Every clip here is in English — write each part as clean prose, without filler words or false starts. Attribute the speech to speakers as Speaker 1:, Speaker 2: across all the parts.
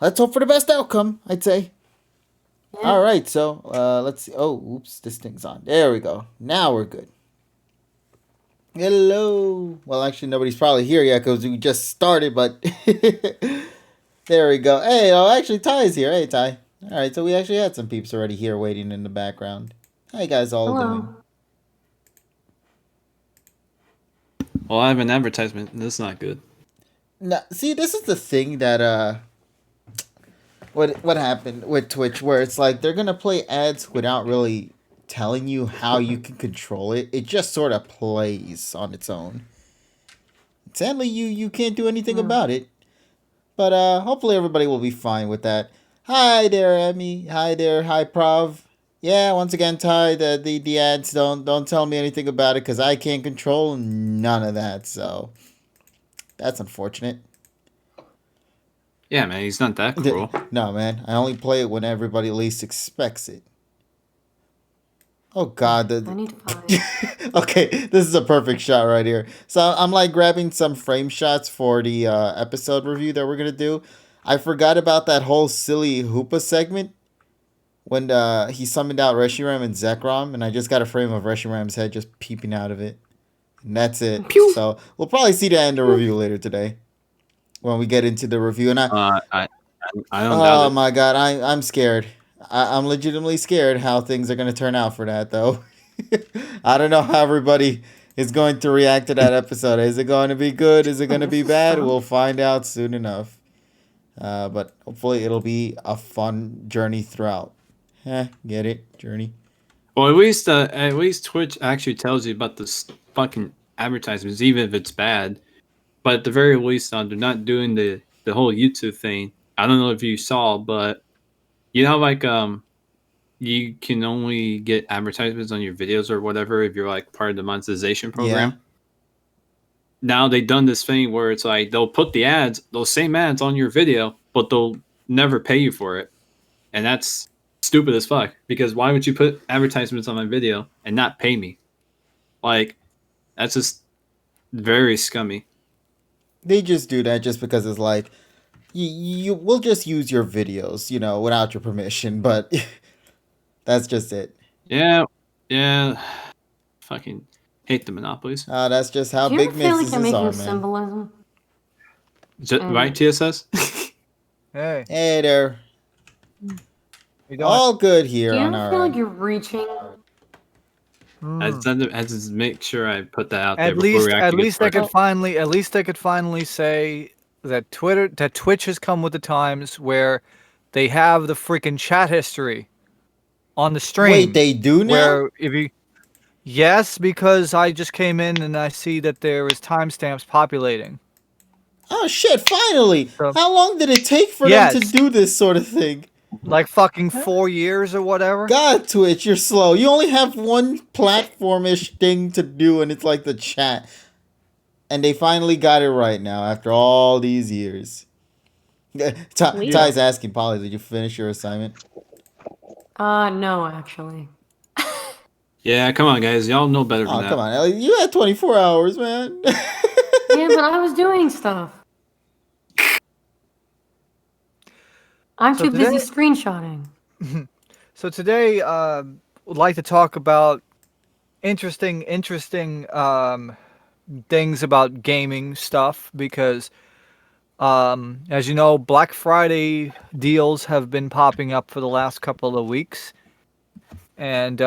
Speaker 1: let's hope for the best outcome, I'd say.
Speaker 2: Yeah.
Speaker 1: All right, so let's see. Oh, oops, this thing's on. There we go. Now we're good. Hello. Well, actually, nobody's probably here yet because we just started, but there we go. Hey, oh, actually, Ty's here. Hey, Ty. All right, so we actually had some peeps already here waiting in the background. How you guys all doing?
Speaker 2: Hello.
Speaker 3: Well, I have an advertisement. That's not good.
Speaker 1: Now, see, this is the thing that what happened with Twitch, where it's like they're gonna play ads without really telling you how you can control it. It just sort of plays on its own. Sadly, you can't do anything about it. But hopefully everybody will be fine with that. Hi there, Emmy. Hi there, hi Prov. Yeah, once again, Ty, the ads don't tell me anything about it because I can't control none of that. So that's unfortunate.
Speaker 3: Yeah, man, he's not that cruel.
Speaker 1: No, man, I only play it when everybody least expects it. Oh God,
Speaker 2: I need to find.
Speaker 1: okay, this is a perfect shot right here. So I'm like grabbing some frame shots for the episode review that we're gonna do. I forgot about that whole silly Hoopa segment when he summoned out Reshiram and Zekrom, and I just got a frame of Reshiram's head just peeping out of it. And that's it.
Speaker 2: Pew!
Speaker 1: So we'll probably see the end of the review later today when we get into the review. And
Speaker 3: I don't
Speaker 1: oh
Speaker 3: doubt it.
Speaker 1: my God, I'm scared. I'm legitimately scared how things are gonna turn out for that though. I don't know how everybody is going to react to that episode. Is it going to be good? Is it going to be bad? We'll find out soon enough. But hopefully it'll be a fun journey throughout. Get it? Journey.
Speaker 3: Well, at least Twitch actually tells you about this fucking advertisements, even if it's bad. But at the very least, they're not doing the whole YouTube thing. I don't know if you saw, but you know, like you can only get advertisements on your videos or whatever if you're like part of the monetization program.
Speaker 1: Yeah.
Speaker 3: Now they've done this thing where it's like they'll put the ads, those same ads on your video, but they'll never pay you for it. And that's stupid as fuck. Because why would you put advertisements on my video and not pay me? Like, that's just very scummy.
Speaker 1: They just do that just because it's like, you will just use your videos, without your permission. But that's just it.
Speaker 3: Yeah. Fucking hate the monopolies.
Speaker 1: That's just how
Speaker 2: Do you
Speaker 1: big
Speaker 2: ever feel like
Speaker 1: businesses
Speaker 2: you're
Speaker 1: are,
Speaker 2: making
Speaker 1: man.
Speaker 2: symbolism?
Speaker 3: Right, TSS?
Speaker 4: Hey,
Speaker 1: Hey there.
Speaker 4: you doing?
Speaker 1: All good here
Speaker 2: Do you
Speaker 1: on
Speaker 2: ever
Speaker 1: our
Speaker 2: feel like
Speaker 1: end.
Speaker 2: you're reaching?
Speaker 3: I just to make sure I put that out there
Speaker 4: At
Speaker 3: before we
Speaker 4: least,
Speaker 3: actually
Speaker 4: at
Speaker 3: get
Speaker 4: least they
Speaker 3: started.
Speaker 4: could finally say that Twitch has come with the times where they have the freaking chat history on the stream.
Speaker 1: Wait, they do now?
Speaker 4: Where if you, yes, because I just came in and I see that there is timestamps populating.
Speaker 1: Oh shit, finally!
Speaker 4: So,
Speaker 1: How long did it take for them to
Speaker 4: yes,
Speaker 1: do this sort of thing?
Speaker 4: like fucking 4 years or whatever.
Speaker 1: God, Twitch, you're slow. You only have one platform-ish thing to do, and it's like the chat. And they finally got it right now, after all these years. Ty's asking, Polly, did you finish your assignment?
Speaker 2: No, actually.
Speaker 3: Yeah, come on, guys. Y'all know better than
Speaker 1: Oh,
Speaker 3: that.
Speaker 1: come on, Ellie. You had 24 hours, man.
Speaker 2: Yeah, but I was doing stuff. I'm
Speaker 4: So
Speaker 2: too busy
Speaker 4: today-
Speaker 2: screenshotting.
Speaker 4: So today, would like to talk about interesting things about gaming stuff because, as you know, Black Friday deals have been popping up for the last couple of weeks, and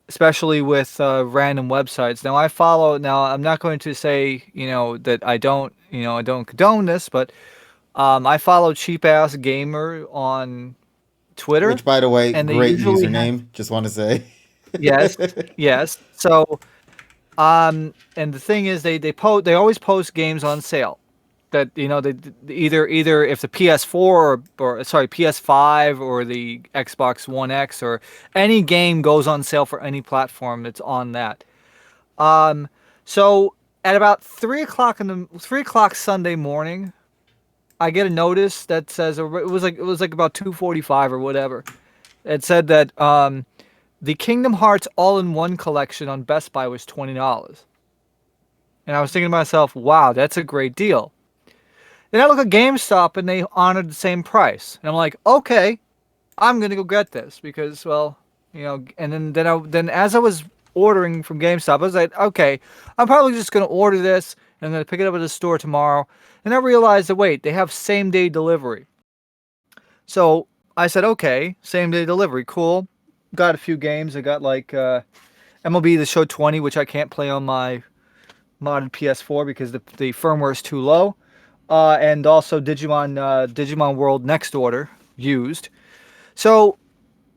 Speaker 4: especially with random websites. Now I follow. Now I'm not going to say that I don't condone this, but I follow Cheap Ass Gamer on Twitter.
Speaker 1: Which, by the way,
Speaker 4: and they
Speaker 1: great
Speaker 4: usually
Speaker 1: username. Just want to say.
Speaker 4: Yes. So, and the thing is, they always post games on sale. That they either if the PS4 or sorry PS5 or the Xbox One X or any game goes on sale for any platform that's on that. So at about 3 o'clock Sunday morning, I get a notice that says it was like about 2:45 or whatever. It said that the Kingdom Hearts All-in-One collection on Best Buy was $20. And I was thinking to myself, wow, that's a great deal. Then I look at GameStop and they honored the same price, and I'm like, okay, I'm gonna go get this because, well, and then as I was ordering from GameStop, I was like, okay, I'm probably just gonna order this and I'm gonna pick it up at the store tomorrow. And I realized that wait, they have same day delivery. So I said, okay, same day delivery, cool. Got a few games. I got like MLB The Show 20, which I can't play on my modded PS4 because the firmware is too low. And also Digimon World Next Order used. So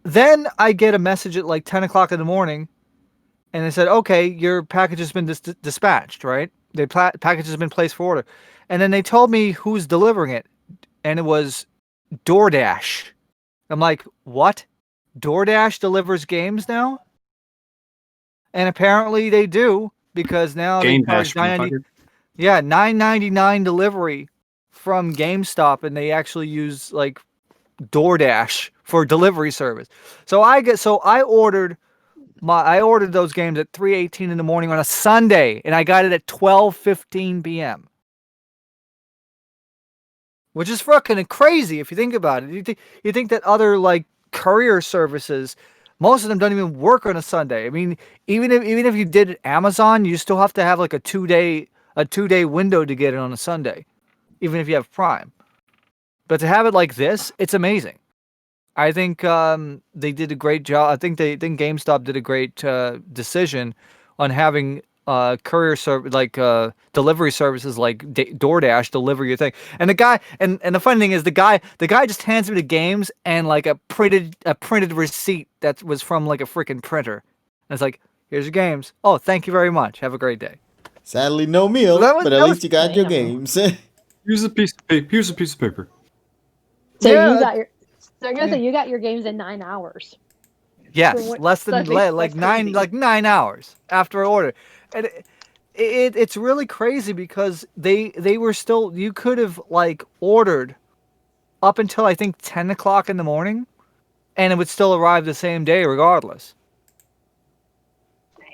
Speaker 4: then I get a message at like 10 o'clock in the morning, and they said, okay, your package has been dispatched, right? The package has been placed for order. And then they told me who's delivering it, and it was DoorDash. I'm like, what? DoorDash delivers games now? And apparently they do, because now
Speaker 3: Game
Speaker 4: they charge
Speaker 3: Dash, motherfucker.
Speaker 4: $9.99 delivery from GameStop, and they actually use like DoorDash for delivery service. So I ordered those games at 3:18 in the morning on a Sunday, and I got it at 12:15 p.m. Which is fucking crazy if you think about it. You think that other like courier services, most of them don't even work on a Sunday. I mean, even if you did it Amazon, you still have to have like a 2-day window to get it on a Sunday, even if you have Prime. But to have it like this, it's amazing. I think they did a great job. I think GameStop did a great decision on having courier delivery services like DoorDash deliver your thing. And the guy, and the funny thing is the guy just hands me the games and like a printed receipt that was from like a freaking printer. And it's like, here's your games. Oh, thank you very much. Have a great day.
Speaker 1: Sadly, no meal, but at least you got your games.
Speaker 3: Here's a piece of paper. Here's a piece of paper.
Speaker 5: So
Speaker 4: Yeah.
Speaker 5: you got your. So I'm gonna say you got your games in 9 hours.
Speaker 4: Yes,
Speaker 5: what-
Speaker 4: less than
Speaker 5: that's
Speaker 4: like
Speaker 5: crazy.
Speaker 4: 9 hours after I ordered. And it's really crazy because they were still, you could have like ordered up until I think 10 o'clock in the morning, and it would still arrive the same day regardless.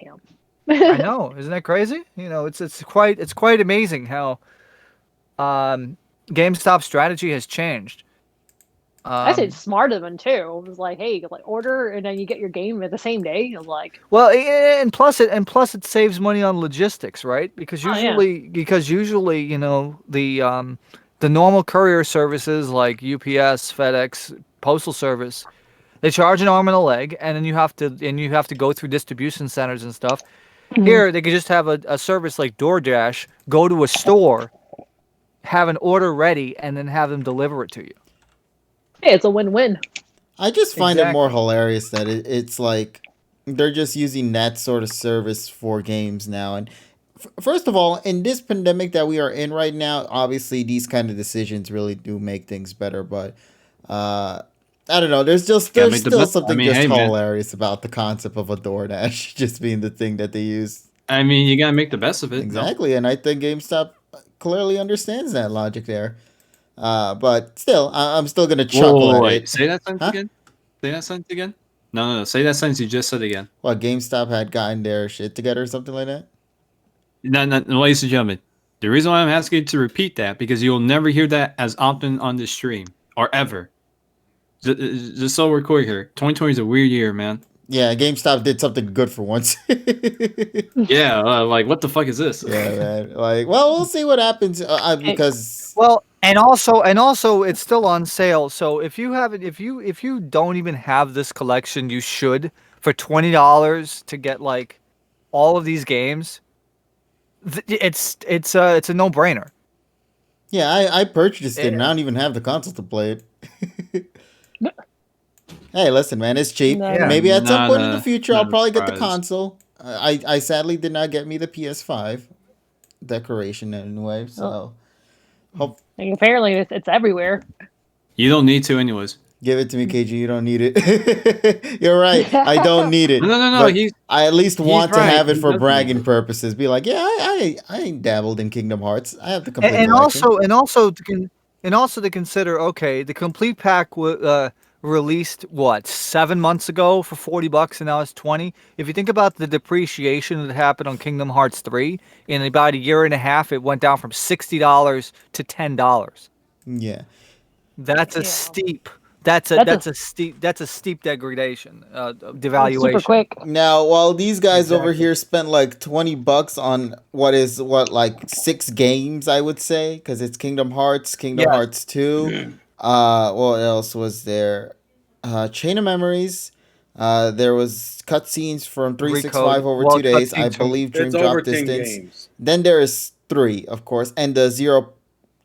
Speaker 5: Damn.
Speaker 4: I know, isn't that crazy? It's quite amazing how GameStop's strategy has changed.
Speaker 5: I said smart of them too. It was like, hey, like order and then you get your game at the same day. I was like,
Speaker 4: Well, and plus it saves money on logistics, right? Because
Speaker 5: Oh, yeah.
Speaker 4: usually, the normal courier services like UPS, FedEx, Postal Service, they charge an arm and a leg, and then you have to go through distribution centers and stuff. Here, they could just have a service like DoorDash, go to a store, have an order ready, and then have them deliver it to you.
Speaker 5: hey, it's a win-win.
Speaker 1: I just find it more
Speaker 4: Exactly.
Speaker 1: hilarious that it's like they're just using that sort of service for games now. And first of all, in this pandemic that we are in right now, obviously these kind of decisions really do make things better. But I don't know. There's
Speaker 3: Gotta
Speaker 1: still
Speaker 3: make the best-
Speaker 1: something
Speaker 3: I mean,
Speaker 1: just
Speaker 3: hey, man.
Speaker 1: hilarious about the concept of a DoorDash just being the thing that they use.
Speaker 3: I mean, you gotta make the best of it. no?
Speaker 1: Exactly, and I think GameStop clearly understands that logic there. But still, I'm still gonna chuckle at
Speaker 3: Wait,
Speaker 1: it.
Speaker 3: say that sentence
Speaker 1: Huh?
Speaker 3: again. Say that sentence again. No. Say that sentence you just said again.
Speaker 1: What, GameStop had gotten their shit together or something like that?
Speaker 3: No, ladies and gentlemen, the reason why I'm asking you to repeat that because you'll never hear that as often on this stream or ever. Just so we're clear here, 2020 is a weird year, man.
Speaker 1: Yeah, GameStop did something good for once.
Speaker 3: Yeah, like what the fuck is this?
Speaker 1: Yeah, man. Like, well, we'll see what happens because
Speaker 4: Well, and also it's still on sale. So if you haven't, if you don't even have this collection, you should for $20 to get like all of these games. It's a no-brainer.
Speaker 1: yeah, I purchased it and I don't even have the console to play it. Hey, listen, man, it's cheap.
Speaker 5: No.
Speaker 4: Yeah.
Speaker 1: Maybe at some
Speaker 3: Not
Speaker 1: point in
Speaker 3: a-
Speaker 1: the future, I'll
Speaker 3: not a
Speaker 1: probably get the
Speaker 3: surprise.
Speaker 1: console. I sadly did not get me the PS5 decoration anyway, so hope
Speaker 5: Like, apparently, it's everywhere.
Speaker 3: You don't need to, anyways.
Speaker 1: give it to me, KG. You don't need it. You're right. I don't need it.
Speaker 3: No.
Speaker 1: But
Speaker 3: He's
Speaker 1: I at least want to
Speaker 3: right.
Speaker 1: have it
Speaker 3: He
Speaker 1: for
Speaker 3: doesn't
Speaker 1: bragging
Speaker 3: need it.
Speaker 1: purposes. Be like, yeah, I ain't dabbled in Kingdom Hearts. I have the complete
Speaker 4: And
Speaker 1: collection.
Speaker 4: also to consider, okay, the complete pack released what 7 months ago for $40 and now it's 20. If you think about the depreciation that happened on Kingdom Hearts 3 in about a year and a half, it went down from $60 to $10.
Speaker 1: Yeah.
Speaker 4: That's a
Speaker 5: Yeah.
Speaker 4: steep.
Speaker 5: That's
Speaker 4: That's a steep degradation, devaluation.
Speaker 5: super quick.
Speaker 1: Now, while these guys over
Speaker 4: Exactly.
Speaker 1: here spent like $20 on like 6 games, I would say, because it's Kingdom Hearts, Kingdom
Speaker 4: Yes.
Speaker 1: Hearts 2. What else was there? Chain of Memories. There was cutscenes from 365
Speaker 4: Recode.
Speaker 1: over
Speaker 4: Well,
Speaker 1: 2 days. I
Speaker 4: cutscenes from-
Speaker 1: believe Dream
Speaker 6: It's over
Speaker 1: Drop
Speaker 6: 10
Speaker 1: Distance.
Speaker 6: games.
Speaker 1: Then there is 3, of course, and the 0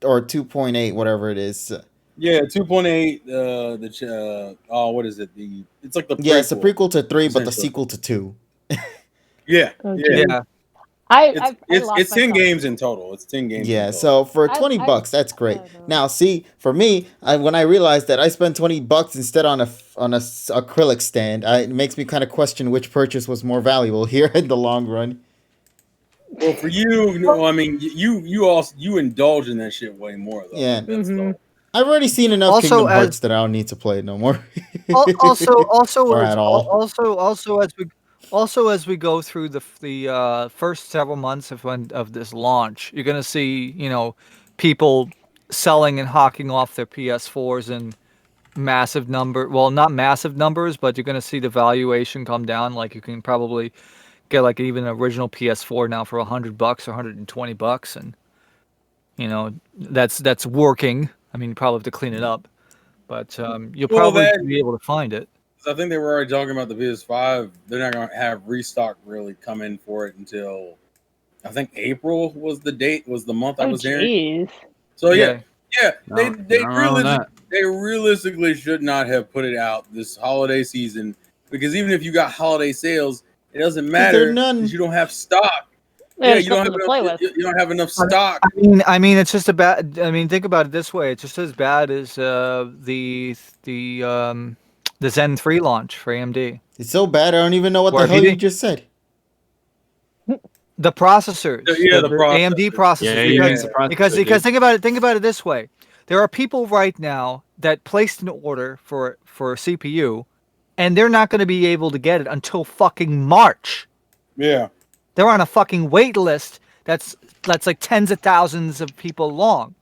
Speaker 1: or 2.8, whatever it is.
Speaker 6: Yeah, 2.8. What is it? It's like the prequel.
Speaker 1: Yeah, it's a prequel to 3, but the
Speaker 6: essentially.
Speaker 1: sequel to 2.
Speaker 6: Yeah,
Speaker 5: Okay.
Speaker 6: yeah.
Speaker 4: Yeah.
Speaker 6: It's 10 games in total. It's 10 games.
Speaker 1: Yeah,
Speaker 6: in total.
Speaker 1: so for
Speaker 5: I-
Speaker 1: $20, that's great.
Speaker 5: I don't know.
Speaker 1: Now, see, for me, when I realized that I spent $20 instead on a acrylic stand, it makes me kind of question which purchase was more valuable here in the long run.
Speaker 6: Well, for you, no, I mean, you indulge in that shit way more though.
Speaker 1: Yeah.
Speaker 6: That's
Speaker 5: Mhm.
Speaker 1: I've already seen enough
Speaker 4: Also,
Speaker 1: Kingdom
Speaker 4: as-
Speaker 1: Hearts that I don't need to play it no more. Or at all.
Speaker 4: Also as we go through the first several months of this launch, you're gonna see people selling and hawking off their PS4s in massive number. Well, not massive numbers, but you're gonna see the valuation come down. Like you can probably get like even an original PS4 now for $100 or $120, and that's working. I mean, you probably have to clean it up, but you'll probably be able to find it.
Speaker 6: I think they were already talking about the PS5. They're not going to have restock really come in for it until I think April was the month I was hearing.
Speaker 5: Jeez.
Speaker 6: So yeah,
Speaker 3: No,
Speaker 6: they realistically should not have put it out this holiday season, because even if you got holiday sales, it doesn't matter because you don't have stock.
Speaker 5: Yeah,
Speaker 6: you don't have
Speaker 5: to play with.
Speaker 6: You don't have enough stock.
Speaker 4: I mean, it's just about. I mean, think about it this way: it's just as bad as the Zen 3 launch for AMD.
Speaker 1: It's so bad, I don't even know what the hell you just said.
Speaker 4: The processors,
Speaker 6: the
Speaker 4: AMD processors, because think about it this way: there are people right now that placed an order for a CPU, and they're not going to be able to get it until fucking March.
Speaker 6: Yeah.
Speaker 4: They're on a fucking wait list that's like tens of thousands of people long.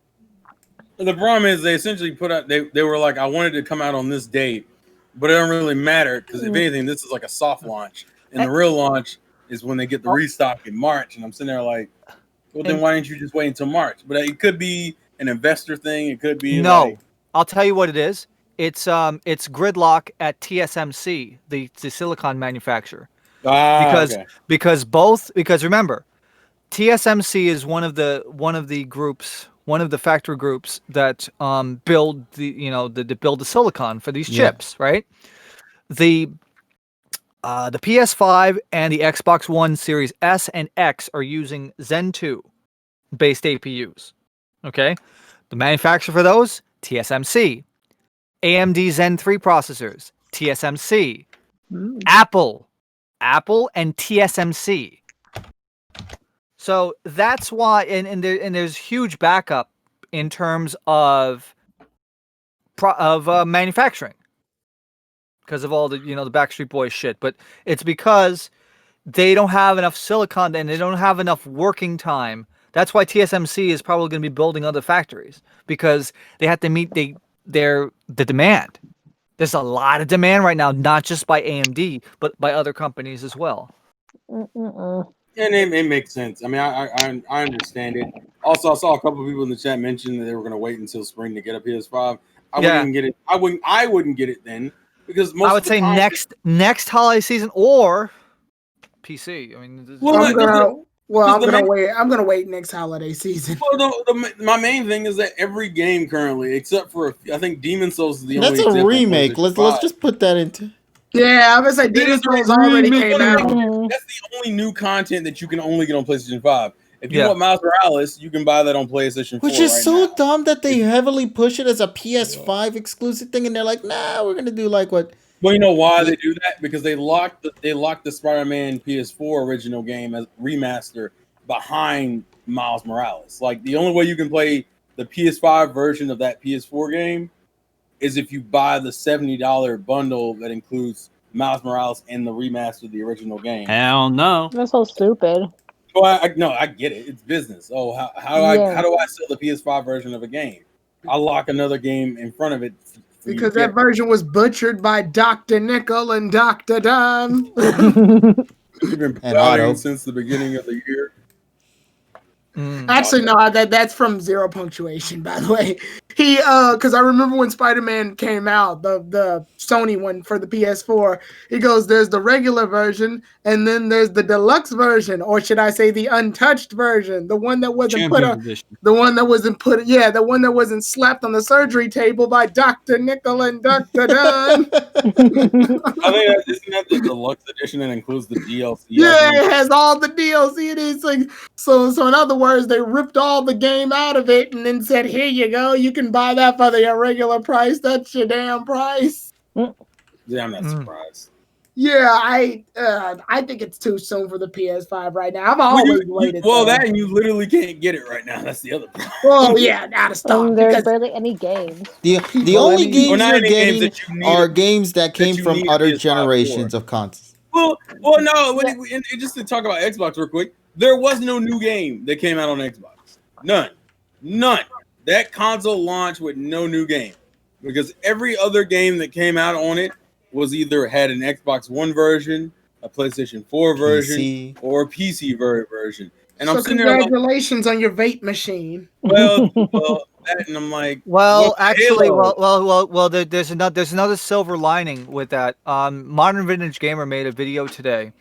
Speaker 6: The problem is they essentially put out they were like, I wanted to come out on this date, but it don't really matter because if anything, this is like a soft launch, and the real launch is when they get the restock in March. And I'm sitting there like, well, then why didn't you just wait until March? But it could be an investor thing. It could be
Speaker 4: I'll tell you what it is. It's gridlock at TSMC, the silicon manufacturer. Because remember, TSMC is one of the groups, one of the factory groups that build the silicon for these chips, right? The PS5 and the Xbox One Series S and X are using Zen 2 based APUs. Okay, the manufacturer for those, TSMC. AMD Zen 3 processors, TSMC. Apple and TSMC. So that's why, and there's huge backup in terms of manufacturing because of all the the Backstreet Boys shit. But it's because they don't have enough silicon and they don't have enough working time. That's why TSMC is probably going to be building other factories because they have to meet the demand. There's a lot of demand right now, not just by AMD, but by other companies as well.
Speaker 6: And it makes sense. I mean, I understand it. Also, I saw a couple of people in the chat mention that they were going to wait until spring to get a PS5. I wouldn't even get it. I wouldn't get it then because
Speaker 4: I would say next holiday season or PC. I mean,
Speaker 7: I'm gonna wait next holiday season.
Speaker 6: Well, my main thing is that every game currently, except for I think Demon's Souls is the only.
Speaker 1: That's a remake. Let's just put that into.
Speaker 7: Yeah, I was gonna say Demon's Souls already came out.
Speaker 6: That's the only new content that you can only get on PlayStation 5. If you want Miles Morales, you can buy that on PlayStation 4.
Speaker 1: Which is so dumb that they heavily push it as a PS5 exclusive thing, and they're like, nah, we're gonna do like what.
Speaker 6: Well, you know why they do that? Because they locked the Spider-Man PS4 original game as remaster behind Miles Morales. Like the only way you can play the PS5 version of that PS4 game is if you buy the $70 bundle that includes Miles Morales and the remaster of the original game.
Speaker 3: Hell no.
Speaker 5: That's so stupid.
Speaker 6: Well, I get it. It's business. Oh, how do I sell the PS5 version of a game? I'll lock another game in front of it.
Speaker 7: Because that version was butchered by Dr. Nickel and Dr. Don.
Speaker 6: You've been promoting since the beginning of the year.
Speaker 7: Actually, no, that's from Zero Punctuation, by the way. He, because I remember when Spider-Man came out, the Sony one for the PS4, he goes, there's the regular version, and then there's the deluxe version, or should I say the untouched version, the one that wasn't the one that wasn't slapped on the surgery table by Dr. Nickel and Dr. Dunn.
Speaker 6: I think isn't that the deluxe edition that includes the DLC?
Speaker 7: Yeah, it has all the DLC. It is like so in other words, they ripped all the game out of it and then said, here you go, you can buy that for the regular price. That's your damn price.
Speaker 6: Yeah, I'm not surprised.
Speaker 7: Yeah, I think it's too soon for the PS5 right now. I've always waited.
Speaker 6: That and you literally can't get it right now. That's the other problem.
Speaker 7: Well, yeah, out of stock.
Speaker 5: There's barely any games.
Speaker 1: The only games you're getting are games that came from other generations of consoles.
Speaker 6: Well, no. And just to talk about Xbox real quick, there was no new game that came out on Xbox. None. That console launched with no new game because every other game that came out on it was either had an Xbox One version, a PlayStation 4 version, or a PC version. And
Speaker 7: so
Speaker 6: I'm sitting
Speaker 7: congratulations on your vape machine.
Speaker 6: Well, that, and I'm like,
Speaker 4: there's another silver lining with that. Modern Vintage Gamer made a video today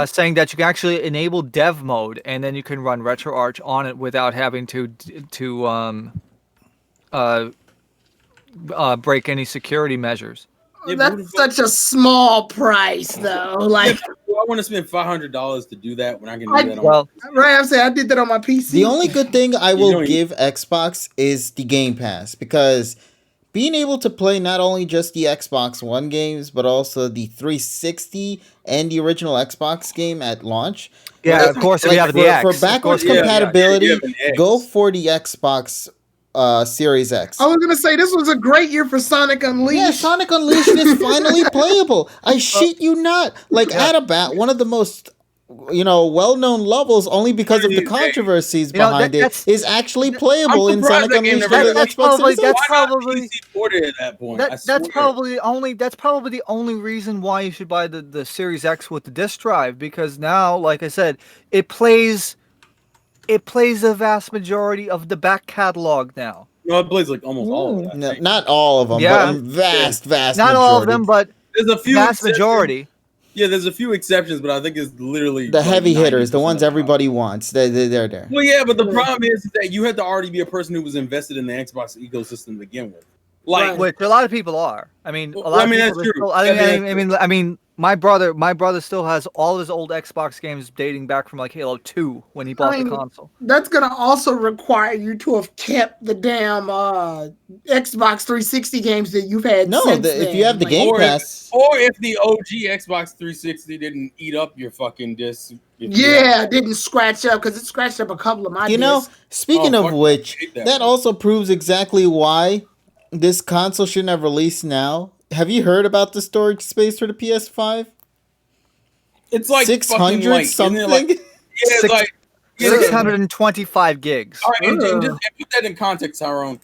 Speaker 4: saying that you can actually enable dev mode and then you can run RetroArch on it without having to break any security measures.
Speaker 7: That's such a small price, though. Like,
Speaker 6: I want to spend $500 to do that when I can do that on.
Speaker 7: I'm saying I did that on my PC.
Speaker 1: The only good thing I will give Xbox is the Game Pass, because being able to play not only just the Xbox One games but also the 360 and the original Xbox game at launch.
Speaker 4: Yeah, of course. If you have the X
Speaker 1: for backwards compatibility, go for the Xbox Series X.
Speaker 7: I was gonna say this was a great year for Sonic Unleashed.
Speaker 1: Yeah, Sonic Unleashed is finally playable. I shit you not. Like Adabat, one of the most well-known levels, only because of the controversies behind it, is actually playable in Sonic Unleashed for the Xbox Series X.
Speaker 4: That's probably the only reason why you should buy the Series X with the disc drive, because now, like I said, it plays the vast majority of the back catalog now.
Speaker 6: No, it plays like almost all of them.
Speaker 1: No, not all of them, but vast
Speaker 4: not
Speaker 1: majority.
Speaker 4: all of them, but
Speaker 6: there's a few
Speaker 4: vast majority.
Speaker 6: Yeah, there's a few exceptions, but I think it's literally
Speaker 1: the heavy hitters, the ones everybody wants. They're there.
Speaker 6: Well, yeah, but the problem is that you had to already be a person who was invested in the Xbox ecosystem to begin with. Like,
Speaker 4: which a lot of people are. I mean,
Speaker 6: that's true.
Speaker 4: I mean, my brother still has all his old Xbox games dating back from like Halo 2 when he bought the console.
Speaker 7: That's gonna also require you to have kept the damn Xbox 360 games that you've had.
Speaker 1: If you have the Game Pass,
Speaker 6: or if the OG Xbox 360 didn't eat up your fucking disc.
Speaker 7: Didn't scratch up, because it scratched up a couple of my discs.
Speaker 1: Speaking of which, that also proves exactly why this console shouldn't have released now. Have you heard about the storage space for the PS5?
Speaker 6: It's like
Speaker 1: 600 something.
Speaker 6: Like,
Speaker 4: 625 gigs.
Speaker 6: All right, and just put that in context, Tyrone.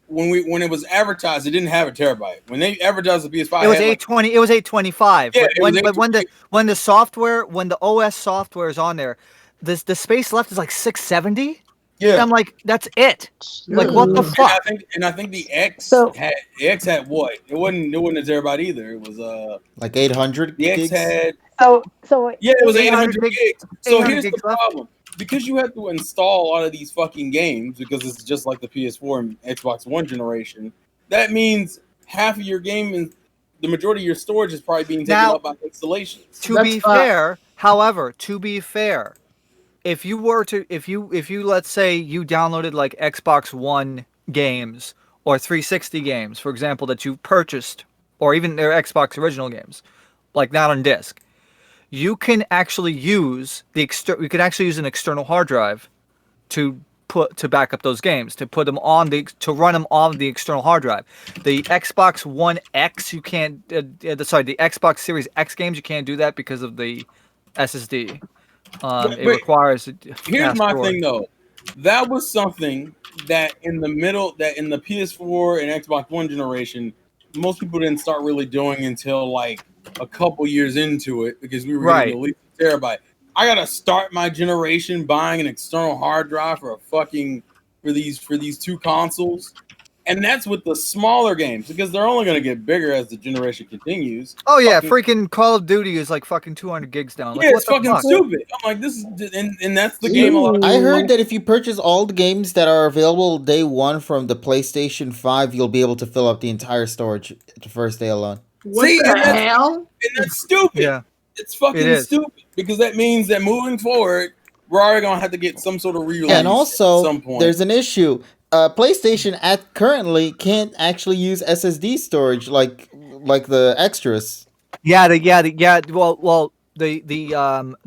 Speaker 6: When it was advertised, it didn't have a terabyte. When they advertised the PS5,
Speaker 4: it was 820. It was 825.
Speaker 6: Yeah,
Speaker 4: but when the OS software is on there, the space left is like 670. Yeah, I'm like, that's it. Like, what the fuck?
Speaker 6: And I think the X had what? It wasn't a terabyte either. It was
Speaker 1: like 800.
Speaker 6: The
Speaker 1: gigs?
Speaker 6: X had
Speaker 5: it
Speaker 6: was 800 gigs. So here's the problem: because you have to install a lot of these fucking games, because it's just like the PS4 and Xbox One generation. That means half of your game and the majority of your storage is probably being taken up by installations.
Speaker 4: To be fair, if you let's say you downloaded like Xbox One games or 360 games, for example, that you purchased, or even their Xbox original games, like not on disc, you can actually use an external hard drive to back up those games, to run them on the external hard drive. The Xbox One X, you can't. The Xbox Series X games, you can't do that because of the SSD. It requires.
Speaker 6: Here's my
Speaker 4: storage.
Speaker 6: thing though. That was something that in the PS4 and Xbox One generation, most people didn't start really doing until like a couple years into it, because we were getting at least a terabyte. I gotta start my generation buying an external hard drive for these two consoles, and that's with the smaller games, because they're only gonna get bigger as the generation continues.
Speaker 4: Oh yeah, freaking Call of Duty is like fucking 200 gigs down. Like,
Speaker 6: Yeah, it's fucking stupid. I'm like, this is, and that's the game.
Speaker 1: I heard that if you purchase all the games that are available day one from the PlayStation 5, you'll be able to fill up the entire storage the first day alone.
Speaker 7: What the hell?
Speaker 6: And that's stupid.
Speaker 4: Yeah.
Speaker 6: It's fucking stupid, because that means that moving forward, we're already gonna have to get some sort of release.
Speaker 1: And also,
Speaker 6: at some point.
Speaker 1: there's an issue. PlayStation currently can't actually use SSD storage like the extras.
Speaker 4: Yeah. Well, the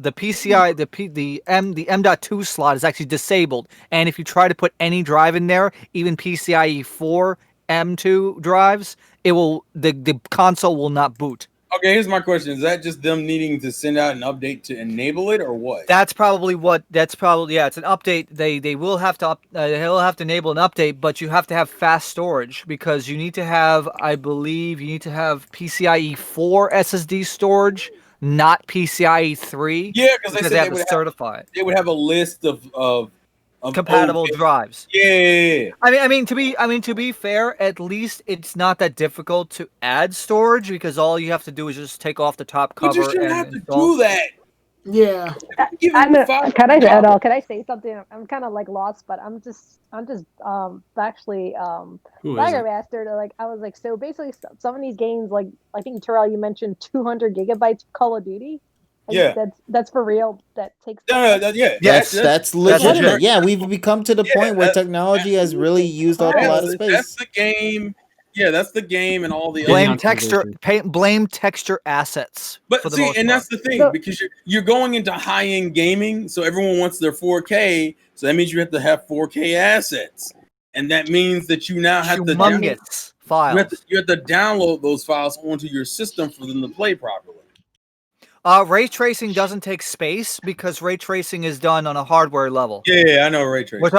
Speaker 4: PCI the M.2 slot is actually disabled, and if you try to put any drive in there, even PCIe 4 M.2 drives, the console will not boot.
Speaker 6: Okay, here's my question: is that just them needing to send out an update to enable it, or what?
Speaker 4: It's an update. They will have to they'll have to enable an update, but you have to have fast storage, because you need to have, I believe, PCIe 4 SSD storage, not PCIe 3.
Speaker 6: Yeah, because they
Speaker 4: have to certify it.
Speaker 6: They would have a list of
Speaker 4: compatible drives.
Speaker 6: Yeah.
Speaker 4: I mean to be fair, at least it's not that difficult to add storage, because all you have to do is just take off the top cover.
Speaker 6: But you shouldn't have to do that.
Speaker 7: Yeah.
Speaker 5: Can I say something? I'm kind of like lost, but I'm just actually flabbergasted. Like, I was like, so basically some of these games, like I think Terrell, you mentioned 200 gigabytes of Call of Duty.
Speaker 6: Yeah,
Speaker 5: that's for real. That takes.
Speaker 1: That's legitimate. Yeah, we've become to the point where technology has really used up a lot of space.
Speaker 6: That's the game. Yeah, that's the game, and all the
Speaker 4: blame texture assets.
Speaker 6: But see, and that's the thing, because you're going into high-end gaming, so everyone wants their 4K. So that means you have to have 4K assets, and that means that you now have
Speaker 4: humongous files.
Speaker 6: You have to download those files onto your system for them to play properly.
Speaker 4: Ray tracing doesn't take space, because ray tracing is done on a hardware level.
Speaker 6: Yeah, I know ray tracing.
Speaker 4: We're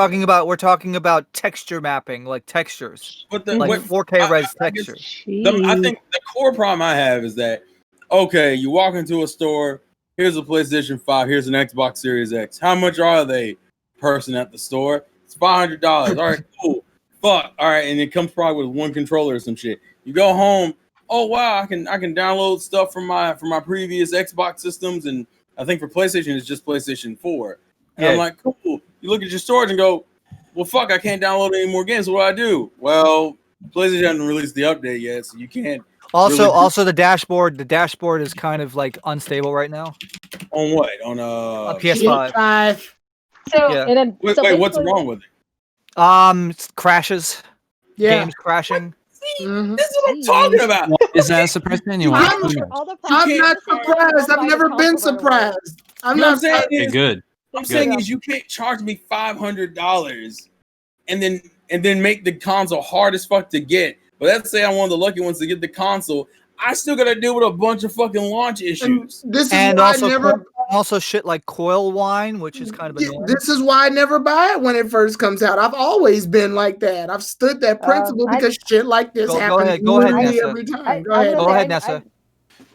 Speaker 4: talking about texture mapping, like textures,
Speaker 6: but
Speaker 4: 4K res textures.
Speaker 6: I think the core problem I have is that, okay, you walk into a store, here's a PlayStation 5, here's an Xbox Series X. How much are they, person at the store? It's $500. All right, cool. Fuck. All right, and it comes probably with one controller or some shit. You go home. Oh wow, I can download stuff from my previous Xbox systems, and I think for PlayStation it's just PlayStation 4. And I'm like, cool. You look at your storage and go, well, fuck, I can't download any more games. So what do I do? Well, PlayStation hasn't released the update yet, so you can't.
Speaker 4: Also, the dashboard is kind of like unstable right now.
Speaker 6: On what? On
Speaker 4: PS5.
Speaker 5: So
Speaker 6: wait, what's wrong with it?
Speaker 4: Crashes.
Speaker 7: Yeah.
Speaker 4: Games crashing.
Speaker 6: Mm-hmm. This is what I'm talking about.
Speaker 3: Is that surprising anyone?
Speaker 7: I'm not surprised. I've never been surprised. I'm not saying
Speaker 3: good.
Speaker 6: I'm saying is you can't charge me $500 and then make the console hard as fuck to get. But let's say I'm one of the lucky ones to get the console. I still gotta deal with a bunch of fucking launch issues.
Speaker 4: Also shit like coil wine, which is kind of annoying.
Speaker 7: This is why I never buy it when it first comes out. I've always been like that. I've stood that principle because shit like this happens
Speaker 4: go ahead,
Speaker 7: every time. Go
Speaker 4: ahead, Nessa.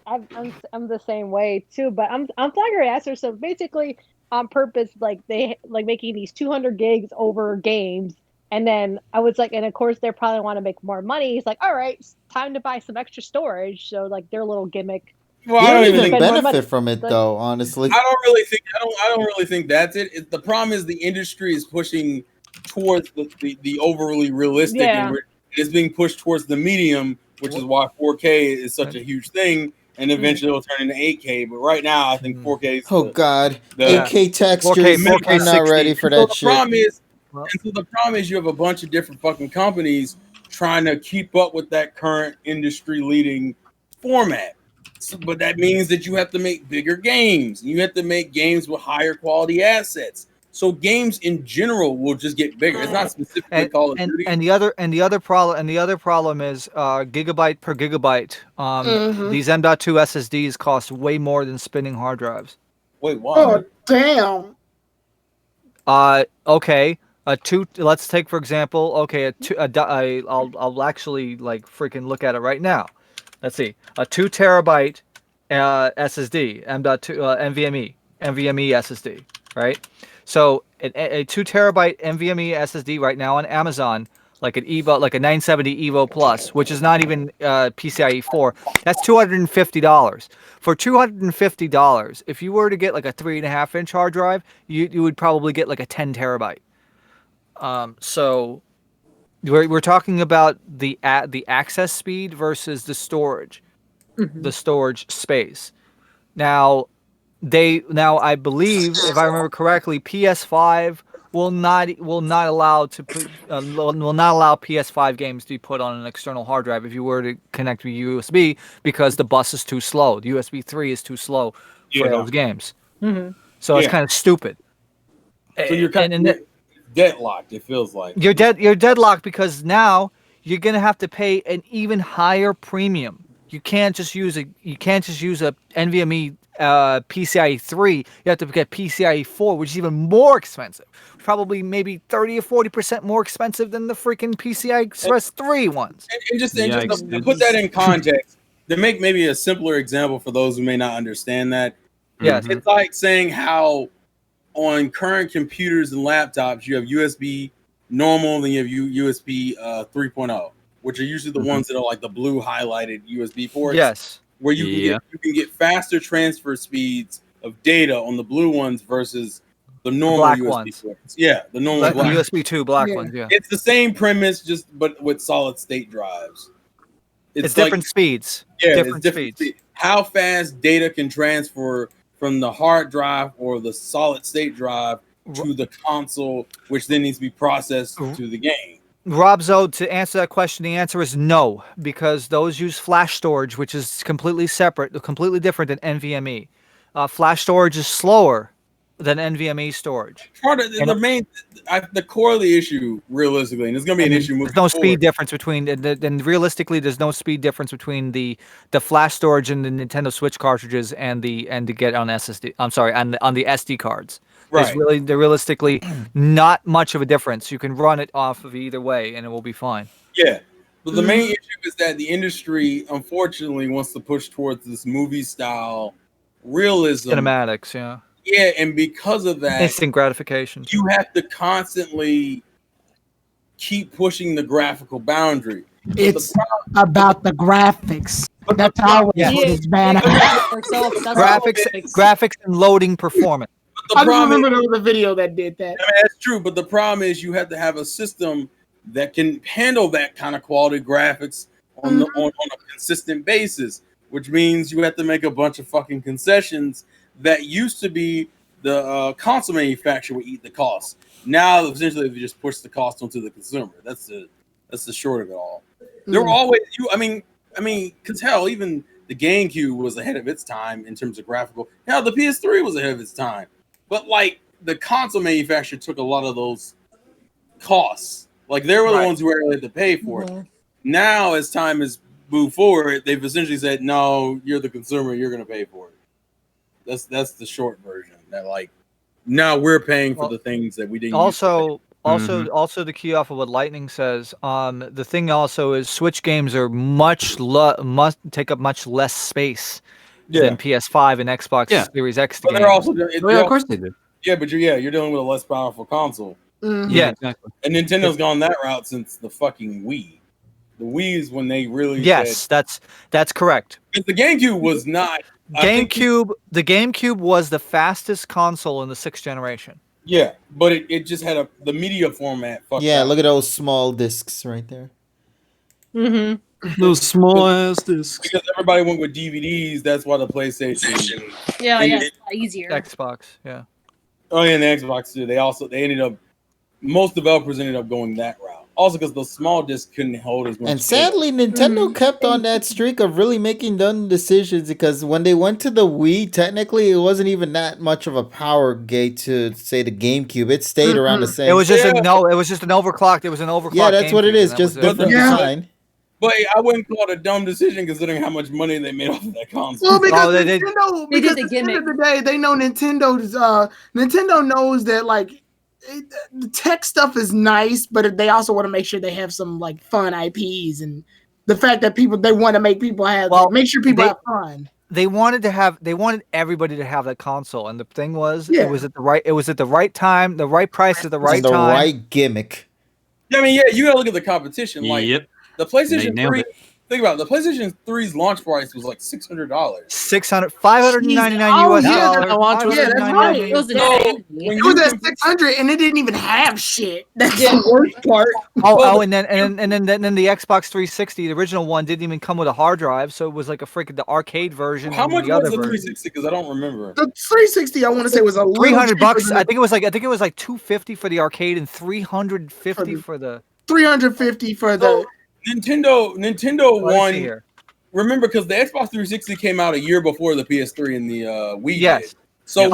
Speaker 5: I'm the same way too, but I'm flabbergasted. So basically, on purpose, like they like making these 200 gigs over games. And then I was like, and of course they probably want to make more money. He's like, all right, it's time to buy some extra storage. So like their little gimmick.
Speaker 1: Well, I don't even benefit from it though, honestly.
Speaker 6: I don't really think that's it. The problem is the industry is pushing towards the overly realistic, and it's being pushed towards the medium, which is why 4K is such a huge thing. And eventually it'll turn into 8K. But right now, I think 4K is
Speaker 1: 8K textures. 4K, I'm not ready for that shit.
Speaker 6: The problem is you have a bunch of different fucking companies trying to keep up with that current industry-leading format. But that means that you have to make bigger games. You have to make games with higher quality assets. So games in general will just get bigger. It's not specifically Call of Duty.
Speaker 4: And the other problem is gigabyte per gigabyte. These M.2 SSDs cost way more than spinning hard drives.
Speaker 6: Wait, why?
Speaker 7: Oh damn!
Speaker 4: Okay. Let's take for example. Okay, I'll actually like freaking look at it right now. Let's see. A 2 terabyte SSD NVMe SSD, right? So a 2 terabyte NVMe SSD right now on Amazon, like an Evo, like a 970 Evo Plus, which is not even PCIe 4. That's $250. For $250, if you were to get like a 3.5-inch hard drive, you would probably get like a 10 terabyte. So we're talking about the access speed versus the storage, the storage space. Now I believe, if I remember correctly, PS5 will not allow PS5 games to be put on an external hard drive if you were to connect with USB, because the bus is too slow. The USB 3 is too slow for those games. So it's kind of stupid.
Speaker 6: So you're kind of deadlocked. It feels like
Speaker 4: you're deadlocked, because now you're gonna have to pay an even higher premium. You can't just use a NVMe PCIe 3. You have to get PCIe 4, which is even more expensive. Probably maybe 30 or 40% more expensive than the freaking PCI Express 3 ones.
Speaker 6: And just to put that in context, to make maybe a simpler example for those who may not understand that.
Speaker 4: Yes.
Speaker 6: It's like saying how on current computers and laptops you have USB normal, then you have USB 3.0, which are usually the ones that are like the blue highlighted USB ports.
Speaker 4: Yes.
Speaker 6: Where you can get faster transfer speeds of data on the blue ones versus the normal
Speaker 4: black
Speaker 6: USB
Speaker 4: ones.
Speaker 6: Ports. Yeah, the normal black
Speaker 4: USB 2 black ones. Yeah,
Speaker 6: it's the same premise, but with solid state drives.
Speaker 4: It's different speeds.
Speaker 6: Yeah,
Speaker 4: different speeds.
Speaker 6: How fast data can transfer from the hard drive or the solid state drive to the console, which then needs to be processed to the game.
Speaker 4: Rob Zoe, to answer that question, the answer is no, because those use flash storage, which is completely separate, completely different than NVMe. Flash storage is slower than NVMe storage.
Speaker 6: Part of the core of the issue, realistically, and it's going to be an issue moving
Speaker 4: There's no
Speaker 6: forward.
Speaker 4: speed difference between, and realistically, there's no speed difference between the flash storage in the Nintendo Switch cartridges and to get on SSD. I'm sorry, on the SD cards.
Speaker 6: Right.
Speaker 4: There's realistically not much of a difference. You can run it off of either way, and it will be fine.
Speaker 6: Yeah, but the main issue is that the industry, unfortunately, wants to push towards this movie-style realism.
Speaker 4: Cinematics, yeah.
Speaker 6: Yeah, and because of that,
Speaker 4: instant gratification.
Speaker 6: You have to constantly keep pushing the graphical boundary.
Speaker 7: About the graphics. That's how it's bad.
Speaker 4: Graphics and loading performance.
Speaker 7: I remember there was a video that did that.
Speaker 6: I mean, that's true, but the problem is you have to have a system that can handle that kind of quality graphics on a consistent basis, which means you have to make a bunch of fucking concessions that used to be the console manufacturer would eat the cost. Now, essentially, they just push the cost onto the consumer. That's the short of it all. There were always because hell, even the GameCube was ahead of its time in terms of graphical. Hell, the PS3 was ahead of its time. But like the console manufacturer took a lot of those costs. Like they were the ones who were had to pay for it. Now, as time has moved forward, they've essentially said, "No, you're the consumer. You're going to pay for it." That's the short version. That like now we're paying for the things that we didn't.
Speaker 4: Also, to key off of what Lightning says, the thing also is Switch games are must take up much less space than PS5 and Xbox Series X games.
Speaker 6: They're also,
Speaker 3: of course they do.
Speaker 6: Yeah, but you're dealing with a less powerful console.
Speaker 4: Yeah, exactly.
Speaker 6: And Nintendo's gone that route since the fucking Wii. The Wii is when they really
Speaker 4: that's correct.
Speaker 6: Because the GameCube was not.
Speaker 4: The GameCube was the fastest console in the 6th generation.
Speaker 6: Yeah, but it just had the media format.
Speaker 1: Yeah, look at those small discs right there.
Speaker 3: Those small ass discs.
Speaker 6: Because everybody went with DVDs, that's why the PlayStation.
Speaker 5: Yeah, it's a lot easier.
Speaker 4: Xbox, yeah.
Speaker 6: Oh, yeah, and the Xbox too. They ended up. Most developers ended up going that route. Also, because the small disc couldn't hold as much.
Speaker 1: And sadly, Nintendo
Speaker 7: Mhm.
Speaker 1: kept on that streak of really making dumb decisions because when they went to the Wii, technically it wasn't even that much of a power gate to say the GameCube. It stayed around the
Speaker 7: Mhm.
Speaker 1: same.
Speaker 4: It was just
Speaker 6: Yeah.
Speaker 4: it was just an overclocked. It was an overclocked.
Speaker 1: Yeah, that's what it
Speaker 4: GameCube,
Speaker 1: is.
Speaker 4: and that
Speaker 1: Just
Speaker 4: was it.
Speaker 1: different
Speaker 7: Yeah.
Speaker 1: design.
Speaker 6: But I wouldn't call it a dumb decision considering how much money they made off of that console.
Speaker 7: Well, because
Speaker 4: they did.
Speaker 7: Nintendo,
Speaker 2: They
Speaker 7: because
Speaker 2: did the
Speaker 7: at the end
Speaker 2: gimmick.
Speaker 7: of the day, they know Nintendo knows that like the tech stuff is nice, but they also want to make sure they have some like fun IPs and the fact that they want to make people have make sure people have fun.
Speaker 4: They wanted everybody to have that console, and the thing was,
Speaker 7: Yeah.
Speaker 4: it was at the right time, the right price at the right
Speaker 1: And the
Speaker 4: time.
Speaker 1: right gimmick.
Speaker 6: I mean, yeah, you gotta look at the competition. Like
Speaker 3: Yep.
Speaker 6: the PlayStation
Speaker 3: nailed
Speaker 6: 3.
Speaker 3: it.
Speaker 6: Think about it. The PlayStation 3's launch price was like $600.
Speaker 4: 599
Speaker 7: Oh,
Speaker 4: US
Speaker 7: yeah,
Speaker 4: dollars.
Speaker 8: the launch was
Speaker 7: Yeah, that's right.
Speaker 2: It was
Speaker 6: So,
Speaker 2: insanity.
Speaker 6: when
Speaker 7: It was
Speaker 6: you
Speaker 7: at
Speaker 6: compare-
Speaker 7: 600 and it didn't even have shit. That's
Speaker 2: Yeah.
Speaker 7: the worst part.
Speaker 4: And then the Xbox 360, the original one, didn't even come with a hard drive, so it was like a freaking the arcade version.
Speaker 6: How
Speaker 4: and
Speaker 6: much
Speaker 4: the
Speaker 6: was
Speaker 4: other
Speaker 6: the
Speaker 4: version.
Speaker 6: 360? Because I don't remember.
Speaker 7: The 360, I want to say, was a little
Speaker 4: $300
Speaker 7: cheaper
Speaker 4: bucks.
Speaker 7: than
Speaker 4: I think it was like $250 for the arcade and $350 for the.
Speaker 7: $350 for the.
Speaker 6: So Nintendo
Speaker 4: Let's see
Speaker 6: won.
Speaker 4: here.
Speaker 6: Remember, because the Xbox 360 came out a year before the PS3 and the Wii.
Speaker 4: Yes.
Speaker 6: Did. So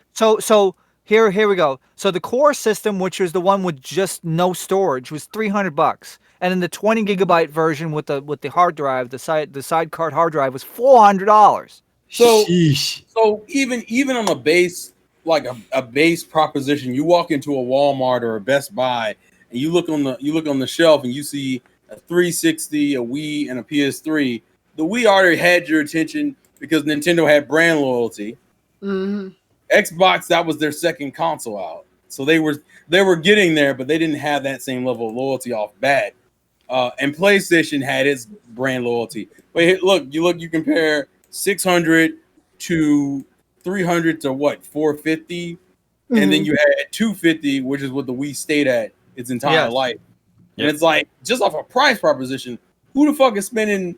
Speaker 4: So here we go. So the core system, which was the one with just no storage, was $300, and then the 20 gigabyte version with the hard drive, the side card hard drive, was $400.
Speaker 6: So
Speaker 3: Sheesh.
Speaker 6: so even on a base like a base proposition, you walk into a Walmart or a Best Buy and you look on the shelf and you see a 360, a Wii, and a PS3. The Wii already had your attention because Nintendo had brand loyalty.
Speaker 7: Mhm.
Speaker 6: Xbox, that was their second console out, so they were getting there, but they didn't have that same level of loyalty off bat. And PlayStation had its brand loyalty. But here, you compare 600 to 300 to what 450, and then you had 250, which is what the Wii stayed at its entire life. And it's like, just off a price proposition, who the fuck is spending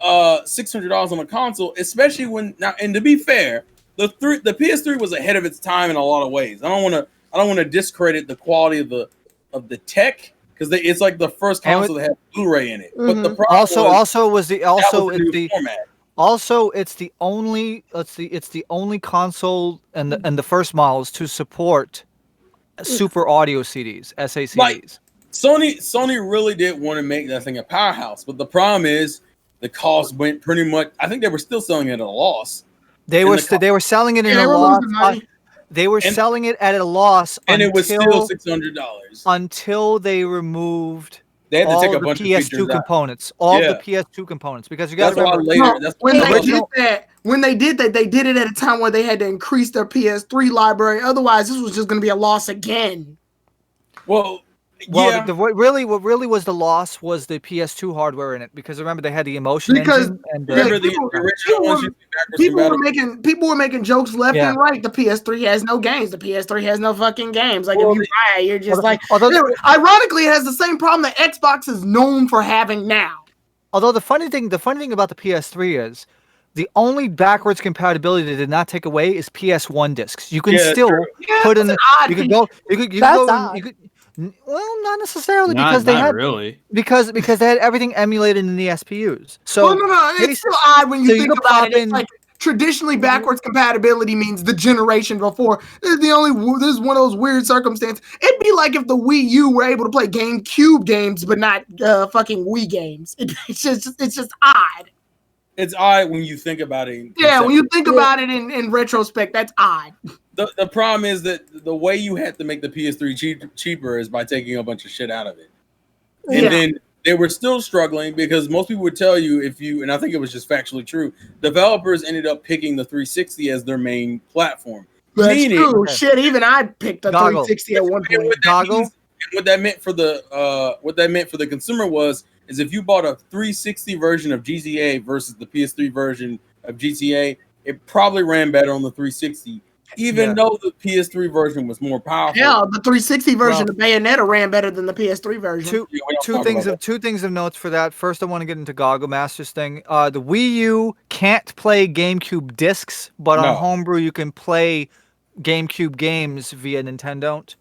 Speaker 6: $600 on a console, especially when now? And to be fair, the PS3 was ahead of its time in a lot of ways. I don't want to discredit the quality of the tech because it's like the first console that had Blu-ray in it. But the problem
Speaker 4: it's the only console and the first models to support Super Audio CDs, SACDs.
Speaker 6: Like, Sony really did want to make that thing a powerhouse, but the problem is the cost went pretty much. I think they were still selling it at a loss.
Speaker 4: They were selling it at a loss. They were selling it at a loss,
Speaker 6: and it was still $600
Speaker 4: until they removed.
Speaker 6: They had to
Speaker 4: all
Speaker 6: take a
Speaker 4: the
Speaker 6: bunch of
Speaker 4: PS2
Speaker 6: features
Speaker 4: components, the PS2 components, because you got to remember.
Speaker 7: When they did that, they did it at a time where they had to increase their PS3 library. Otherwise, this was just going to be a loss again.
Speaker 6: Well,
Speaker 4: what really was the loss was the PS2 hardware in it, because remember they had the emotion engine and
Speaker 6: remember the original ones.
Speaker 7: People were making jokes left and right. The PS3 has no games. The PS3 has no fucking games. Like, if you buy it, you're just ironically, it has the same problem that Xbox is known for having now.
Speaker 4: Although the funny thing about the PS3 is the only backwards compatibility they did not take away is PS1 discs. You can still put in. You could go. Well, not necessarily, because they had because they had everything emulated in the SPUs. So
Speaker 7: it's still odd when you think about it. It's like traditionally backwards compatibility means the generation before. This is one of those weird circumstances. It'd be like if the Wii U were able to play GameCube games but not fucking Wii games. It's just odd.
Speaker 6: It's odd when you think about it.
Speaker 7: Yeah, when you think about it in retrospect, that's odd.
Speaker 6: The problem is that the way you had to make the PS3 cheaper is by taking a bunch of shit out of it. And then they were still struggling because most people would tell you and I think it was just factually true, developers ended up picking the 360 as their main platform.
Speaker 7: That's true. Shit, even I picked a 360 at one point.
Speaker 6: What that meant for the consumer is if you bought a 360 version of GTA versus the PS3 version of GTA, it probably ran better on the 360. Even though the PS3 version was more powerful.
Speaker 7: Yeah, the 360 version of Bayonetta ran better than the PS3 version.
Speaker 4: Two things of notes for that. First, I want to get into Goggle Master's thing. The Wii U can't play GameCube discs, but on Homebrew you can play GameCube games via Nintendo.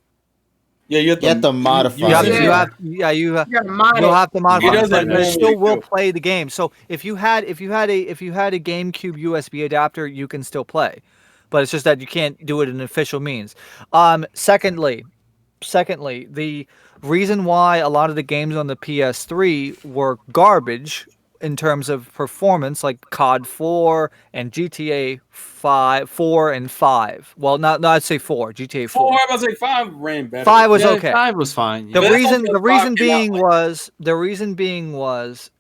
Speaker 6: Yeah,
Speaker 1: You have to modify
Speaker 4: You have
Speaker 1: it.
Speaker 4: to,
Speaker 7: Yeah.
Speaker 4: you
Speaker 7: You gotta mod
Speaker 4: you'll
Speaker 7: it.
Speaker 4: have to modify,
Speaker 6: does
Speaker 4: but
Speaker 6: that
Speaker 4: it still
Speaker 6: normally,
Speaker 4: will
Speaker 6: too.
Speaker 4: play the game. So if you had a GameCube USB adapter, you can still play, but it's just that you can't do it in official means. Secondly, the reason why a lot of the games on the PS3 were garbage in terms of performance, like COD 4 and GTA 4 and 5. Well, not I'd say 4, GTA 4.
Speaker 6: 4, I was like 5 ran better.
Speaker 4: 5 was
Speaker 3: Yeah,
Speaker 4: okay.
Speaker 3: 5 was fine.
Speaker 4: The
Speaker 3: Yeah.
Speaker 4: reason
Speaker 6: also
Speaker 4: the reason
Speaker 6: 5 came out,
Speaker 4: being
Speaker 6: like-
Speaker 4: was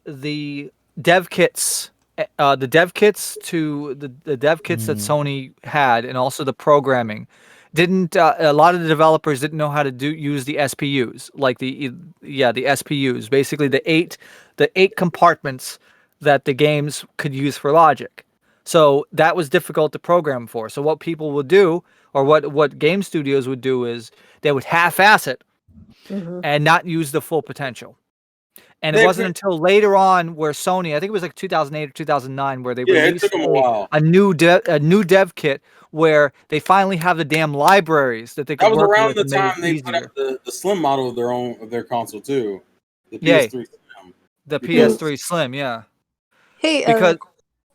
Speaker 4: the dev kits. The dev kits that Sony had, and also the programming, didn't. A lot of the developers didn't know how to use the SPUs, like the SPUs, basically the eight compartments that the games could use for logic. So that was difficult to program for. So what people would do, or what game studios would do, is they would half-ass it and not use the full potential. And it wasn't until later on where Sony, I think it was like 2008 or 2009, where they
Speaker 6: it
Speaker 4: released
Speaker 6: took them a while.
Speaker 4: a new dev kit where they finally have the damn libraries that they could
Speaker 6: That was
Speaker 4: work
Speaker 6: around
Speaker 4: with
Speaker 6: the
Speaker 4: and made
Speaker 6: time
Speaker 4: it
Speaker 6: they put
Speaker 4: easier.
Speaker 6: out the slim model of their console too. The
Speaker 4: Yay.
Speaker 6: PS3 Slim.
Speaker 4: The
Speaker 6: Because-
Speaker 4: PS3 Slim, yeah.
Speaker 8: Hey,
Speaker 4: Because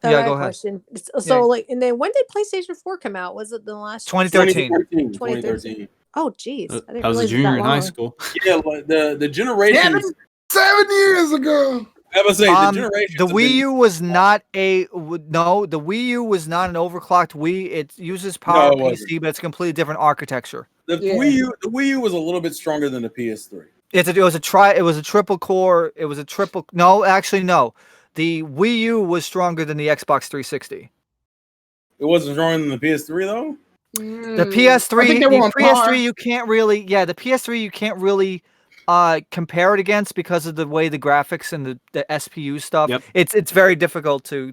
Speaker 8: I
Speaker 4: yeah,
Speaker 8: got
Speaker 4: go
Speaker 8: a
Speaker 4: ahead.
Speaker 8: question. So,
Speaker 4: Yeah.
Speaker 8: like, and then when did PlayStation 4 come out? Was it the last
Speaker 4: 2013.
Speaker 6: 2013.
Speaker 8: Oh, geez, I didn't
Speaker 3: I was a
Speaker 8: realize it was
Speaker 3: junior
Speaker 8: that
Speaker 3: in high
Speaker 8: long.
Speaker 3: school.
Speaker 6: Yeah, like the generations.
Speaker 7: 7 years ago.
Speaker 6: I was saying the generations.
Speaker 4: The
Speaker 6: have
Speaker 4: Wii
Speaker 6: been-
Speaker 4: U was not the Wii U was not an overclocked Wii. It uses
Speaker 6: No,
Speaker 4: Power
Speaker 6: it wasn't.
Speaker 4: PC, but it's a completely different architecture.
Speaker 6: The Wii U was a little bit stronger than the PS3.
Speaker 4: It was a triple core. It was a triple. No, actually, no. The Wii U was stronger than the Xbox 360.
Speaker 6: It wasn't stronger than the PS3 though.
Speaker 4: The PS3,
Speaker 7: I think they were on par.
Speaker 4: you can't really, the PS3 you can't really compare it against because of the way the graphics and the SPU stuff.
Speaker 3: Yep.
Speaker 4: It's very difficult to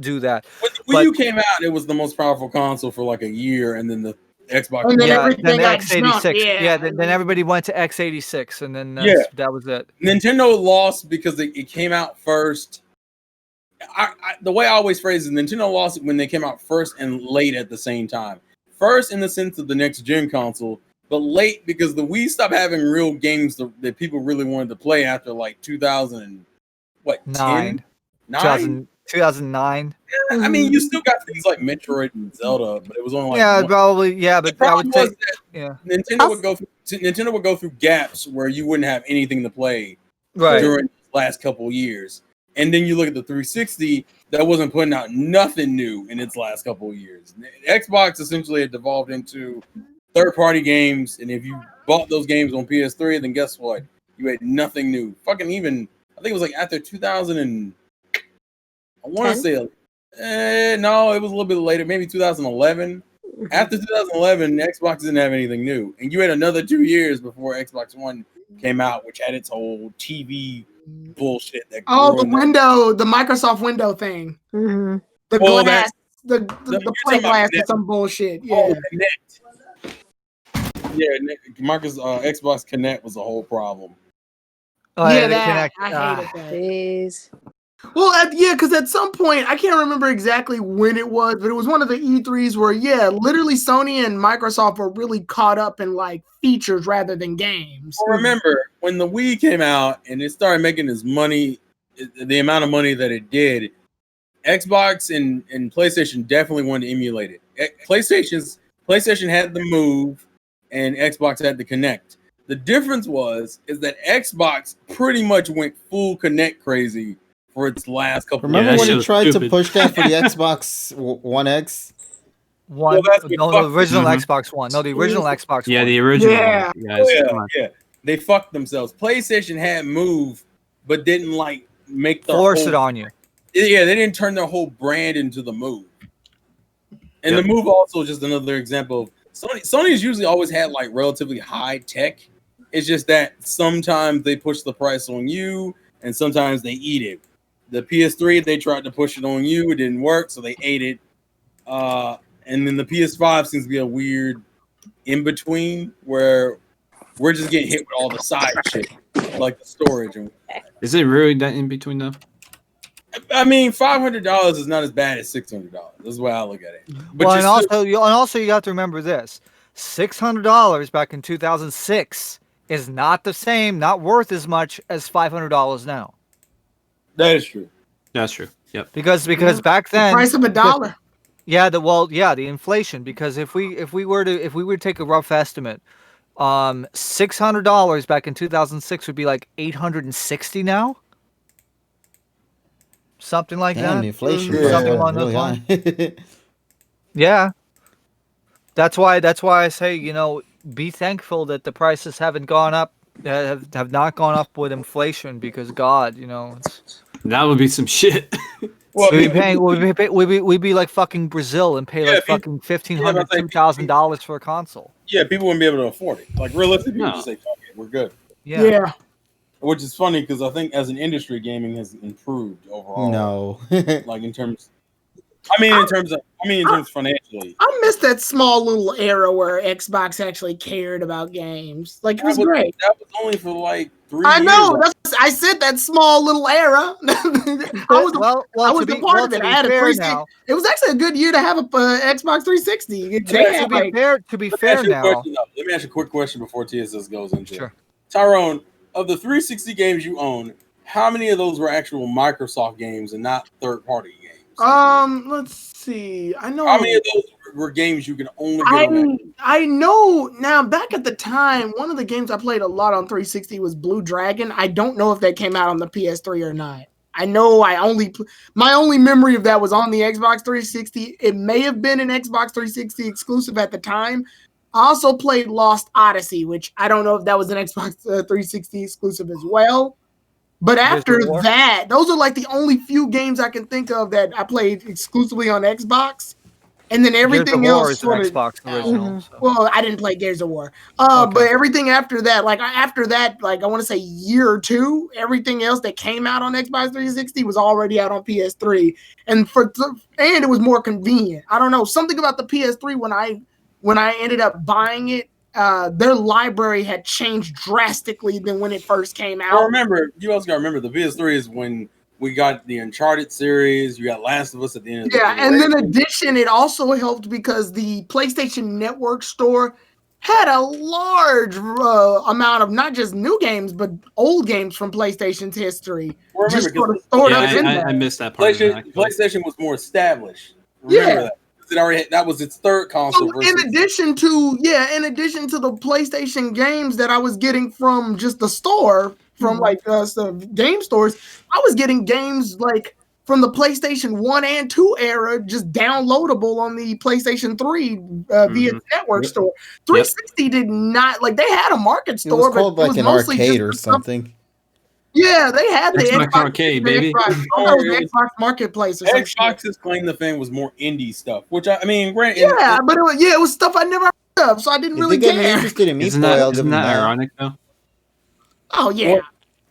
Speaker 4: do that.
Speaker 6: When the Wii U came out, it was the most powerful console for like a year, and then the Xbox.
Speaker 7: And then
Speaker 4: Yeah,
Speaker 7: everything
Speaker 4: then the
Speaker 7: got
Speaker 4: x86.
Speaker 7: shrunk, yeah.
Speaker 4: Then everybody went to x86, and then that was it.
Speaker 6: Nintendo lost because it came out first. The way I always phrase it, Nintendo lost when they came out first and late at the same time. First in the sense of the next gen console, but late because the Wii stopped having real games that people really wanted to play after like 2000 what
Speaker 4: 9.
Speaker 6: 9?
Speaker 4: 2009.
Speaker 6: I mean, you still got things like Metroid and Zelda, but it was only like
Speaker 4: Yeah,
Speaker 6: one.
Speaker 4: probably. Yeah,
Speaker 6: The
Speaker 4: but I
Speaker 6: problem
Speaker 4: would
Speaker 6: was
Speaker 4: say,
Speaker 6: that
Speaker 4: yeah,
Speaker 6: Nintendo would go through gaps where you wouldn't have anything to play
Speaker 4: right.
Speaker 6: during the last couple years. And then you look at the 360, that wasn't putting out nothing new in its last couple of years. Xbox essentially had devolved into third-party games, and if you bought those games on PS3, then guess what? You had nothing new. Fucking even, I think it was like after 2000 and I want to say, no, it was a little bit later, maybe 2011. After 2011, Xbox didn't have anything new, and you had another 2 years before Xbox One came out, which had its whole TV bullshit. That
Speaker 7: The Microsoft window thing.
Speaker 8: Mm-hmm.
Speaker 7: The
Speaker 6: Oh,
Speaker 7: glass, the
Speaker 6: you're
Speaker 7: plate
Speaker 6: talking about
Speaker 7: glass
Speaker 6: Kinect.
Speaker 7: or some bullshit. Yeah.
Speaker 6: Oh, Kinect. Yeah, Xbox Kinect was a whole problem.
Speaker 4: Oh,
Speaker 7: Yeah,
Speaker 4: the
Speaker 7: that
Speaker 4: Kinect,
Speaker 7: I hated that.
Speaker 8: Jeez.
Speaker 7: Well, because at some point, I can't remember exactly when it was, but it was one of the E3s where, literally Sony and Microsoft were really caught up in like features rather than games.
Speaker 6: Well, remember when the Wii came out and it started making its money, the amount of money that it did, Xbox and PlayStation definitely wanted to emulate it. PlayStation had the Move and Xbox had the Kinect. The difference is that Xbox pretty much went full Kinect crazy for its last couple.
Speaker 1: Remember
Speaker 3: that
Speaker 1: when
Speaker 3: shit
Speaker 1: he
Speaker 3: was
Speaker 1: tried to
Speaker 3: stupid.
Speaker 1: push that for the Xbox One X?
Speaker 6: Well, that's
Speaker 4: the original Xbox One. No, the original Xbox
Speaker 3: Yeah,
Speaker 4: One.
Speaker 3: the original.
Speaker 7: Yeah.
Speaker 3: One. Guys, come on.
Speaker 6: Yeah. They fucked themselves. PlayStation had Move, but didn't like make the
Speaker 4: Force
Speaker 6: whole,
Speaker 4: it on you.
Speaker 6: Yeah, they didn't turn their whole brand into the Move. And
Speaker 3: Yep.
Speaker 6: the Move also is just another example of Sony's usually always had like relatively high tech. It's just that sometimes they push the price on you and sometimes they eat it. The PS3, they tried to push it on you, it didn't work, so they ate it. And then the PS5 seems to be a weird in between where we're just getting hit with all the side shit, like the storage.
Speaker 3: Is it really that in between though?
Speaker 6: I mean, $500 is not as bad as $600. That's the way I look at it. But
Speaker 4: Well,
Speaker 6: you're
Speaker 4: and also you have to remember this. $600 back in 2006 is not the same, not worth as much as $500 now.
Speaker 6: That is true.
Speaker 3: That's true. Yep.
Speaker 4: Because back then,
Speaker 7: Price of $1.
Speaker 4: the inflation. Because if we were to take a rough estimate, $600 back in 2006 would be like $860 now. Something like
Speaker 1: Damn,
Speaker 4: that.
Speaker 1: the inflation
Speaker 6: Yeah.
Speaker 1: rate
Speaker 4: Something
Speaker 1: went
Speaker 4: along
Speaker 1: really
Speaker 4: those
Speaker 1: high.
Speaker 4: Yeah. That's why I say, be thankful that the prices haven't gone up, have not gone up with inflation, because God, it's,
Speaker 3: That would be some shit.
Speaker 6: Well,
Speaker 4: we'd be like fucking Brazil and pay like fucking $1,500, $2,000 for a console.
Speaker 6: yeah, people wouldn't be able to afford it. Like realistically, people
Speaker 3: No.
Speaker 6: just say, "Fuck it, we're good."
Speaker 7: Yeah.
Speaker 6: Which is funny because I think as an industry, gaming has improved overall.
Speaker 1: No.
Speaker 6: Like in terms financially.
Speaker 7: I miss that small little era where Xbox actually cared about games. Like, it was great.
Speaker 6: That was only for like 3
Speaker 7: I
Speaker 6: years.
Speaker 7: know. I said that small little era. I was a part of it. I had a 360.
Speaker 4: now.
Speaker 7: It was actually a good year to have a Xbox 360.
Speaker 4: To be fair now.
Speaker 6: Let me ask you a quick question before TSS goes into
Speaker 4: Sure.
Speaker 6: it. Tyrone, of the 360 games you own, how many of those were actual Microsoft games and not third-party games?
Speaker 7: Let's see. I know.
Speaker 6: How many of those were games you can only get on Xbox?
Speaker 7: I know now. Back at the time, one of the games I played a lot on 360 was Blue Dragon. I don't know if that came out on the PS3 or not. I know my only memory of that was on the Xbox 360. It may have been an Xbox 360 exclusive at the time. I also played Lost Odyssey, which I don't know if that was an Xbox 360 exclusive as well. But after that, those are like the only few games I can think of that I played exclusively on Xbox. And then everything else
Speaker 4: is an Xbox original. So.
Speaker 7: Well, I didn't play Gears of War.
Speaker 4: Okay.
Speaker 7: But everything after that, like I want to say year or two, everything else that came out on Xbox 360 was already out on PS3. And it was more convenient. I don't know, something about the PS3 when I ended up buying it, their library had changed drastically than when it first came out.
Speaker 6: Well, you also got to remember the PS3 is when we got the Uncharted series. You got Last of Us at the end of the
Speaker 7: and then addition, it also helped because the PlayStation Network store had a large amount of not just new games but old games from PlayStation's history.
Speaker 6: Well,
Speaker 7: just sort of stored up in there.
Speaker 3: I missed that part.
Speaker 6: PlayStation was more established. Remember that. That was its third console.
Speaker 7: So in addition to the PlayStation games that I was getting from just the store, from like the game stores, I was getting games like from the PlayStation 1 and 2 era, just downloadable on the PlayStation 3 via the network store. 360 did not, like, they had a market store,
Speaker 1: it was called like an arcade or something.
Speaker 7: Yeah, they had the
Speaker 3: Xbox Arcade, baby.
Speaker 7: Xbox Marketplace or something.
Speaker 6: Xbox's claim to fame was more indie stuff, which granted,
Speaker 7: but it was stuff I never heard of, so I didn't really
Speaker 1: get
Speaker 7: care.
Speaker 1: me interested in Meat Boy, I'll give them
Speaker 3: that
Speaker 1: that.
Speaker 3: ironic though?
Speaker 7: Oh yeah.
Speaker 6: Well,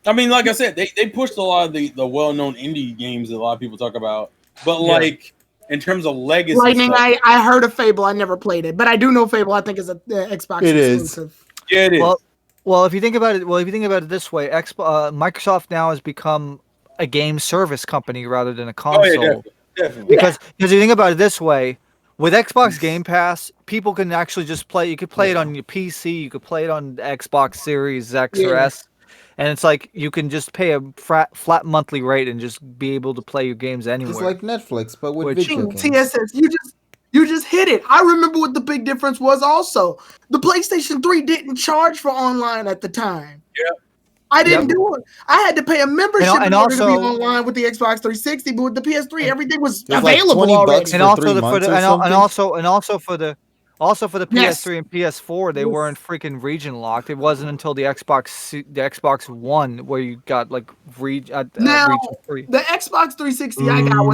Speaker 6: I mean, like I said, they pushed a lot of the well-known indie games that a lot of people talk about, but like in terms of legacy,
Speaker 7: Lightning,
Speaker 6: stuff,
Speaker 7: I heard of Fable. I never played it, but I do know Fable. I think is a Xbox exclusive.
Speaker 6: Yeah, it is.
Speaker 4: Well, if you think about it this way, Microsoft now has become a game service company rather than a console.
Speaker 6: Oh, yeah, definitely.
Speaker 4: Because you think about it this way, with Xbox Game Pass, people can actually just play. You could play it on your PC. You could play it on Xbox Series X or S, and it's like you can just pay a flat monthly rate and just be able to play your games anywhere.
Speaker 1: It's like Netflix, but with video games.
Speaker 7: TSS, you just hit it. I remember what the big difference was also. The PlayStation 3 didn't charge for online at the time.
Speaker 6: Yeah.
Speaker 7: I didn't do it. I had to pay a membership in order to be
Speaker 4: also
Speaker 7: online with the Xbox 360, but with the PS3, everything was
Speaker 1: It was like
Speaker 7: available
Speaker 1: 20
Speaker 7: already.
Speaker 1: bucks
Speaker 4: And
Speaker 1: for
Speaker 4: also
Speaker 1: 3
Speaker 4: the
Speaker 1: months or
Speaker 4: and
Speaker 1: something?
Speaker 4: also for the
Speaker 7: Yes.
Speaker 4: PS3 and PS4, they weren't freaking region locked. It wasn't until the Xbox One where you got like region free.
Speaker 7: The Xbox 360 I got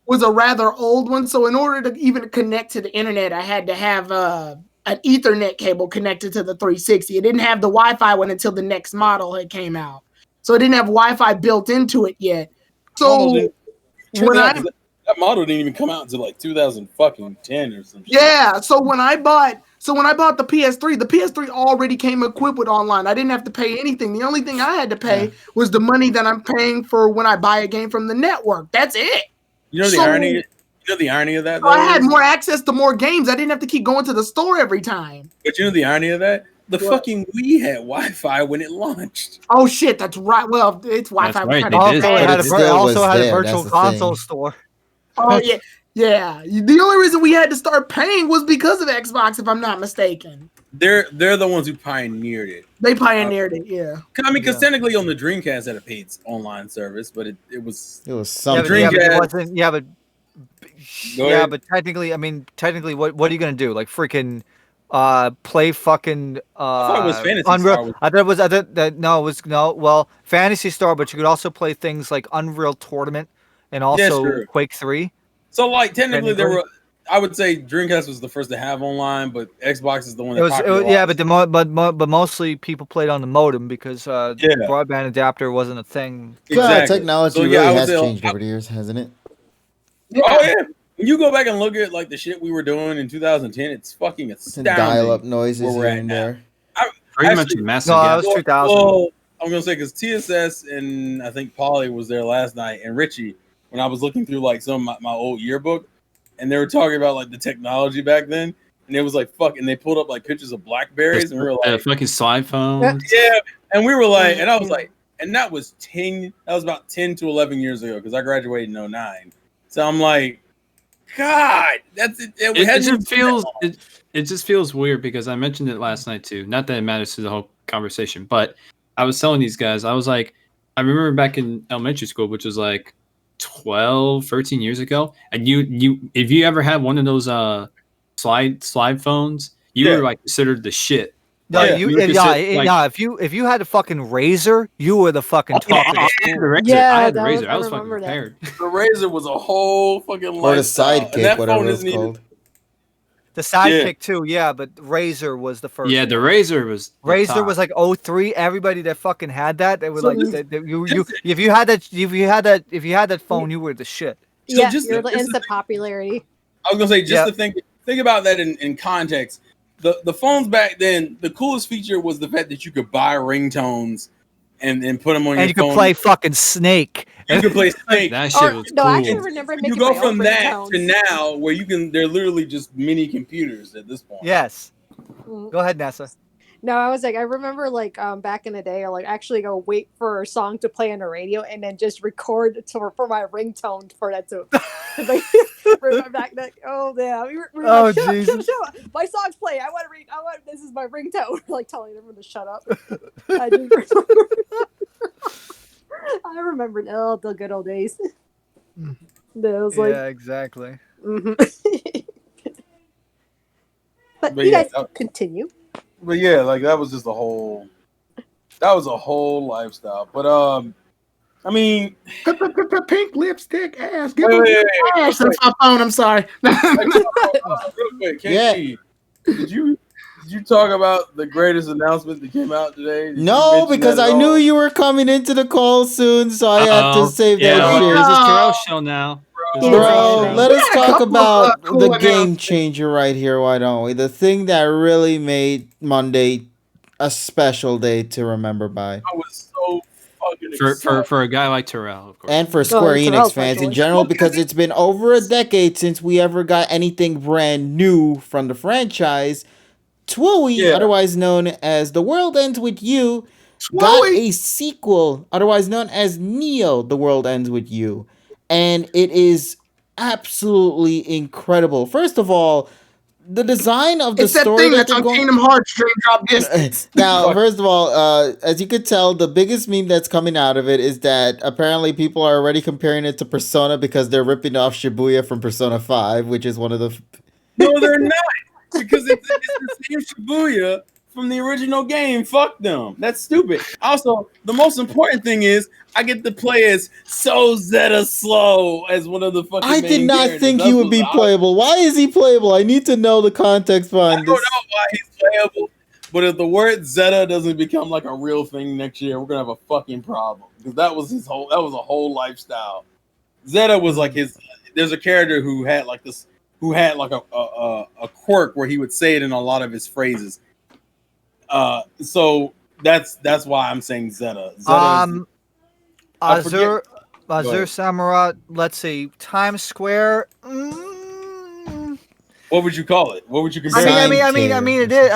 Speaker 7: was a rather old one, so in order to even connect to the internet, I had to have an Ethernet cable connected to the 360. It didn't have the Wi-Fi one until the next model had came out, so it didn't have Wi-Fi built into it yet. So
Speaker 6: that model didn't even come out until like 2010 or something.
Speaker 7: Yeah, so when I bought the PS3 already came equipped with online. I didn't have to pay anything. The only thing I had to pay was the money that I'm paying for when I buy a game from the network. That's it.
Speaker 6: You know the irony You know the irony of that, though?
Speaker 7: I had more access to more games. I didn't have to keep going to the store every time.
Speaker 6: But you know the irony of that? The
Speaker 7: What?
Speaker 6: fucking Wii had Wi-Fi when it launched.
Speaker 7: Oh shit, that's right. Well, it's Wi-Fi.
Speaker 3: right,
Speaker 7: kind
Speaker 3: they
Speaker 7: of
Speaker 3: did.
Speaker 4: Also,
Speaker 1: But
Speaker 4: had
Speaker 1: it
Speaker 4: a,
Speaker 1: still
Speaker 4: also
Speaker 1: was
Speaker 4: had a
Speaker 1: there,
Speaker 4: virtual
Speaker 1: that's the
Speaker 4: console
Speaker 1: thing.
Speaker 4: store.
Speaker 7: Oh yeah, yeah. The only reason we had to start paying was because of Xbox, if I'm not mistaken.
Speaker 6: They're the ones who pioneered it.
Speaker 7: They pioneered it. Yeah.
Speaker 6: I mean, because
Speaker 4: Yeah.
Speaker 6: technically on the Dreamcast had a paid online service, but it was
Speaker 1: It was
Speaker 4: Yeah,
Speaker 1: something.
Speaker 4: but, yeah, but it
Speaker 6: Dreamcast-
Speaker 4: wasn't. Yeah, but
Speaker 6: Go
Speaker 4: yeah,
Speaker 6: ahead.
Speaker 4: but technically, I mean, technically, what are you gonna do? Like freaking play fucking
Speaker 6: thought it was Phantasy
Speaker 4: Unreal.
Speaker 6: Star was-
Speaker 4: I thought it was. I thought that no, it was no. Well, Fantasy Star, but you could also play things like Unreal Tournament and also
Speaker 6: sure.
Speaker 4: Quake 3.
Speaker 6: so like technically there
Speaker 4: Technically.
Speaker 6: were. I would say Dreamcast was the first to have online, but Xbox is the one
Speaker 4: It
Speaker 6: that
Speaker 4: was,
Speaker 6: popularized
Speaker 4: yeah, but mostly people played on the modem because broadband adapter wasn't a thing.
Speaker 1: God,
Speaker 6: Exactly.
Speaker 1: technology
Speaker 6: So, yeah, I
Speaker 1: really
Speaker 6: would
Speaker 1: has
Speaker 6: say-
Speaker 1: changed over the years, hasn't it?
Speaker 6: Oh yeah. When you go back and look at like the shit we were doing in 2010, it's fucking
Speaker 1: And
Speaker 6: astounding.
Speaker 1: dial-up noises
Speaker 6: where we're
Speaker 1: here
Speaker 6: at
Speaker 1: and
Speaker 6: now.
Speaker 1: there.
Speaker 3: Pretty much a
Speaker 6: Actually,
Speaker 3: massive
Speaker 4: No, I
Speaker 3: gap.
Speaker 4: was 2000.
Speaker 6: Well, I'm gonna say because TSS and I think Polly was there last night, and Richie, when I was looking through like some of my old yearbook, and they were talking about like the technology back then, and it was like fucking. They pulled up like pictures of Blackberries, and we were like,
Speaker 3: fucking slide phones.
Speaker 6: yeah, and we were like, and I was like, and that was about 10 to 11 years ago because I graduated in 09. So I'm like, God, that's it.
Speaker 3: It just feels it just feels weird because I mentioned it last night too. Not that it matters to the whole conversation, but I was telling these guys, I was like, I remember back in elementary school, which was like 12, 13 years ago, and you if you ever had one of those slide phones, you
Speaker 6: Yeah.
Speaker 3: were like considered the shit.
Speaker 4: No,
Speaker 6: Yeah,
Speaker 3: you were considered, like-
Speaker 4: if you had a fucking razor, you were the fucking top of the
Speaker 3: I
Speaker 4: school.
Speaker 3: had the razor.
Speaker 8: Yeah,
Speaker 3: I had the
Speaker 8: that
Speaker 3: razor.
Speaker 8: was-
Speaker 3: I
Speaker 8: I
Speaker 3: was fucking
Speaker 8: remember that.
Speaker 3: prepared.
Speaker 6: The Razor was a whole fucking
Speaker 1: Or the
Speaker 6: lifestyle. And
Speaker 1: sidekick,
Speaker 6: that
Speaker 1: whatever
Speaker 6: phone
Speaker 1: it's
Speaker 6: isn't even-
Speaker 1: called.
Speaker 4: The sidekick too, yeah, but razor was the first.
Speaker 3: Yeah,
Speaker 4: one.
Speaker 3: the razor was the
Speaker 4: Razor
Speaker 3: top.
Speaker 4: was like 03. Everybody that fucking had that, they were
Speaker 6: So
Speaker 4: like,
Speaker 6: just-
Speaker 4: you if you had that phone, you were the shit.
Speaker 6: So
Speaker 8: Yeah,
Speaker 6: just-
Speaker 8: you're the
Speaker 6: just-
Speaker 8: instant popularity.
Speaker 6: I was gonna say just
Speaker 4: Yeah.
Speaker 6: to think about that in context. The phones back then, the coolest feature was the fact that you could buy ringtones and put them on your
Speaker 4: And you
Speaker 6: phone.
Speaker 4: could play fucking Snake.
Speaker 6: You could play Snake.
Speaker 3: That shit
Speaker 8: Or,
Speaker 3: was
Speaker 8: no,
Speaker 3: cool.
Speaker 8: I actually remember making
Speaker 6: You go
Speaker 8: my
Speaker 6: from
Speaker 8: own
Speaker 6: that
Speaker 8: ringtones.
Speaker 6: to now, where you can. They're literally just mini computers at this point.
Speaker 4: Yes.
Speaker 8: Mm.
Speaker 4: Go ahead, NASA.
Speaker 8: No, I was like, I remember like back in the day, I like actually go wait for a song to play on the radio and then just record for my ringtone for that to like, remember back then. Oh yeah, we were
Speaker 4: Oh,
Speaker 8: like, shut up,
Speaker 4: Jesus.
Speaker 8: shut up. My song's playing. I want to read. This is my ringtone. Like telling everyone to shut up. I do remember. I remember the good old days. It was like,
Speaker 4: Yeah, exactly.
Speaker 8: mhm. But
Speaker 6: But
Speaker 8: you
Speaker 6: yeah,
Speaker 8: guys continue.
Speaker 6: But yeah, like that was just a whole. That was a whole lifestyle. But I mean,
Speaker 7: Pink lipstick ass. Give
Speaker 6: wait,
Speaker 7: me
Speaker 6: wait, wait,
Speaker 7: ass. That's my phone. I'm sorry.
Speaker 6: real quick, KG, did you talk about the greatest announcement that came out today? Did you
Speaker 1: No,
Speaker 6: mention
Speaker 1: because
Speaker 6: that at
Speaker 1: I knew
Speaker 6: all?
Speaker 1: you were coming into the call soon, so I had to
Speaker 3: Uh-oh.
Speaker 1: save
Speaker 3: Yeah,
Speaker 1: that
Speaker 3: well,
Speaker 1: shit.
Speaker 3: this is Terrell's show now.
Speaker 8: He didn't say
Speaker 1: Bro,
Speaker 8: anything.
Speaker 1: let us
Speaker 7: Yeah, a
Speaker 1: talk
Speaker 7: couple of,
Speaker 1: about
Speaker 7: cool
Speaker 1: the game
Speaker 7: announcements.
Speaker 1: changer right here, why don't we? The thing that really made Monday a special day to remember by.
Speaker 6: I was so fucking
Speaker 3: For
Speaker 6: excited.
Speaker 3: for a guy like Terrell, of course.
Speaker 1: And for Square Enix
Speaker 8: Terrell's
Speaker 1: fans in
Speaker 8: actually.
Speaker 1: general, because it's been over a decade since we ever got anything brand new from the franchise. Twooey,
Speaker 6: Yeah.
Speaker 1: otherwise known as The World Ends With You, got
Speaker 7: Swooey.
Speaker 1: a sequel, otherwise known as Neo, The World Ends With You. And it is absolutely incredible. First of all, the design of the
Speaker 7: It's that
Speaker 1: story
Speaker 7: thing
Speaker 1: that
Speaker 7: that's
Speaker 1: they're
Speaker 7: on
Speaker 1: going...
Speaker 7: Kingdom Hearts Dream Drop Distance.
Speaker 1: Now, first of all, as you could tell, the biggest meme that's coming out of it is that apparently people are already comparing it to Persona because they're ripping off Shibuya from Persona 5, which is one of the...
Speaker 6: No, they're not. Because it's the same Shibuya from the original game. Fuck them. That's stupid. Also, the most important thing is I get to play as So Zeta Slow as one of the fucking
Speaker 1: I
Speaker 6: main
Speaker 1: did not
Speaker 6: characters.
Speaker 1: think
Speaker 6: That's
Speaker 1: he would
Speaker 6: what's
Speaker 1: be
Speaker 6: awesome.
Speaker 1: playable. Why is he playable? I need to know the context
Speaker 6: I
Speaker 1: behind
Speaker 6: don't
Speaker 1: this.
Speaker 6: know why he's playable, but if the word Zeta doesn't become like a real thing next year, we're gonna have a fucking problem. Because that was a whole lifestyle. Zeta was like his. There's a character who had like this, who had like a quirk where he would say it in a lot of his phrases. So that's why I'm saying Zeta. Zeta is- I forget-
Speaker 4: Azure Samurott. Let's see, Times Square.
Speaker 6: What would you call it? What would you compare?
Speaker 4: I
Speaker 6: it to?
Speaker 4: mean, it is.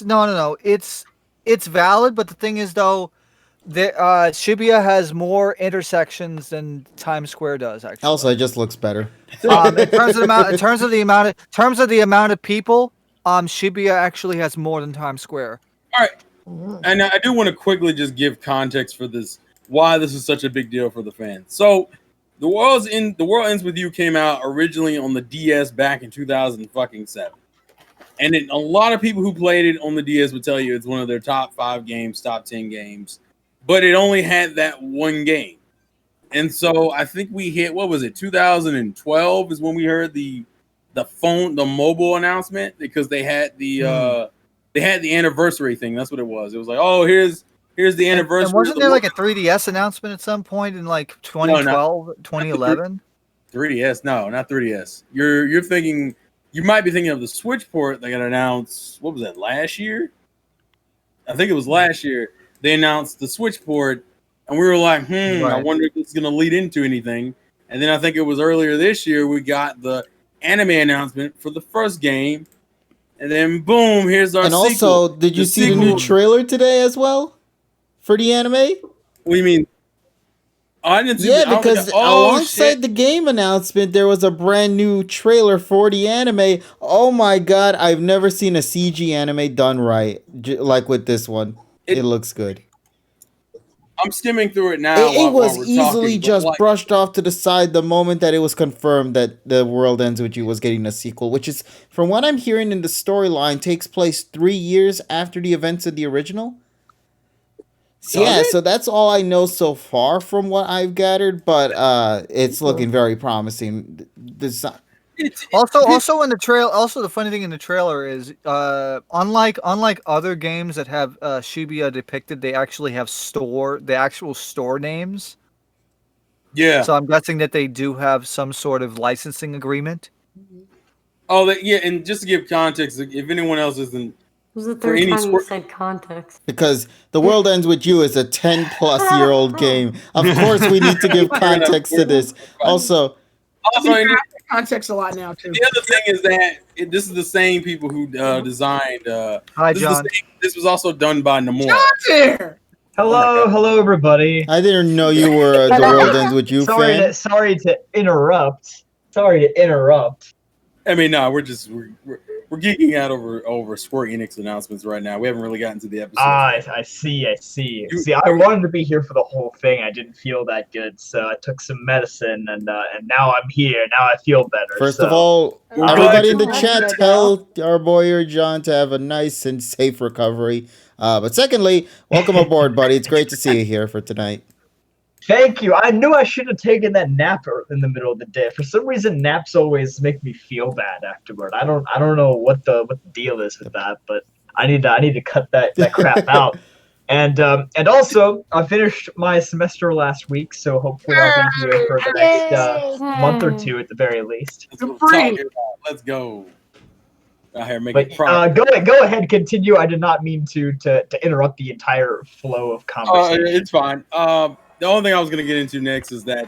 Speaker 4: No. It's valid, but the thing is, though, Shibuya has more intersections than Times Square does. Actually,
Speaker 1: Also, it just looks better.
Speaker 4: in terms of the amount of people, Shibuya actually has more than Times Square.
Speaker 6: All right, and I do want to quickly just give context for this, why this is such a big deal for the fans. So, The World Ends With You came out originally on the DS back in 2007. And a lot of people who played it on the DS would tell you it's one of their top 5 games, top 10 games. But it only had that one game. And so I think we hit, what was it, 2012 is when we heard the mobile announcement, because they had the anniversary thing. That's what it was. It was like, oh, here's the anniversary.
Speaker 4: And wasn't there like a 3DS announcement at some point in like 2012, 2011?
Speaker 6: 3DS? No, not 3DS. You're thinking, you might be thinking of the Switch port that got announced. What was that, last year? I think it was last year. They announced the Switch port, and we were like,
Speaker 4: Right.
Speaker 6: I wonder if it's going to lead into anything. And then I think it was earlier this year we got the anime announcement for the first game, and then boom, here's our sequel.
Speaker 1: And also, did you see the new trailer today as well for the anime?
Speaker 6: What do you mean? Oh, I didn't see
Speaker 1: because alongside the game announcement, there was a brand new trailer for the anime. Oh my god, I've never seen a CG anime done right, like with this one. It looks good.
Speaker 6: I'm skimming through it now.
Speaker 1: It was
Speaker 6: while we're
Speaker 1: easily
Speaker 6: talking,
Speaker 1: just brushed off to the side the moment that it was confirmed that The World Ends With You was getting a sequel, which is, from what I'm hearing in the storyline, takes place 3 years after the events of the original. So that's all I know so far from what I've gathered, but it's looking very promising.
Speaker 4: Also in the trail. Also, the funny thing in the trailer is, unlike other games that have Shibuya depicted, they actually have the actual store names.
Speaker 6: Yeah.
Speaker 4: So I'm guessing that they do have some sort of licensing agreement.
Speaker 6: Oh, yeah, and just to give context, if anyone else isn't.
Speaker 2: This is the third time you said context.
Speaker 1: Because The World Ends With You is a 10-plus-year-old game. Of course, we need to give context to this. Also,
Speaker 7: context a lot now too.
Speaker 6: The other thing is that this is the same people who designed.
Speaker 4: Hi, John.
Speaker 6: This was also done by Nomura.
Speaker 7: John's here.
Speaker 9: Hello, everybody.
Speaker 1: I didn't know you were a The World Ends With You fan.
Speaker 9: Sorry to interrupt.
Speaker 6: I mean, no, we're geeking out over Square Enix announcements right now. We haven't really gotten to the episode.
Speaker 9: I see. See, I wanted to be here for the whole thing. I didn't feel that good, so I took some medicine, and now I'm here. Now I feel better.
Speaker 1: First of all, everybody in the chat, tell our boy John to have a nice and safe recovery. But secondly, welcome aboard, buddy. It's great to see you here for tonight.
Speaker 9: Thank you. I knew I should have taken that nap in the middle of the day. For some reason, naps always make me feel bad afterward. I don't know what the deal is with that, but I need to cut that crap out. And also, I finished my semester last week, so hopefully I'll be here for the next month or two at the very least.
Speaker 6: Let's go. Out here making
Speaker 9: go ahead, continue. I did not mean to interrupt the entire flow of conversation.
Speaker 6: It's fine. The only thing I was going to get into next is that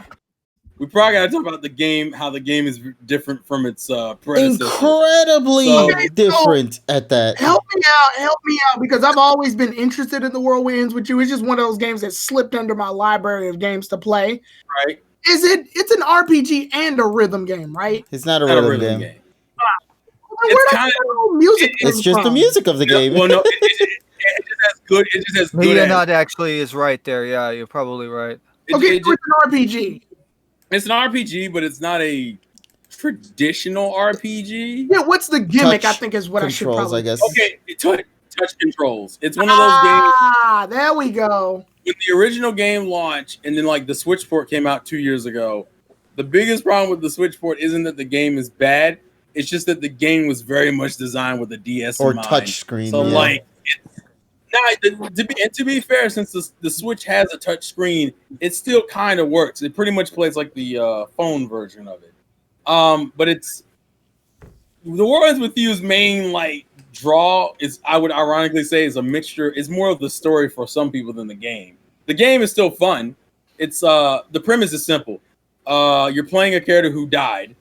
Speaker 6: we probably got to talk about the game, how the game is different from its predecessor.
Speaker 1: Incredibly different at that.
Speaker 7: Help me out, because I've always been interested in The World Ends With You. It's just one of those games that slipped under my library of games to play.
Speaker 6: Right.
Speaker 7: It's an RPG and a rhythm game, right?
Speaker 1: It's not a rhythm game.
Speaker 7: It's
Speaker 1: just the music of the game.
Speaker 6: Well, no, it just has good.
Speaker 4: Leonard actually is right there. Yeah, you're probably right.
Speaker 7: It's an RPG.
Speaker 6: It's an RPG, but it's not a traditional RPG.
Speaker 7: Yeah, what's the gimmick? I think is what I should probably.
Speaker 1: I guess.
Speaker 6: Okay, touch controls. It's one of those games.
Speaker 7: Ah, there we go.
Speaker 6: When the original game launched, and then like the Switch port came out 2 years ago, the biggest problem with the Switch port isn't that the game is bad. It's just that the game was very much designed with a DS
Speaker 1: or
Speaker 6: in mind.
Speaker 1: touch screen.
Speaker 6: So to be fair, since the Switch has a touch screen, it still kind of works. It pretty much plays like the phone version of it. But it's The World Ends With You's main draw is, I would ironically say, is a mixture. It's more of the story for some people than the game. the game is still fun. It's the premise is simple. You're playing a character who died,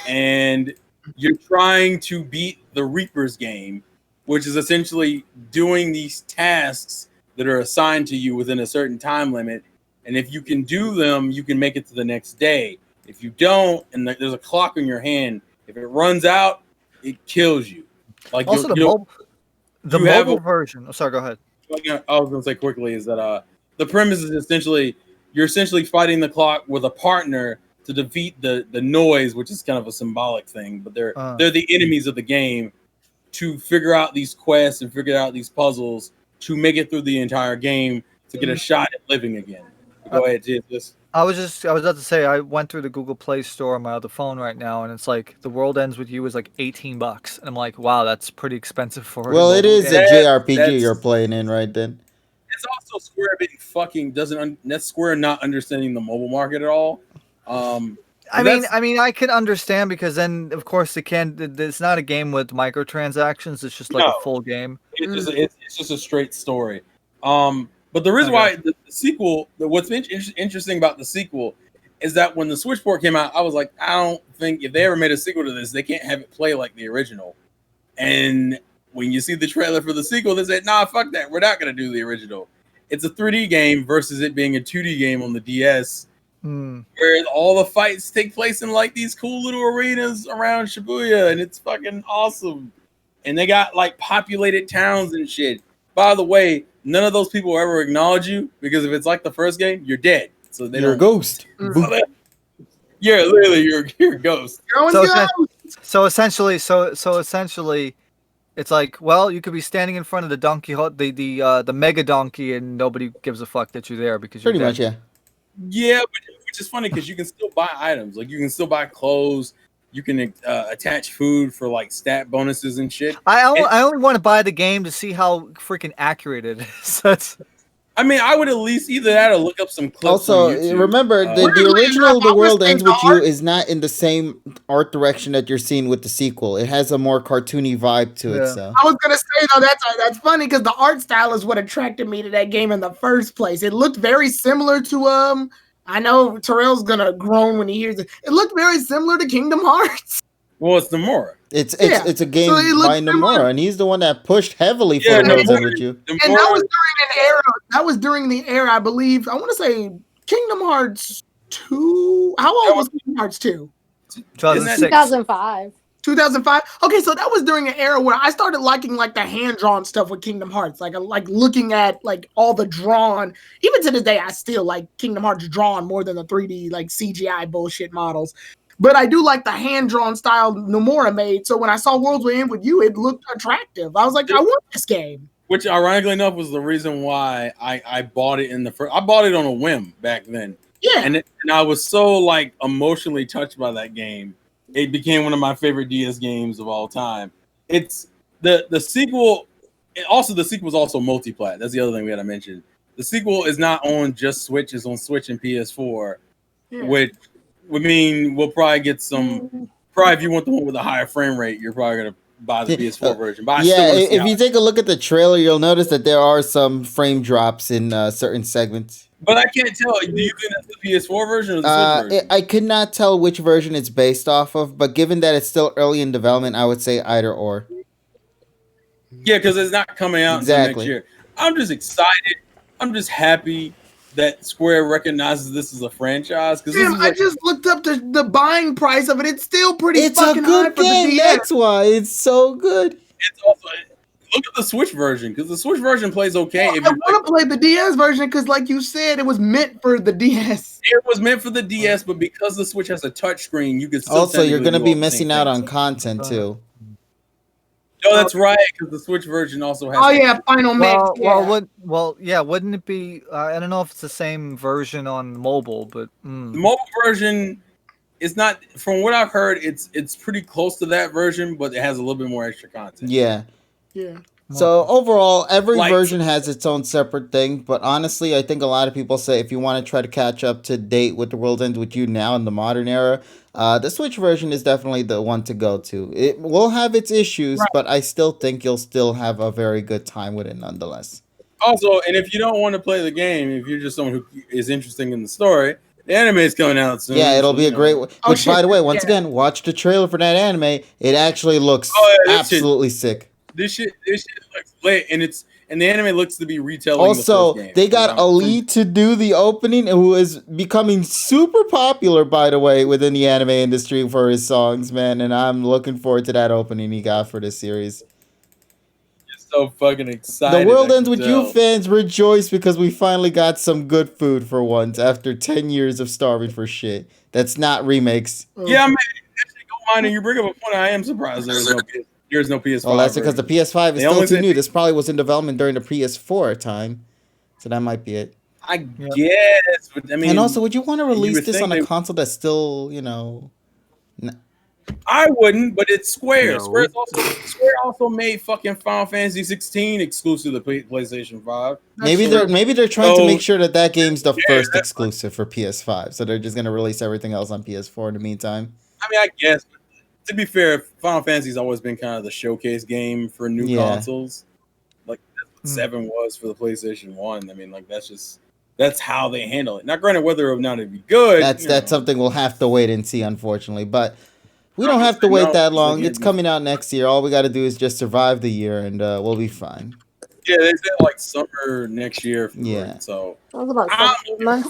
Speaker 6: and you're trying to beat the Reaper's game, which is essentially doing these tasks that are assigned to you within a certain time limit. And if you can do them, you can make it to the next day. If you don't, and there's a clock in your hand, if it runs out, it kills you. Like
Speaker 4: Also, the mobile version. Oh, sorry, go ahead.
Speaker 6: I was going to say quickly is that the premise is essentially you're essentially fighting the clock with a partner to defeat the noise, which is kind of a symbolic thing, but they're the enemies of the game, to figure out these quests and figure out these puzzles to make it through the entire game to get a shot at living again. Go ahead, Jess.
Speaker 4: I was about to say, I went through the Google Play Store on my other phone right now, and it's like The World Ends With You is like $18, and I'm like, wow, that's pretty expensive for.
Speaker 1: Well, it is a JRPG you're playing in right then.
Speaker 6: It's also Square being fucking that's Square not understanding the mobile market at all.
Speaker 4: I mean, I can understand, because then, of course, it's not a game with microtransactions. It's just like a full game.
Speaker 6: It's just a straight story. But the reason why the sequel, what's interesting about the sequel is that when the Switch port came out, I was like, I don't think if they ever made a sequel to this, they can't have it play like the original. And when you see the trailer for the sequel, they said, nah, fuck that. We're not going to do the original. It's a 3D game versus it being a 2D game on the DS, where all the fights take place in like these cool little arenas around Shibuya, and it's fucking awesome. And they got like populated towns and shit. By the way, none of those people will ever acknowledge you, because if it's like the first game, you're dead. So you're
Speaker 1: a ghost.
Speaker 6: Yeah, literally, you're a ghost.
Speaker 4: So essentially, it's like, well, you could be standing in front of the donkey, the mega donkey, and nobody gives a fuck that you're there because you're
Speaker 1: pretty much, yeah.
Speaker 6: Yeah, which is funny because you can still buy items. Like you can still buy clothes. You can attach food for like stat bonuses and shit.
Speaker 4: I only want to buy the game to see how freaking accurate it is.
Speaker 6: I mean, I would at least either that or look up some clips.
Speaker 1: Also,
Speaker 6: on YouTube.
Speaker 1: remember the original "The World Ends With You" is not in the same art direction that you're seeing with the sequel. It has a more cartoony vibe to it. So
Speaker 7: I was gonna say though, that's funny because the art style is what attracted me to that game in the first place. It looked very similar to I know Terrell's gonna groan when he hears it. It looked very similar to Kingdom Hearts.
Speaker 6: Well, it's Nomura.
Speaker 1: It's a game by Nomura, and he's the one that pushed heavily for The World Ends With You.
Speaker 7: And that was during the era, I believe. I want to say Kingdom Hearts 2. How old was Kingdom Hearts 2?
Speaker 8: 2005.
Speaker 7: 2005. Okay, so that was during an era where I started liking like the hand-drawn stuff with Kingdom Hearts, like looking at like all the drawn. Even to this day, I still like Kingdom Hearts drawn more than the 3D like CGI bullshit models. But I do like the hand-drawn style Nomura made. So when I saw Worlds End With You, it looked attractive. I was like, I want this game.
Speaker 6: Which, ironically enough, was the reason why I bought it in the first. I bought it on a whim back then.
Speaker 7: Yeah,
Speaker 6: and I was so like emotionally touched by that game. It became one of my favorite DS games of all time. It's the sequel. Also, the sequel is also multi-plat. That's the other thing we got to mention. The sequel is not on just Switch; it's on Switch and PS4, which would mean we'll probably get some. Probably, if you want the one with a higher frame rate, you're probably gonna buy the PS4 version. But
Speaker 1: if you take a look at the trailer, you'll notice that there are some frame drops in certain segments.
Speaker 6: But I can't tell. Do you think that's the PS4 version or the Switch version?
Speaker 1: I could not tell which version it's based off of, but given that it's still early in development, I would say either or.
Speaker 6: Yeah, because it's not coming out until next year. I'm just excited. I'm just happy that Square recognizes this as a franchise.
Speaker 7: I just looked up the buying price of it. It's still pretty fucking high for the DS.
Speaker 1: That's why it's so good.
Speaker 6: It's also... Look at the Switch version, because the Switch version plays okay.
Speaker 7: Well, I want to play the DS version because, like you said, it was meant for the DS.
Speaker 6: It was meant for the DS, but because the Switch has a touchscreen, you can still.
Speaker 1: Also, you're going to be missing out on content too.
Speaker 6: No, that's right, because the Switch version also has.
Speaker 7: Oh yeah, Final Mix.
Speaker 4: Wouldn't it be? I don't know if it's the same version on mobile, but
Speaker 6: the mobile version is not. From what I've heard, it's pretty close to that version, but it has a little bit more extra content.
Speaker 7: Yeah.
Speaker 1: So overall, every version has its own separate thing. But honestly, I think a lot of people say if you want to try to catch up to date with The World Ends With You now in the modern era, the Switch version is definitely the one to go to. It will have its issues, but I still think you'll still have a very good time with it nonetheless.
Speaker 6: Also, and if you don't want to play the game, if you're just someone who is interested in the story, the anime is coming out soon.
Speaker 1: Yeah, it'll be a great. Which, by the way, once
Speaker 7: Yeah.
Speaker 1: again, watch the trailer for that anime. It actually looks absolutely sick.
Speaker 6: This shit looks lit, and the anime looks to be retelling.
Speaker 1: Also,
Speaker 6: the first game.
Speaker 1: they got Ali to do the opening, who is becoming super popular, by the way, within the anime industry for his songs, man. And I'm looking forward to that opening he got for this series.
Speaker 6: So fucking excited.
Speaker 1: The World Ends With You fans rejoice because we finally got some good food for once after 10 years of starving for shit. That's not remakes.
Speaker 6: Yeah, man. Go on, and you bring up a point. I am surprised there's no PS5.
Speaker 1: Well, that's because the PS5 is still too new. This probably was in development during the PS4 time. So that might be it.
Speaker 6: I guess. But, I mean,
Speaker 1: and also, would you want to release this on a console that's still,
Speaker 6: I wouldn't, but it's Square.
Speaker 3: No.
Speaker 6: Square also made fucking Final Fantasy 16 exclusive to PlayStation 5.
Speaker 1: Maybe they're trying to make sure that game's the first exclusive for PS5, so they're just gonna release everything else on PS4 in the meantime.
Speaker 6: I mean, I guess. But to be fair, Final Fantasy's always been kind of the showcase game for new consoles. Like that's what 7 was for the PlayStation 1. I mean, like that's how they handle it. Now, granted, whether or not it'd be good,
Speaker 1: that's something we'll have to wait and see, unfortunately, but. We don't have to wait that long. It's coming out next year. All we got to do is just survive the year, and we'll be fine.
Speaker 6: Yeah, they said like summer next year. So
Speaker 8: that was about 7 months.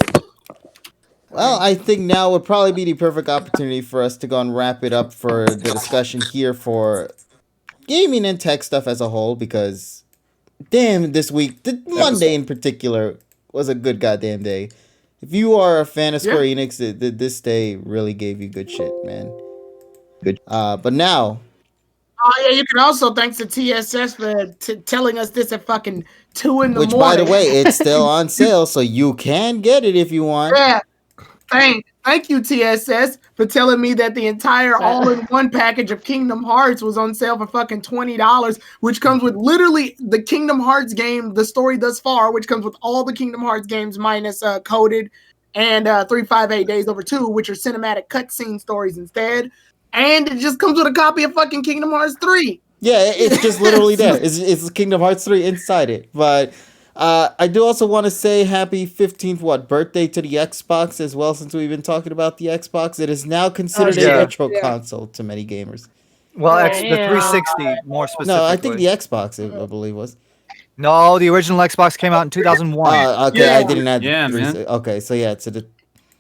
Speaker 1: Well, I think now would probably be the perfect opportunity for us to go and wrap it up for the discussion here for gaming and tech stuff as a whole, because damn, this week, Monday in particular, was a good goddamn day. If you are a fan of Square Enix, this day really gave you good shit, man. Good. But now.
Speaker 7: Oh yeah, you can also thanks to TSS for telling us this at fucking 2 in the morning.
Speaker 1: Which, by the way, it's still on sale, so you can get it if you want.
Speaker 7: Yeah. Thank you, TSS, for telling me that the entire all-in-one package of Kingdom Hearts was on sale for fucking $20, which comes with literally the Kingdom Hearts game, the story thus far, which comes with all the Kingdom Hearts games minus Coded and 358 Days Over 2, which are cinematic cutscene stories instead. And it just comes with a copy of fucking Kingdom Hearts 3.
Speaker 1: Yeah, it's just literally there. It's Kingdom Hearts 3 inside it. But I do also want to say happy 15th birthday to the Xbox as well, since we've been talking about the Xbox. It is now considered a retro console to many gamers.
Speaker 4: Well, the 360 more specifically.
Speaker 1: No, I think the Xbox, I believe, was.
Speaker 4: No, the original Xbox came out in 2001.
Speaker 1: Okay, I didn't have
Speaker 3: man.
Speaker 1: Okay, so yeah, so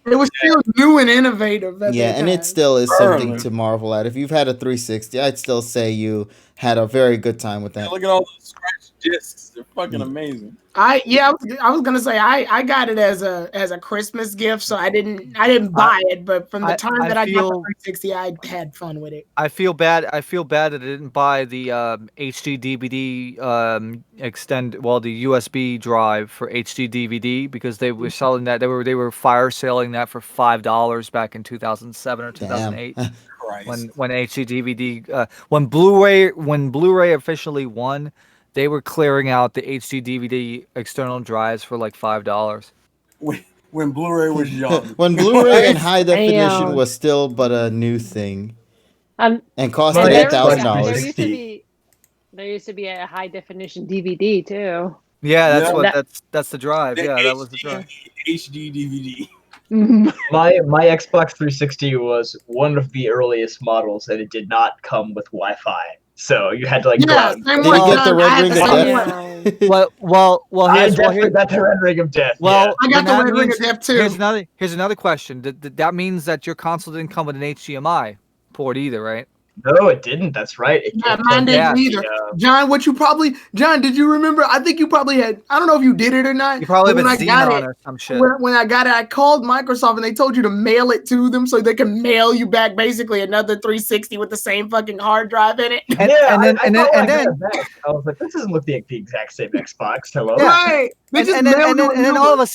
Speaker 7: it was still new and innovative.
Speaker 1: And it still is something to marvel at. If you've had a 360, I'd still say you had a very good time with that.
Speaker 6: Look at all those scratch discs; they're fucking amazing.
Speaker 7: I was gonna say I got it as a Christmas gift, so I didn't buy it, but from the time that I got the 360, I had fun with it.
Speaker 4: I feel bad that I didn't buy the HD DVD the USB drive for HD DVD, because they were selling that they were fire selling that for $5 back in 2007 or 2008. when HD DVD when Blu-ray officially won. They were clearing out the HD DVD external drives for like $5.
Speaker 6: When Blu-ray was young.
Speaker 1: When Blu-ray and high definition was still but a new thing. And cost $8,000.
Speaker 5: There used to be a high definition DVD too.
Speaker 4: Yeah, that's the drive. That was the drive.
Speaker 6: HD DVD.
Speaker 9: My Xbox 360 was one of the earliest models, and it did not come with Wi-Fi. So you had to go out.
Speaker 1: Did you get the Red Ring of Death?
Speaker 9: Well, I definitely got the Red Ring of Death.
Speaker 7: Well, I got the Red Ring of Death too.
Speaker 4: Here's another question. That means that your console didn't come with an HDMI port either, right?
Speaker 9: No, it didn't. That's right.
Speaker 7: Mine didn't either. John, did you remember? I think you probably had. I don't know if you did it or not.
Speaker 4: You probably had Xenon or some shit.
Speaker 7: When I got it, I called Microsoft and they told you to mail it to them so they can mail you back basically another 360 with the same fucking hard drive in it.
Speaker 4: And then
Speaker 9: I was like, this doesn't look like the exact same Xbox. Hello.
Speaker 7: Right.
Speaker 4: And then all of a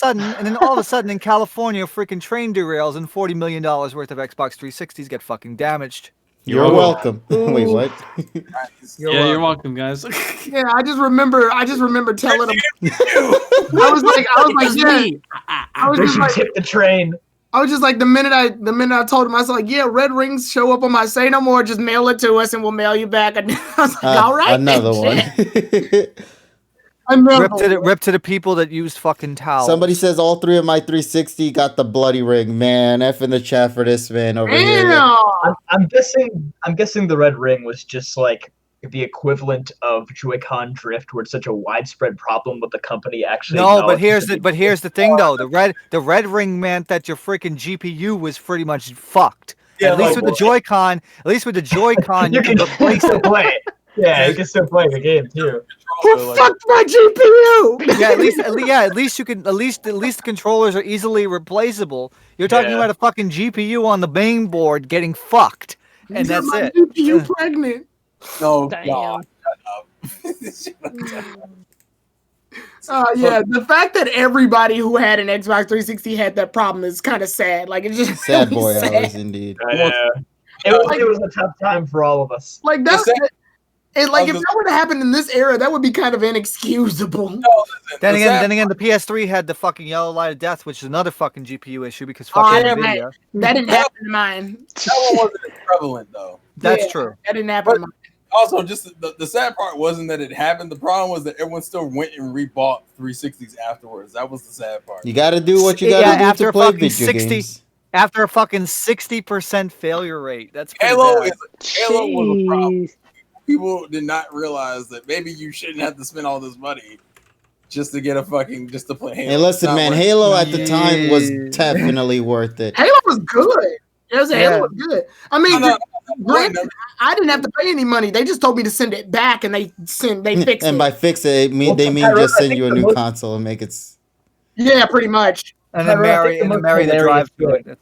Speaker 4: sudden in California, freaking train derails and $40 million worth of Xbox 360s get fucking damaged.
Speaker 1: You're welcome. Wait, what?
Speaker 3: You're welcome, guys.
Speaker 7: Yeah, I just remember telling them. I was like,
Speaker 9: they should tip the train.
Speaker 7: I was just like, the minute I told him, I was like, yeah, red rings show up on my Say No More, just mail it to us and we'll mail you back. And I was like, all right.
Speaker 1: Another one.
Speaker 4: Rip to the people that used fucking towels.
Speaker 1: Somebody says all 3 of my 360 got the bloody ring. Man, F in the chat for this man over here.
Speaker 9: I'm guessing the red ring was just like the equivalent of Joy-Con drift, where it's such a widespread problem with the company actually.
Speaker 4: No, but here's the thing though. The red ring meant that your freaking GPU was pretty much fucked.
Speaker 6: Yeah,
Speaker 4: at least with the Joy-Con, you can replace it.
Speaker 9: Play. Yeah, you can still play the game too.
Speaker 7: Who fucked my GPU?
Speaker 4: Yeah, at least the controllers are easily replaceable. You're talking about a fucking GPU on the main board getting fucked, and that's it.
Speaker 7: GPU pregnant.
Speaker 6: No,
Speaker 5: Damn.
Speaker 6: God.
Speaker 7: Yeah, the fact that everybody who had an Xbox 360 had that problem is kind of sad. Like, it's just
Speaker 1: Sad
Speaker 7: really
Speaker 1: boy
Speaker 7: sad.
Speaker 1: hours indeed.
Speaker 9: It was a tough time for all of us.
Speaker 7: Like that's if that were to happen in this era, that would be kind of inexcusable.
Speaker 6: No,
Speaker 4: then again, the PS3 had the fucking yellow light of death, which is another fucking GPU issue because fucking NVIDIA.
Speaker 7: That didn't happen to mine.
Speaker 6: That one wasn't as prevalent though.
Speaker 4: That's true.
Speaker 7: That didn't happen to mine.
Speaker 6: Also, just the sad part wasn't that it happened. The problem was that everyone still went and rebought 360s afterwards. That was the sad part.
Speaker 1: You got to do what you got to do to play video games.
Speaker 4: After a fucking 60% failure rate. That's
Speaker 6: Halo was a problem. People did not realize that maybe you shouldn't have to spend all this money just to get to play Halo.
Speaker 1: Hey, listen, man, Halo at the time was definitely worth it.
Speaker 7: Halo was good. Halo was good. I mean, I didn't have to pay any money. They just told me to send it back, and they fixed it.
Speaker 1: And by fix it, they mean just send you a new console and make it.
Speaker 7: Yeah, pretty much.
Speaker 4: And then marry the drive to it.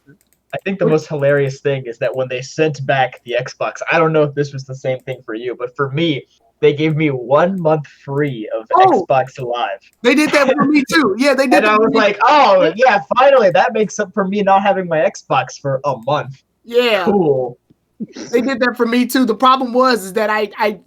Speaker 9: I think the most hilarious thing is that when they sent back the Xbox, I don't know if this was the same thing for you, but for me, they gave me 1 month free of Xbox Live.
Speaker 7: They did that for me too. Yeah, they did.
Speaker 9: And I was like, oh yeah, finally, that makes up for me not having my Xbox for a month.
Speaker 7: Yeah,
Speaker 9: cool.
Speaker 7: They did that for me too. The problem was that I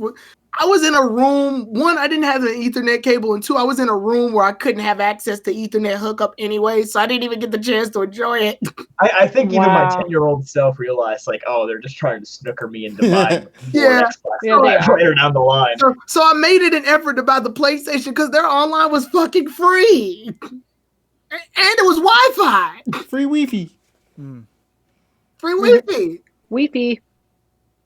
Speaker 7: was in a room. One, I didn't have an Ethernet cable, and two, I was in a room where I couldn't have access to Ethernet hookup anyway, so I didn't even get the chance to enjoy it.
Speaker 9: I think even my 10-year-old self realized, like, oh, they're just trying to snooker me into buying Xbox later down the line.
Speaker 7: So I made it an effort to buy the PlayStation because their online was fucking free, and it was Wi-Fi,
Speaker 1: free Wi-Fi,
Speaker 7: free Wi-Fi,
Speaker 5: Wi-Fi.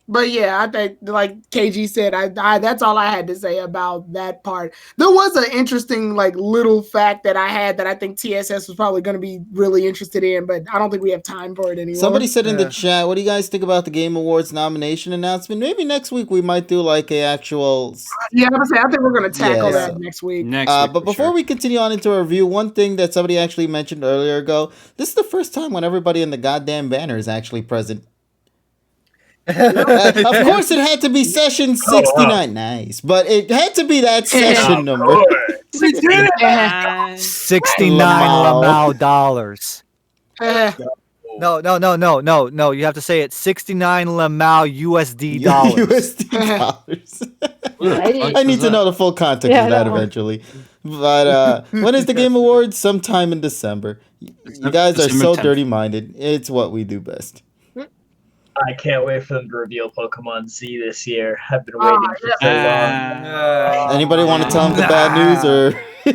Speaker 7: But yeah, I think, like KG said, I that's all I had to say about that part. There was an interesting, like, little fact that I had that I think TSS was probably going to be really interested in, but I don't think we have time for it anymore.
Speaker 1: Somebody said in the chat, what do you guys think about the Game Awards nomination announcement? Maybe next week we might do like a actual...
Speaker 7: Yeah, I think we're going to tackle that next week.
Speaker 1: But before we continue on into our review, one thing that somebody actually mentioned earlier ago, this is the first time when everybody in the goddamn banner is actually present. Of course, it had to be session 69. Nice, but it had to be that session number.
Speaker 4: 69 Lamau dollars. No. You have to say it 69 Lamau USD dollars.
Speaker 1: USD dollars. I need to know the full context of that eventually. But when is the Game Awards? Sometime in December. You guys are so dirty-minded. It's what we do best.
Speaker 9: I can't wait for them to reveal Pokemon Z this year. I've been waiting for so long.
Speaker 1: Anybody want to tell them the bad news or?
Speaker 4: We'll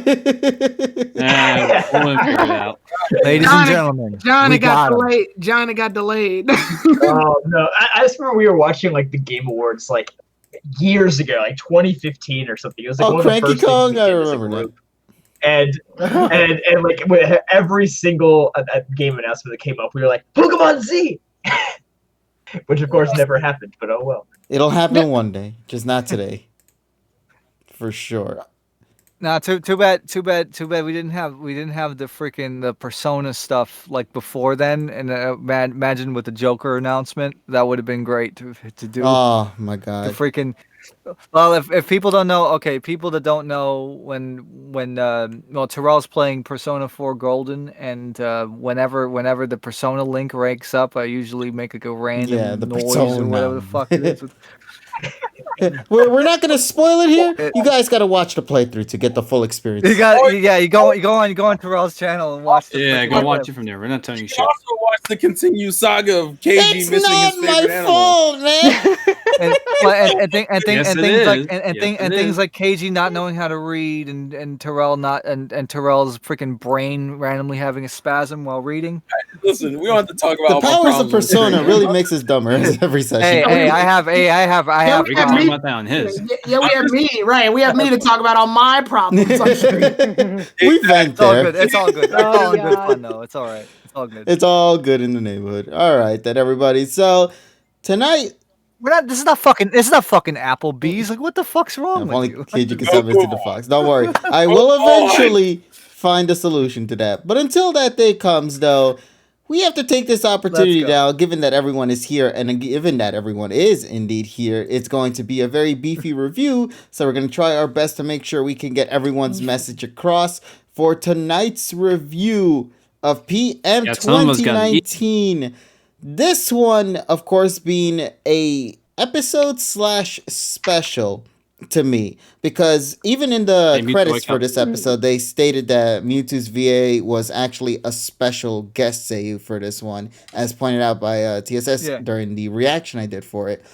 Speaker 4: figure it out. Ladies and gentlemen,
Speaker 7: Johnny got delayed. Johnny got delayed.
Speaker 9: Oh no! I just remember we were watching like the Game Awards like years ago, like 2015 or something. It was like one
Speaker 1: Cranky
Speaker 9: of the first
Speaker 1: Kong. I
Speaker 9: things
Speaker 1: remember that.
Speaker 9: And like with every single game announcement that came up, we were like Pokemon Z. Which of course never happened, but oh well.
Speaker 1: It'll happen one day, just not today. For sure.
Speaker 4: Nah, too bad. We didn't have the freaking the Persona stuff like before then. And imagine with the Joker announcement, that would have been great to do.
Speaker 1: Oh my god.
Speaker 4: The freaking. Well, if people don't know, people that don't know when Terrell's playing Persona 4 Golden, and whenever the Persona link ranks up, I usually make like a random noise or whatever the fuck it is.
Speaker 1: We're not gonna spoil it here. You guys gotta watch the playthrough to get the full experience.
Speaker 4: You go on Terrell's channel and watch.
Speaker 3: Go watch it from there. We're not telling you shit.
Speaker 6: Also watch the continued saga of KG missing his favorite animal.
Speaker 1: It's not my fault, man.
Speaker 3: Yes, it
Speaker 4: things like
Speaker 3: is.
Speaker 4: and
Speaker 3: Yes, it
Speaker 4: things
Speaker 3: is.
Speaker 4: like KG not knowing how to read and Terrell not and Terrell's freaking brain randomly having a spasm while reading.
Speaker 6: Listen, we don't have to talk about
Speaker 1: The
Speaker 6: all my
Speaker 1: powers of
Speaker 6: problems with
Speaker 1: Persona
Speaker 6: streaming.
Speaker 1: really makes us dumber every session.
Speaker 4: Hey, I have.
Speaker 7: Yeah,
Speaker 3: We
Speaker 7: have
Speaker 3: can talk
Speaker 7: me.
Speaker 3: about that on his.
Speaker 7: Yeah, we have me, right? We have me to talk about all my problems on stream.
Speaker 1: We vent
Speaker 4: It's all
Speaker 1: there.
Speaker 4: good. It's all good. It's
Speaker 5: Oh,
Speaker 4: all in good
Speaker 5: God.
Speaker 4: fun though. It's all right. It's all good.
Speaker 1: It's all good in the neighborhood. All right, then everybody. So tonight,
Speaker 4: We're not. This is not fucking. This is not fucking Applebee's. Like, what the fuck's wrong
Speaker 1: if
Speaker 4: with
Speaker 1: only
Speaker 4: you?
Speaker 1: Kid you can stop Mr. the Fox. Don't worry, I will eventually find a solution to that. But until that day comes, though, we have to take this opportunity
Speaker 4: Let's go.
Speaker 1: now. Given that everyone is here, and given that everyone is indeed here, it's going to be a very beefy review. So we're going to try our best to make sure we can get everyone's message across for tonight's review of PM
Speaker 3: Yeah, someone's gotta eat.
Speaker 1: 2019. This one, of course, being a episode / special to me, because even in the
Speaker 3: Hey, Mewtwo,
Speaker 1: credits
Speaker 3: I
Speaker 1: for
Speaker 3: got-
Speaker 1: this episode, they stated that Mewtwo's VA was actually a special guest save for this one, as pointed out by TSS
Speaker 4: Yeah.
Speaker 1: during the reaction I did for it.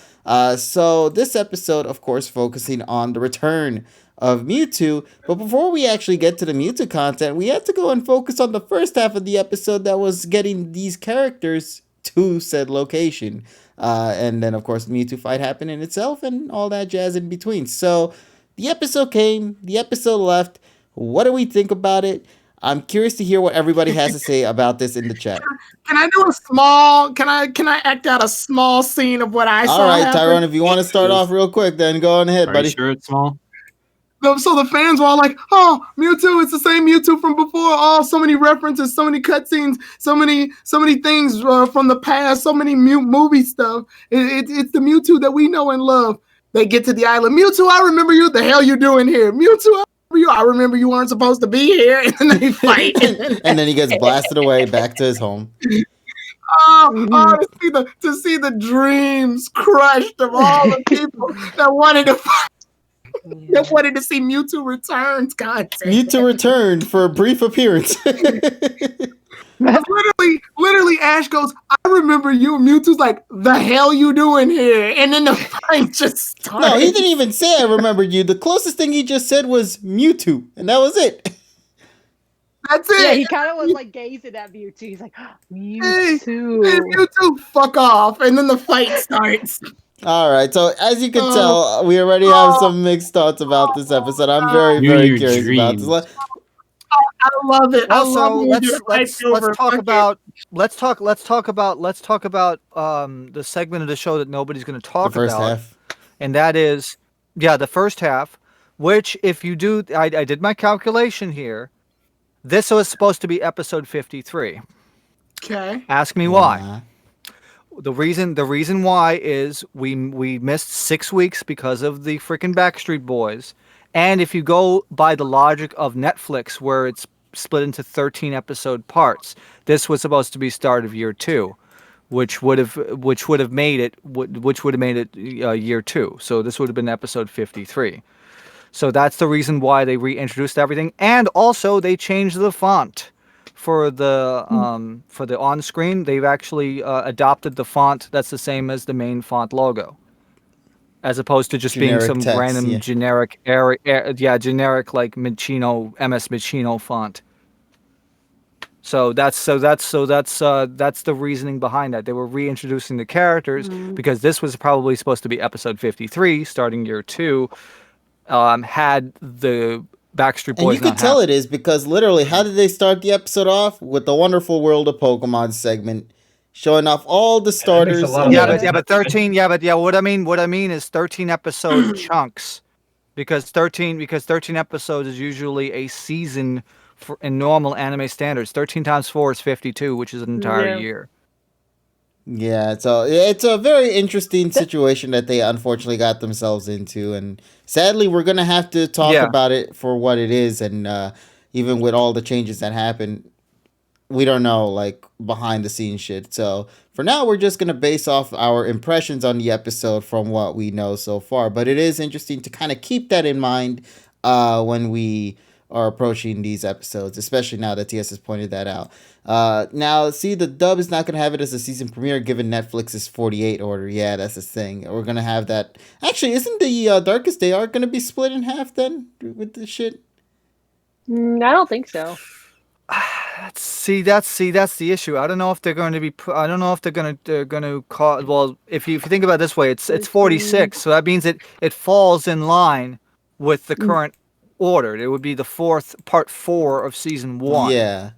Speaker 1: So this episode, of course, focusing on the return of Mewtwo. But before we actually get to the Mewtwo content, we have to go and focus on the first half of the episode that was getting these characters to said location. And then, of course, the Mewtwo fight happened in itself and all that jazz in between. So the episode came, the episode left. What do we think about it? I'm curious to hear what everybody has to say about this in the chat.
Speaker 7: Can I do a small? Can I act out a small scene of what I saw?
Speaker 1: All right,
Speaker 7: happen?
Speaker 1: Tyrone, if you want to start off real quick, then go on ahead,
Speaker 3: Are
Speaker 1: buddy.
Speaker 3: you sure it's small?
Speaker 7: So the fans were all like, "Oh, Mewtwo! It's the same Mewtwo from before. Oh, so many references, so many cutscenes, so many things from the past, so many movie stuff. It's the Mewtwo that we know and love." They get to the island. Mewtwo, I remember you. The hell you doing here? Mewtwo, I remember you. I remember you weren't supposed to be here. And then they fight.
Speaker 1: And then he gets blasted away back to his home.
Speaker 7: To see the dreams crushed of all the people that wanted to fight. That wanted to see Mewtwo returns. God damn.
Speaker 1: Mewtwo returned for a brief appearance.
Speaker 7: Literally, Ash goes, "I remember you." Mewtwo's like, "The hell you doing here?" And then the fight just started.
Speaker 1: No, he didn't even say I remembered you. The closest thing he just said was Mewtwo, and that was it.
Speaker 7: That's it.
Speaker 5: Yeah, he kind of was like gazing at Mewtwo. He's like, Mewtwo.
Speaker 7: Hey, Mewtwo, fuck off. And then the fight starts.
Speaker 1: All right, so as you can tell, we already have some mixed thoughts about this episode. I'm very, very curious about this.
Speaker 7: I love it.
Speaker 4: Also,
Speaker 7: I love
Speaker 4: let's talk about the segment of the show that nobody's going to talk
Speaker 1: The first
Speaker 4: about,
Speaker 1: half.
Speaker 4: and that is, the first half. Which, if you do, I did my calculation here. This was supposed to be episode 53.
Speaker 7: Okay.
Speaker 4: Ask me why. The reason why is we missed 6 weeks because of the freaking Backstreet Boys. And if you go by the logic of Netflix, where it's split into 13 episode parts, this was supposed to be start of year 2, which would have made it year 2. So this would have been episode 53. So that's the reason why they reintroduced everything, and also they changed the font for the on screen. They've actually adopted the font that's the same as the main font logo, as opposed to just
Speaker 1: Generic
Speaker 4: being some
Speaker 1: text,
Speaker 4: random
Speaker 1: yeah.
Speaker 4: generic generic like Machino MS Machino font. So that's the reasoning behind that. They were reintroducing the characters because this was probably supposed to be episode 53, starting year 2. Had the Backstreet Boys.
Speaker 1: And you can tell it is because literally, how did they start the episode off? With the Wonderful World of Pokemon segment, showing off all the starters.
Speaker 9: lot of sense.
Speaker 4: But 13. What I mean is 13 episode chunks, because 13 episodes is usually a season in normal anime standards. 13 times 4 is 52, which is an entire year.
Speaker 1: Yeah, so it's a very interesting situation that they unfortunately got themselves into, and sadly, we're gonna have to talk about it for what it is. And even with all the changes that happen, we don't know like behind the scenes shit. So for now, we're just gonna base off our impressions on the episode from what we know so far. But it is interesting to kind of keep that in mind when we are approaching these episodes, especially now that TS has pointed that out. Now, see, the dub is not going to have it as a season premiere given Netflix's 48 order. Yeah, that's the thing. We're going to have that. Actually, isn't the Darkest Day arc going to be split in half then with this shit?
Speaker 5: I don't think so.
Speaker 4: See, that's the issue. I don't know if they're going to be. I don't know if they're going to call. Well, if you think about it this way, it's 46, so that means it falls in line with the current order. It would be the part 4 of season 1.
Speaker 1: Yeah,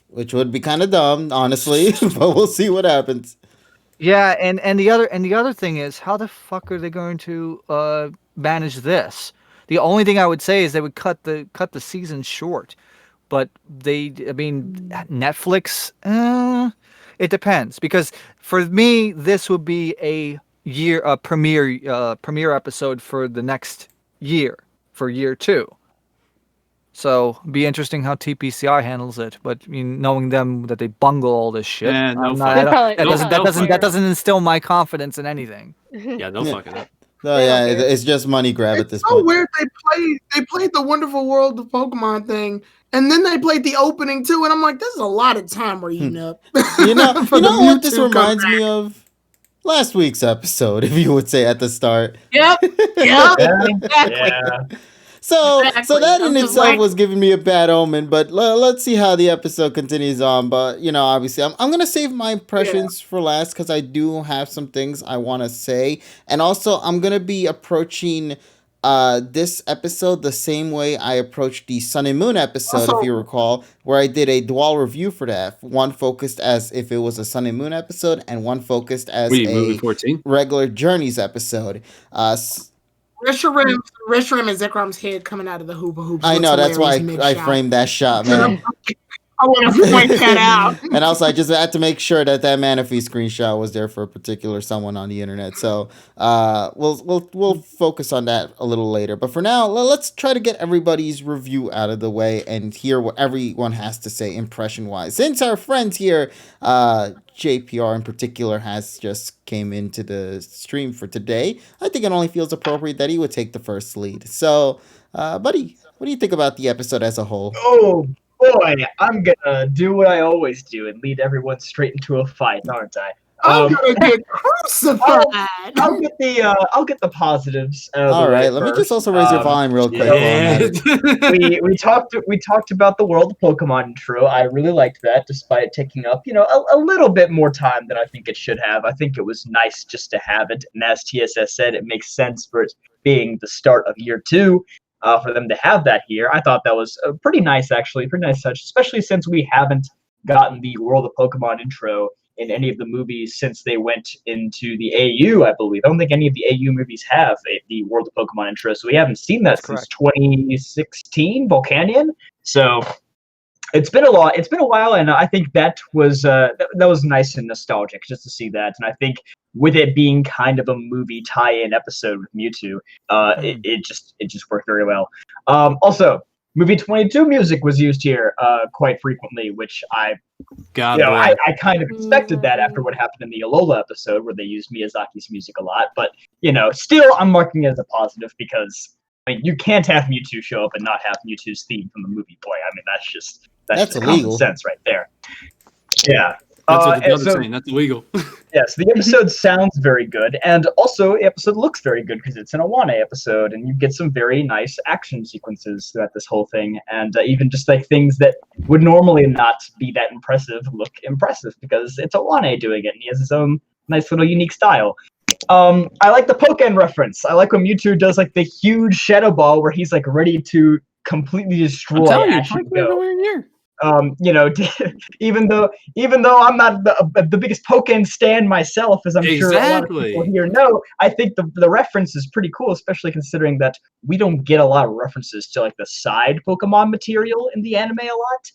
Speaker 1: which would be kind of dumb, honestly, but we'll see what happens.
Speaker 4: Yeah, and the other thing is, how the fuck are they going to manage this? The only thing I would say is they would cut the season short. But Netflix, it depends, because for me this would be a premiere episode for the next year, for year 2. So be interesting how TPCI handles it. But knowing them that they bungle all this shit, that doesn't instill my confidence in anything.
Speaker 3: Yeah, they'll fuck it up.
Speaker 1: Oh yeah, it's just money grab at this
Speaker 7: point.
Speaker 1: It's so
Speaker 7: weird. They played the Wonderful World of Pokemon thing, and then they played the opening too, and I'm like, this is a lot of time we're eating up.
Speaker 1: You know what this reminds me of? Last week's episode, if you would say at the start.
Speaker 7: Yep. Exactly.
Speaker 1: Yeah. So that in itself was giving me a bad omen, but let's see how the episode continues on. But, obviously, I'm going to save my impressions for last because I do have some things I want to say. And also, I'm going to be approaching this episode the same way I approached the Sun and Moon episode, if you recall, where I did a dual review for that. One focused as if it was a Sun and Moon episode, and one focused as a regular Journeys episode.
Speaker 7: Reshiram and Zekrom's head coming out of the hoopa hoops.
Speaker 1: I know, that's why I framed that shot, man.
Speaker 7: I want to point that out.
Speaker 1: And also, I just had to make sure that Manaphy screenshot was there for a particular someone on the internet. So we'll focus on that a little later. But for now, let's try to get everybody's review out of the way and hear what everyone has to say impression-wise. Since our friends here, JPR in particular, has just came into the stream for today, I think it only feels appropriate that he would take the first lead. So, buddy, what do you think about the episode as a whole?
Speaker 9: Oh, boy, I'm gonna do what I always do and lead everyone straight into a fight, aren't I?
Speaker 7: I'm gonna get crucified.
Speaker 9: I'll get the positives.
Speaker 1: All right, let me just also raise your volume real quick.
Speaker 9: Yeah. we talked about the World of Pokemon intro. I really liked that, despite it taking up a little bit more time than I think it should have. I think it was nice just to have it, and as TSS said, it makes sense for it being the start of year 2. For them to have that here. I thought that was pretty nice, actually. Pretty nice touch, especially since we haven't gotten the World of Pokemon intro in any of the movies since they went into the AU, I believe. I don't think any of the AU movies have the World of Pokemon intro, so we haven't seen that since 2016, Volcanion. So it's been a while, and I think that was nice and nostalgic just to see that. And I think with it being kind of a movie tie-in episode with Mewtwo, it just worked very well. Also, movie 22 music was used here quite frequently, which I kind of expected that after what happened in the Alola episode where they used Miyazaki's music a lot. But still, I'm marking it as a positive because you can't have Mewtwo show up and not have Mewtwo's theme from the movie play. I mean, that's just illegal. Common sense right there. Yeah.
Speaker 3: That's what the other saying. That's illegal.
Speaker 9: Yes, the episode sounds very good, and also the episode looks very good because it's an Awane episode, and you get some very nice action sequences throughout this whole thing, and even just like things that would normally not be that impressive look impressive because it's Awane doing it, and he has his own nice little unique style. I like the Pokken reference. I like when Mewtwo does like the huge Shadow Ball where he's like ready to completely destroy Action Go. Even though I'm not the biggest Pokken stan myself, as I'm sure a lot of people here know, I think the reference is pretty cool, especially considering that we don't get a lot of references to like the side Pokemon material in the anime a lot.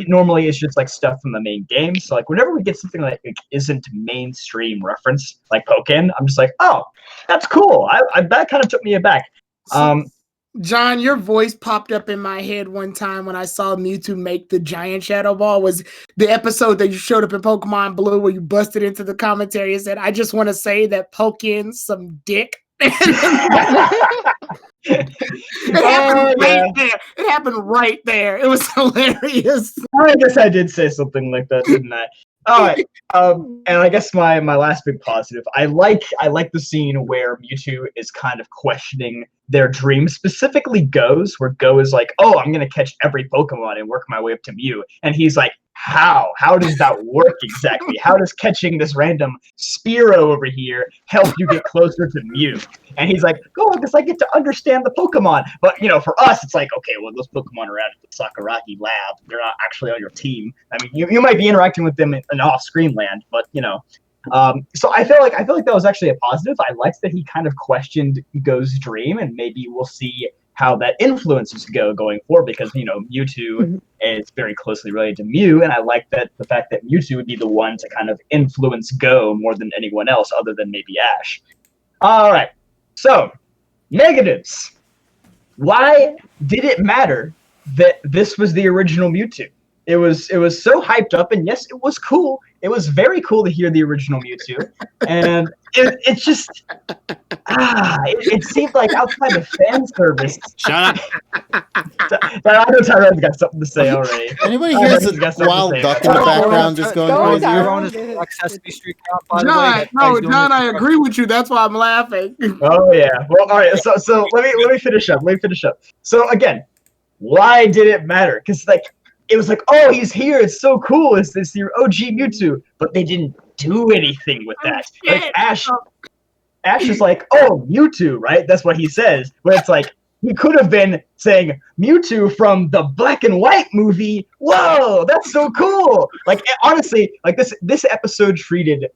Speaker 9: Normally it's just like stuff from the main game. So like whenever we get something like isn't mainstream reference like Pokken, I'm just like, oh, that's cool. That kind of took me aback.
Speaker 7: John, your voice popped up in my head one time when I saw Mewtwo make the giant Shadow Ball. Was the episode that you showed up in Pokemon Blue where you busted into the commentary and said, I just want to say that Poken's some dick. It happened right there. It happened right there. It was hilarious.
Speaker 9: I guess I did say something like that, didn't I? All right. And I guess my last big positive. I like the scene where Mewtwo is kind of questioning their dream, specifically Go's, where Go is like, "Oh, I'm gonna catch every Pokemon and work my way up to Mew," and he's like, "How? How does that work exactly? How does catching this random Spearow over here help you get closer to Mew?" And he's like, "Oh, because I get to understand the Pokemon." But for us, it's like, okay, well, those Pokemon are out at the Sakuragi lab. They're not actually on your team. I mean, you might be interacting with them in off-screen land, but so I feel like that was actually a positive. I liked that he kind of questioned Go's dream, and maybe we'll see how that influences Go going forward, because Mewtwo is very closely related to Mew, and I like that the fact that Mewtwo would be the one to kind of influence Go more than anyone else, other than maybe Ash. All right, so negatives. Why did it matter that this was the original Mewtwo? It was so hyped up, and yes, it was cool. It was very cool to hear the original Mewtwo, and it just it seemed like outside of fan service.
Speaker 3: Shut up.
Speaker 9: I know Tyrone's got something to say already.
Speaker 1: Anybody hears a wild duck in the background just going crazy?
Speaker 4: Tyrone is Sesame Street count, by the way.
Speaker 7: John, I agree with you. That's why I'm laughing.
Speaker 9: Oh yeah. Well, all right. So let me finish up. So again, why did it matter? Because it was like, oh, he's here. It's so cool. It's the OG Mewtwo, but they didn't do anything with that. Like Ash is like, oh, Mewtwo, right? That's what he says. But it's like he could have been saying Mewtwo from the Black and White movie. Whoa, that's so cool. Like honestly, like this episode treated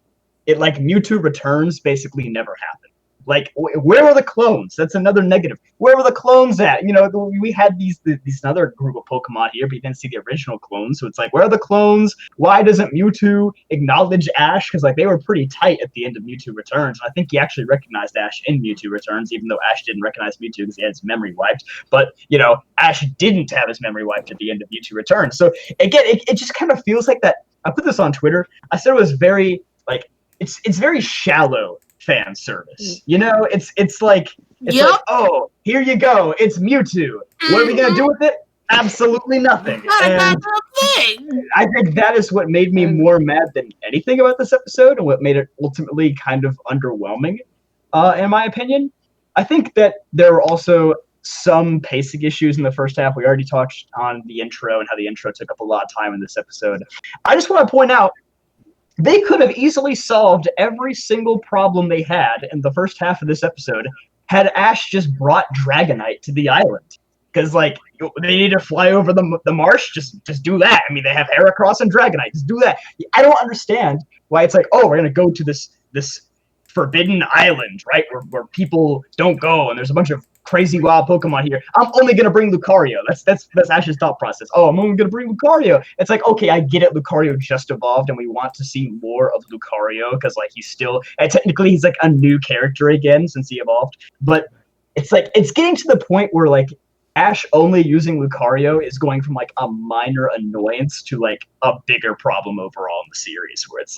Speaker 9: it like Mewtwo Returns basically never happened. Like, where were the clones? That's another negative. Where were the clones at? We had these other group of Pokemon here, but you didn't see the original clones. So it's like, where are the clones? Why doesn't Mewtwo acknowledge Ash? Because they were pretty tight at the end of Mewtwo Returns. And I think he actually recognized Ash in Mewtwo Returns, even though Ash didn't recognize Mewtwo because he had his memory wiped. But Ash didn't have his memory wiped at the end of Mewtwo Returns. So again, it just kind of feels like that. I put this on Twitter. I said it was very it's very shallow fan service. It's like, oh, here you go, it's Mewtwo. What are we gonna do with it? Absolutely nothing. And I think that is what made me more mad than anything about this episode, and what made it ultimately kind of underwhelming, in my opinion. I think that there were also some pacing issues in the first half. We already touched on the intro and how the intro took up a lot of time in this episode. I just want to point out, they could have easily solved every single problem they had in the first half of this episode had Ash just brought Dragonite to the island. Because, they need to fly over the marsh, just do that. I mean, they have Heracross and Dragonite, just do that. I don't understand why it's like, oh, we're going to go to this forbidden island, right, where people don't go, and there's a bunch of crazy wild Pokemon here. I'm only gonna bring Lucario. That's Ash's thought process. Oh, I'm only gonna bring Lucario. It's like, okay, I get it. Lucario just evolved, and we want to see more of Lucario because he's still, and technically he's a new character again since he evolved. But it's it's getting to the point where Ash only using Lucario is going from a minor annoyance to a bigger problem overall in the series, where it's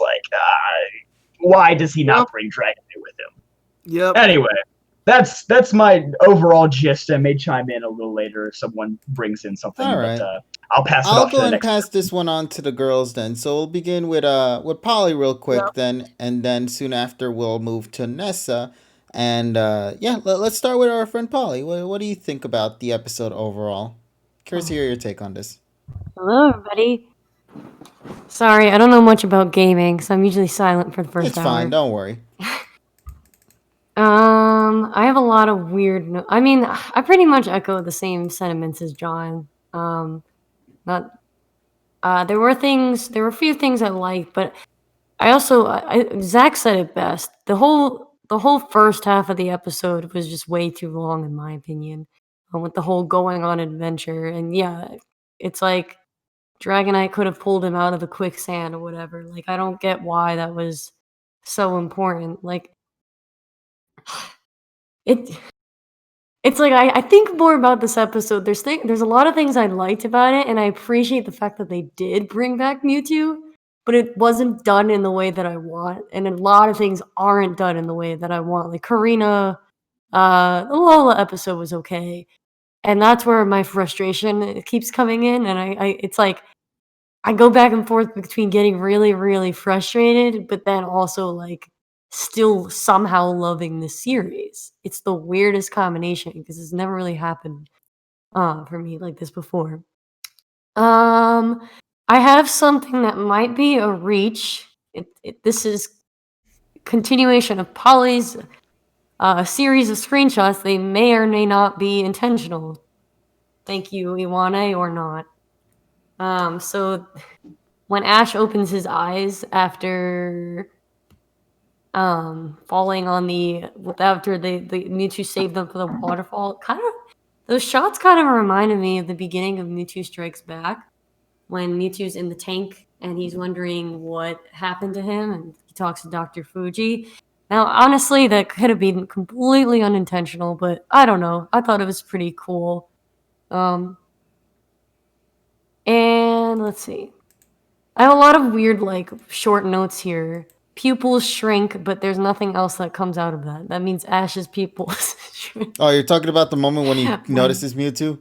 Speaker 9: why does he not bring Dragonite with him?
Speaker 7: Yep.
Speaker 9: Anyway. That's my overall gist. I may chime in a little later if someone brings in something.
Speaker 1: All right.
Speaker 9: But, I'll pass it
Speaker 1: I'll
Speaker 9: off
Speaker 1: go
Speaker 9: to the
Speaker 1: and
Speaker 9: next
Speaker 1: pass this one on to the girls then. So we'll begin with Polly real quick then, and then soon after we'll move to Nessa. And let's start with our friend Polly. What do you think about the episode overall? Curious to hear your take on this.
Speaker 2: Hello, everybody. Sorry, I don't know much about gaming, so I'm usually silent for the first hour.
Speaker 1: It's fine, don't worry.
Speaker 2: I have a lot of weird. I pretty much echo the same sentiments as John. There were a few things I liked, but I also, Zach said it best. The whole first half of the episode was just way too long, in my opinion, with the whole going on adventure. And yeah, it's like Dragonite could have pulled him out of the quicksand or whatever. I don't get why that was so important. It's I think more about this episode. There's a lot of things I liked about it, and I appreciate the fact that they did bring back Mewtwo, but it wasn't done in the way that I want, and a lot of things aren't done in the way that I want. Karina The Lola episode was okay, and that's where my frustration keeps coming in, and it's like I go back and forth between getting really, really frustrated, but then also like still somehow loving the series. It's the weirdest combination because it's never really happened for me like this before. I have something that might be a reach. This is continuation of Polly's series of screenshots. They may or may not be intentional. Thank you, Iwane, or not. So when Ash opens his eyes after falling on after the Mewtwo saved them for the waterfall, those shots kind of reminded me of the beginning of Mewtwo Strikes Back, when Mewtwo's in the tank and he's wondering what happened to him, and he talks to Dr. Fuji. Now, honestly, that could have been completely unintentional, but I don't know. I thought it was pretty cool. And let's see. I have a lot of weird, like, short notes here. Pupils shrink, but there's nothing else that comes out of that. That means Ash's pupils shrink.
Speaker 1: Oh, you're talking about the moment when he notices Mewtwo?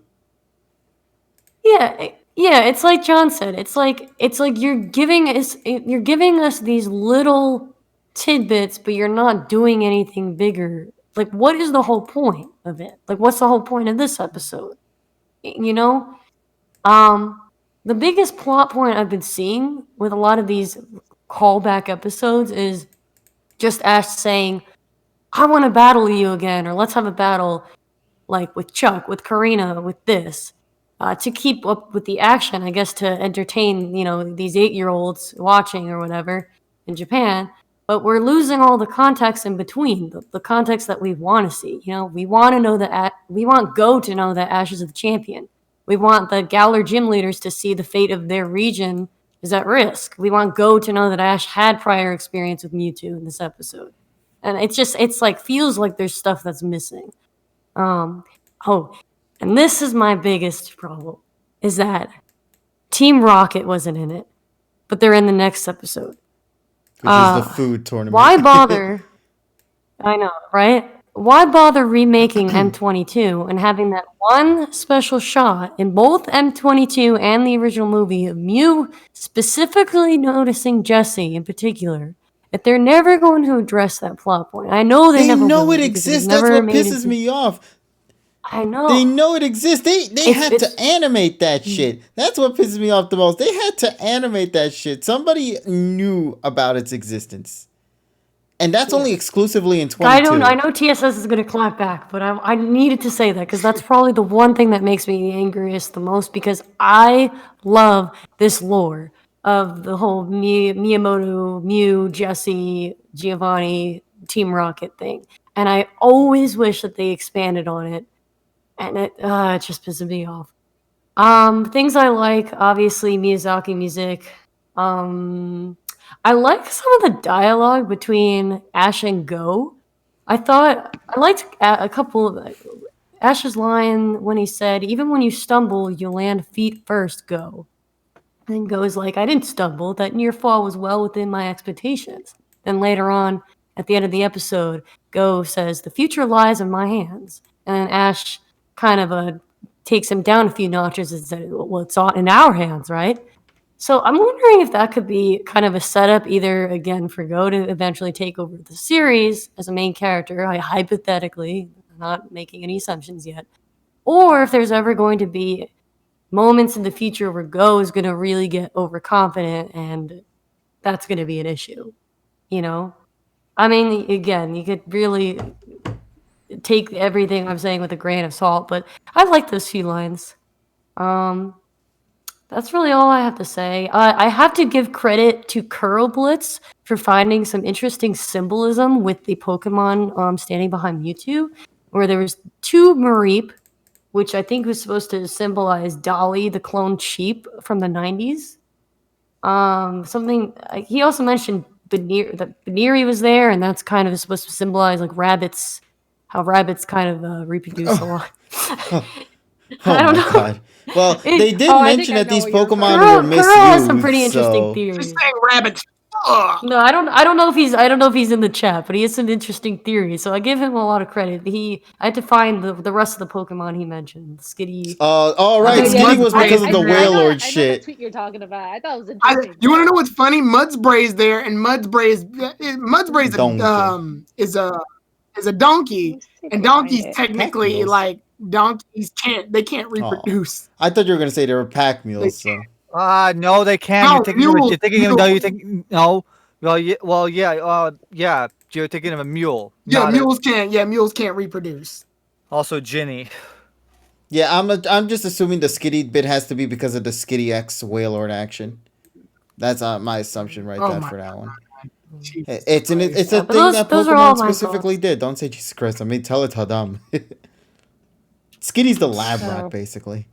Speaker 2: Yeah, it's like John said. It's like you're giving us these little tidbits, but you're not doing anything bigger. Like, what is the whole point of it? Like, what's the whole point of this episode? You know? The biggest plot point I've been seeing with a lot of these callback episodes is just Ash saying, I want to battle you again, or let's have a battle, like with Chuck, with Karina, with this, to keep up with the action, I guess, to entertain, these 8-year-olds watching or whatever in Japan. But we're losing all the context in between, the context that we want to see. We want to know we want Go to know that Ash is the champion. We want the Galar gym leaders to see the fate of their region is at risk. We want Go to know that Ash had prior experience with Mewtwo in this episode. And it's like, feels like there's stuff that's missing. And this is my biggest problem, is that Team Rocket wasn't in it, but they're in the next episode.
Speaker 1: Which is the food tournament.
Speaker 2: Why bother? I know, right? Why bother remaking M22 and having that one special shot in both M22 and the original movie of Mew specifically noticing Jessie in particular, if they're never going to address that plot point? I know they never
Speaker 1: know
Speaker 2: will,
Speaker 1: it exists. That's what pisses me off.
Speaker 2: I know.
Speaker 1: They know it exists. They had to animate that shit. That's what pisses me off the most. They had to animate that shit. Somebody knew about its existence. And that's only exclusively in 22.
Speaker 2: I know TSS is going to clap back, but I needed to say that because that's probably the one thing that makes me angriest the most, because I love this lore of the whole Miyamoto, Mew, Jessie, Giovanni, Team Rocket thing. And I always wish that they expanded on it. And it just pisses me off. Things I like, obviously, Miyazaki music. I like some of the dialogue between Ash and Go. I liked a couple of Ash's line when he said, even when you stumble, you land feet first, Go. And Go's like, I didn't stumble. That near fall was well within my expectations. Then later on, at the end of the episode, Go says, the future lies in my hands. And then Ash kind of takes him down a few notches and says, well, it's all in our hands, right? So I'm wondering if that could be kind of a setup, either, again, for Go to eventually take over the series as a main character, hypothetically, not making any assumptions yet, or if there's ever going to be moments in the future where Go is going to really get overconfident, and that's going to be an issue, I mean, again, you could really take everything I'm saying with a grain of salt, but I like those few lines. That's really all I have to say. I have to give credit to Kurlblitz for finding some interesting symbolism with the Pokemon standing behind Mewtwo, where there was 2 Mareep, which I think was supposed to symbolize Dolly, the cloned sheep from the 90s. He also mentioned that Baneri was there, and that's kind of supposed to symbolize like rabbits, how rabbits kind of reproduce a lot. I don't know.
Speaker 1: God. Well, they did mention that these Pokemon were misused.
Speaker 2: Kuro has some pretty interesting theories.
Speaker 7: Just saying rabbits.
Speaker 2: No, I don't know if he's in the chat, but he has an interesting theory. So I give him a lot of credit. I had to find the rest of the Pokemon he mentioned. Skitty.
Speaker 1: All right.
Speaker 7: think it's
Speaker 1: Skitty was
Speaker 7: Mudspray.
Speaker 1: because of the Wailord
Speaker 5: I know
Speaker 1: shit.
Speaker 5: the tweet you're talking about. I thought it was
Speaker 7: I,
Speaker 5: interesting.
Speaker 7: you want to know what's funny? Mudspray's there, and Mudspray's
Speaker 1: Donkey.
Speaker 7: is a donkey,
Speaker 5: Let's see if
Speaker 7: and
Speaker 5: I can find
Speaker 7: donkeys
Speaker 5: it.
Speaker 7: technically
Speaker 1: Pack mules.
Speaker 7: like donkeys can't reproduce.
Speaker 1: I thought you were gonna say they were pack mules. So
Speaker 4: No, they can't.
Speaker 7: No,
Speaker 4: You're thinking of
Speaker 7: mules,
Speaker 4: no, you
Speaker 7: mules.
Speaker 4: think no. Well, yeah. You're thinking of a mule.
Speaker 7: Yeah,
Speaker 4: not
Speaker 7: mules can't. Yeah, mules can't reproduce.
Speaker 4: also Ginny.
Speaker 1: yeah, I'm just assuming the Skitty bit has to be because of the Skitty X Wailord action. That's my assumption right there for that one.
Speaker 7: Jesus
Speaker 1: It's a
Speaker 2: Yeah, but
Speaker 1: thing that
Speaker 2: those are all
Speaker 1: Pokemon
Speaker 2: my
Speaker 1: specifically did. Don't say Jesus Christ. I mean, tell it Hadam. Skitty's the lab rat, basically.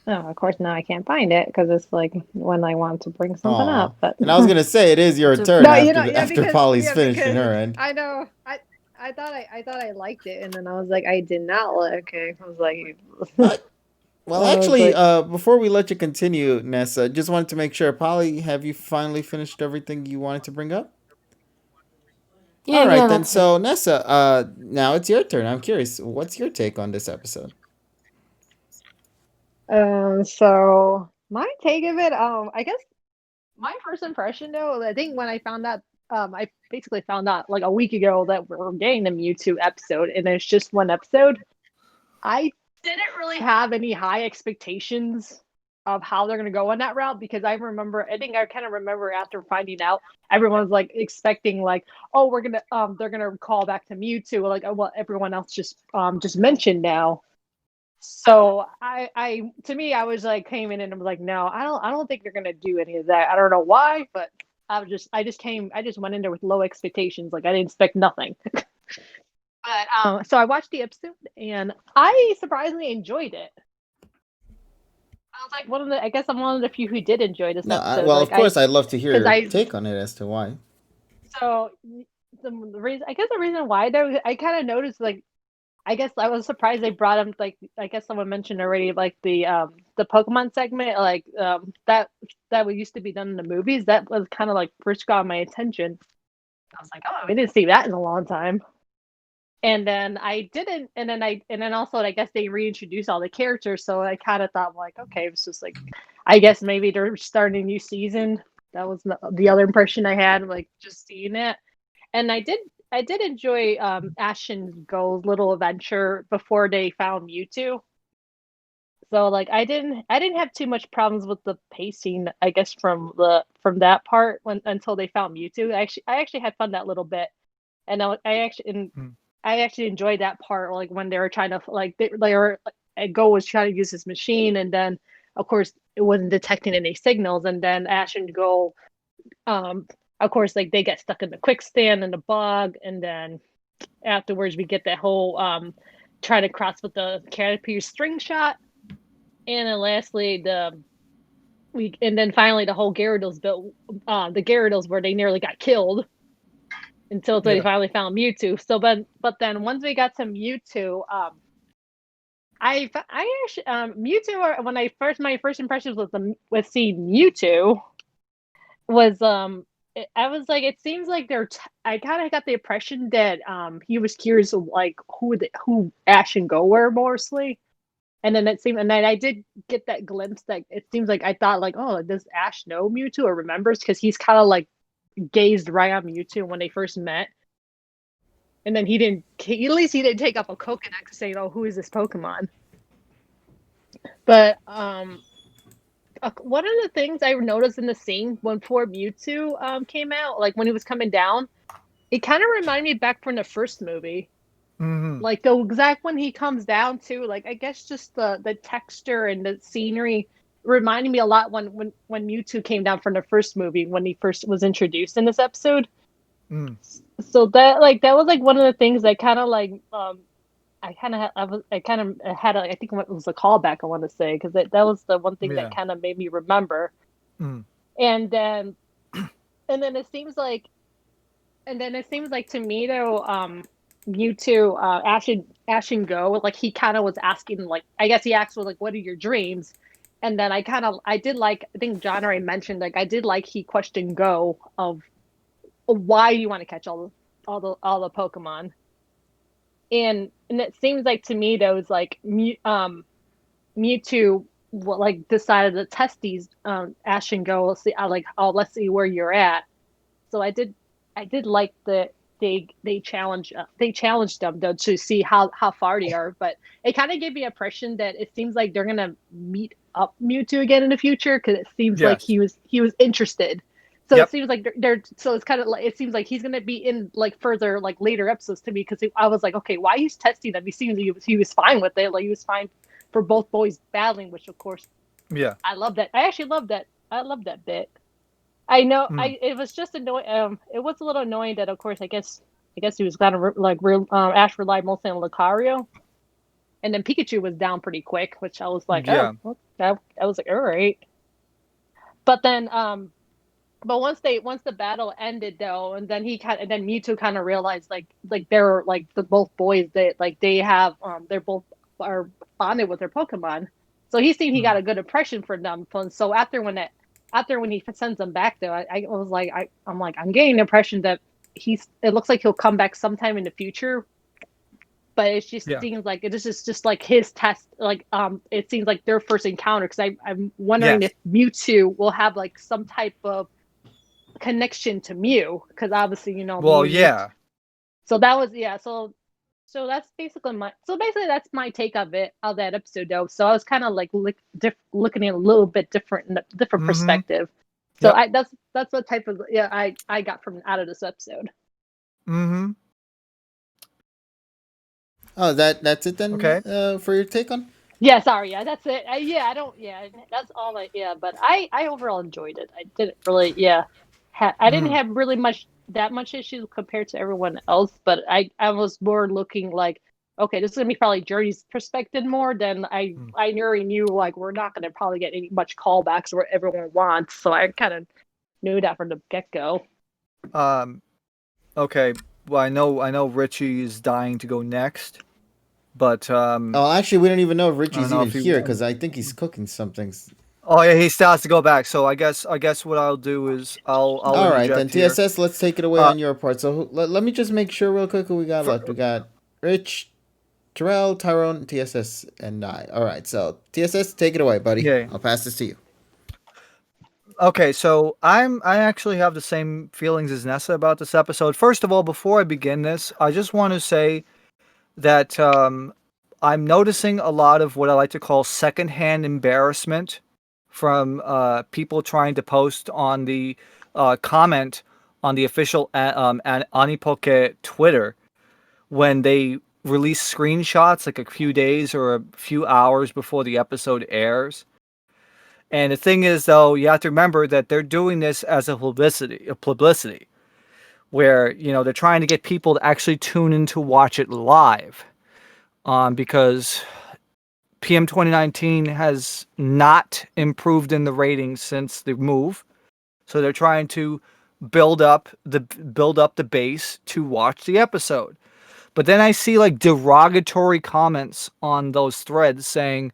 Speaker 5: Oh, of course now I can't find it because it's like when I want to bring something
Speaker 1: Aw.
Speaker 5: up. But
Speaker 1: And I was gonna say it is your turn
Speaker 5: no,
Speaker 1: after Polly's finishing her end.
Speaker 5: I know. I thought I liked it, and then I was like, I did not like. Okay, I was like,
Speaker 1: Well, actually, before we let you continue, Nessa, just wanted to make sure. Polly, have you finally finished everything you wanted to bring up?
Speaker 2: Yeah,
Speaker 1: All right,
Speaker 2: yeah,
Speaker 1: then.
Speaker 2: that's
Speaker 1: So, Nessa, now it's your turn. I'm curious. What's your take on this episode?
Speaker 5: So my take of it, I guess my first impression though, I think when I found out, I basically found out like a week ago that we're getting the Mewtwo episode, and it's just one episode. I didn't really have any high expectations of how they're gonna go on that route because I think I kind of remember after finding out, everyone's like expecting like, oh, they're gonna call back to Mewtwo, like what everyone else just mentioned now. So to me, I was like came in and I was like, no, I don't think they're gonna do any of that. I don't know why, but I just went in there with low expectations. Like I didn't expect nothing. But so I watched the episode and I surprisingly enjoyed it. I was like I guess I'm one of the few who did enjoy this episode.
Speaker 1: Well,
Speaker 5: like,
Speaker 1: of course, I'd love to hear your
Speaker 5: I-
Speaker 1: take on it as to why.
Speaker 5: So the reason why though, I kind of noticed like. I guess I was surprised they brought him like I guess someone mentioned already like the Pokemon segment like that used to be done in the movies. That was kind of like first got my attention. I was like, oh, we didn't see that in a long time. And then I didn't, and then also I guess they reintroduced all the characters, so I kind of thought like, okay, it's just like, I guess maybe they're starting a new season. That was the other impression I had, like just seeing it, and I did enjoy Ash and Go's little adventure before they found Mewtwo. So like I didn't have too much problems with the pacing, I guess from that part until they found Mewtwo. I actually had fun that little bit, and I actually enjoyed that part, like when they were trying to Go was trying to use his machine, and then of course it wasn't detecting any signals, and then Ash and Go, of course, like they get stuck in the quicksand and the bog, and then afterwards we get that whole try to cross with the Caterpie string shot, and then lastly finally the whole Gyarados built the Gyarados where they nearly got killed until they finally found Mewtwo. So but then once we got to Mewtwo, I actually Mewtwo when my first impressions with seeing Mewtwo was I was like, it seems like I kind of got the impression that he was curious of like who Ash and Go were mostly, and then I did get that glimpse that it seems like I thought like, oh, does Ash know Mewtwo or remembers, because he's kind of like gazed right on Mewtwo when they first met, and then he didn't take up a Pokédex to say, oh, who is this Pokemon? But one of the things I noticed in the scene when poor Mewtwo came out, like when he was coming down, it kind of reminded me back from the first movie.
Speaker 4: Mm-hmm.
Speaker 5: Like the exact when he comes down too, like I guess just the texture and the scenery reminded me a lot when Mewtwo came down from the first movie when he first was introduced in this episode. So that was like one of the things that kind of like I kind of had I think it was a callback, I want to say, because that was the one thing that kind of made me remember. And then it seems like to me though, Mewtwo, Ash and Go, like he kind of was asking, like I guess he asked, well, like, what are your dreams? And then I did like, I think John already mentioned, like I did like he questioned Go of why you want to catch all the Pokemon. And it seems like to me that was like Mewtwo like decided to test these Ash and Go. Let's see, let's see where you're at. So I did like that they challenged them though to see how far they are. But it kind of gave me the impression that it seems like they're gonna meet up Mewtwo again in the future, because it seems like he was interested. So it seems like so it's kind of like, it seems like he's gonna be in like further like later episodes to me, because I was like, okay, why he's testing them? He seems he was fine with it, like he was fine for both boys battling, which of course, I love that. I actually love that. I love that bit. I know. It was just annoying. It was a little annoying that, of course, I guess he was kind of like Ash relied mostly on Lucario, and then Pikachu was down pretty quick, which I was like, I was like, all right. But then, but once the battle ended though, and then Mewtwo kind of realized like they're like both boys that like they have they're both are bonded with their Pokemon, so he seemed he got a good impression for them. So after when he sends them back though, I was like I'm getting the impression that it looks like he'll come back sometime in the future, but it just seems like this is just like his test, like it seems like their first encounter, because I'm wondering if Mewtwo will have like some type of connection to Mew, because obviously Mew, so that was so that's basically that's my take of that episode though. So I was kind of like looking at it a little bit different in a different perspective. So that's what type of I got from out of this episode.
Speaker 1: Oh, that's it then.
Speaker 4: Okay.
Speaker 1: For your take on.
Speaker 5: Yeah, sorry. Yeah, that's it. I don't. Yeah, that's all. But I overall enjoyed it. I didn't really. Yeah, I didn't have really that much issues compared to everyone else. But I was more looking like, okay, this is gonna be probably Journey's perspective more than I already knew. Like, we're not gonna probably get much callbacks where everyone wants. So I kind of knew that from the get go.
Speaker 4: Okay. Well, I know Richie is dying to go next. But
Speaker 1: oh, actually, we don't even know if Richie's even here, because I think he's cooking something.
Speaker 4: Oh yeah, he still has to go back. So I guess what I'll do is I'll
Speaker 1: all right then.
Speaker 4: here.
Speaker 1: TSS, let's take it away on your part. So let me just make sure real quick who we got left. We got Rich, Terrell, Tyrone, TSS, and I. All right, so TSS, take it away, buddy.
Speaker 4: Yeah.
Speaker 1: I'll pass this to you.
Speaker 4: Okay, so I actually have the same feelings as Nessa about this episode. First of all, before I begin this, I just want to say that I'm noticing a lot of what I like to call secondhand embarrassment from people trying to post on the comment on the official Anipoke Twitter when they release screenshots like a few days or a few hours before the episode airs. And the thing is, though, you have to remember that they're doing this as a publicity, where they're trying to get people to actually tune in to watch it live, because PM 2019 has not improved in the ratings since the move, so they're trying to build up the base to watch the episode. But then I see like derogatory comments on those threads saying,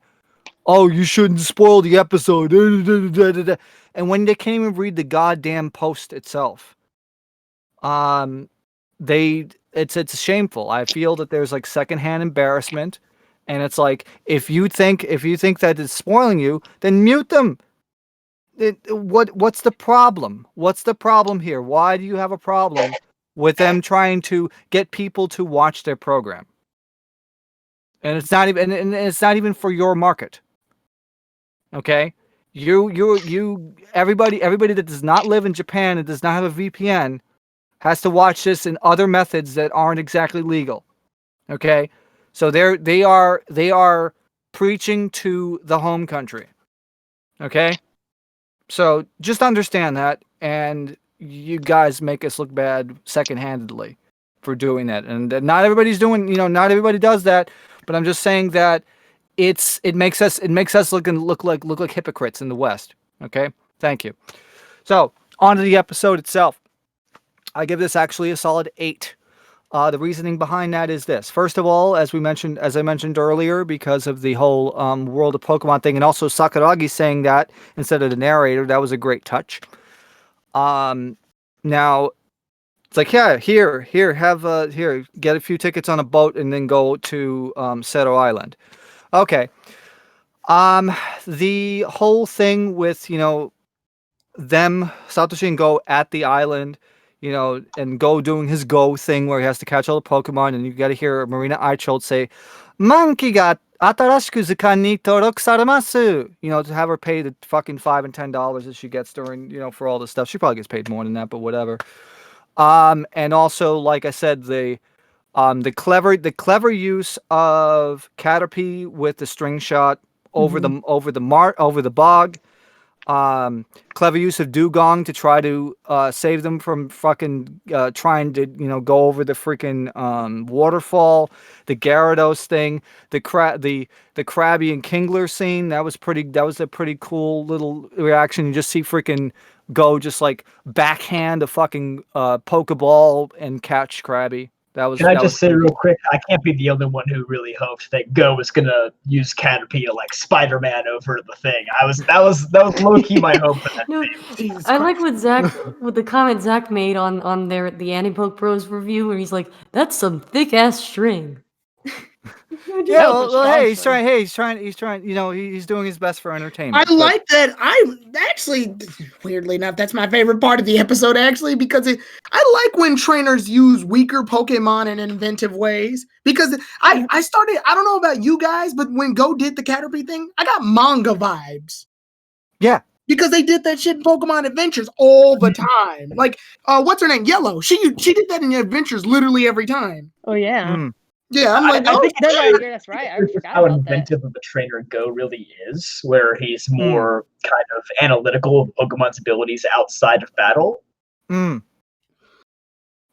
Speaker 4: "Oh, you shouldn't spoil the episode," and when they can't even read the goddamn post itself. It's shameful. I feel that there's like secondhand embarrassment, and it's like if you think that it's spoiling you, then mute them. What's the problem? What's the problem here? Why do you have a problem with them trying to get people to watch their program? And it's not even for your market. Okay? Everybody that does not live in Japan and does not have a VPN has to watch this in other methods that aren't exactly legal. Okay? So they are preaching to the home country. Okay? So just understand that, and you guys make us look bad second-handedly for doing that. And not everybody's doing, not everybody does that, but I'm just saying that it makes us look like hypocrites in the West. Okay? Thank you. So, on to the episode itself. I give this actually a solid 8. The reasoning behind that is this. First of all, as I mentioned earlier, because of the whole World of Pokemon thing, and also Sakuragi saying that instead of the narrator, that was a great touch. Now it's like, yeah, here, here, get a few tickets on a boat and then go to Seto Island. Okay. The whole thing with, them, Satoshi and Go at the island, and Go doing his Go thing where he has to catch all the Pokemon, and you got to hear Marina Eichholz say, "Monkey ga atarashiku zukan ni toroku saremasu," to have her pay the fucking $5 and $10 that she gets during, for all this stuff. She probably gets paid more than that, but whatever. And also, like I said, the clever use of Caterpie with the string shot over the bog. Clever use of Dugong to try to save them from fucking trying to go over the freaking waterfall. The Gyarados thing, the Krabby and Kingler scene, that was a pretty cool little reaction. You just see freaking Go just like backhand a fucking Pokeball and catch Krabby.
Speaker 9: Can I just say real quick? I can't be the only one who really hoped that Go was gonna use Caterpie to like Spider-Man over the thing. That was low key my hope for that.
Speaker 2: No, I like what the comment Zach made on the Antipoke Bros review, where he's like, "That's some thick ass string."
Speaker 4: Yeah, well, hey, he's trying. He's doing his best for entertainment.
Speaker 7: I like that. I actually, weirdly enough, that's my favorite part of the episode, actually, because I like when trainers use weaker Pokemon in inventive ways. Because I started, I don't know about you guys, but when Go did the Caterpie thing, I got manga vibes.
Speaker 4: Yeah.
Speaker 7: Because they did that shit in Pokemon Adventures all the time. Like, what's her name? Yellow. She did that in the Adventures literally every time.
Speaker 5: Oh, yeah.
Speaker 4: Mm.
Speaker 7: Yeah, I'm like,
Speaker 5: I think that's right. I forgot
Speaker 9: how
Speaker 5: about
Speaker 9: inventive of a trainer Go really is, where he's more kind of analytical of Pokemon's abilities outside of battle.
Speaker 4: Mm.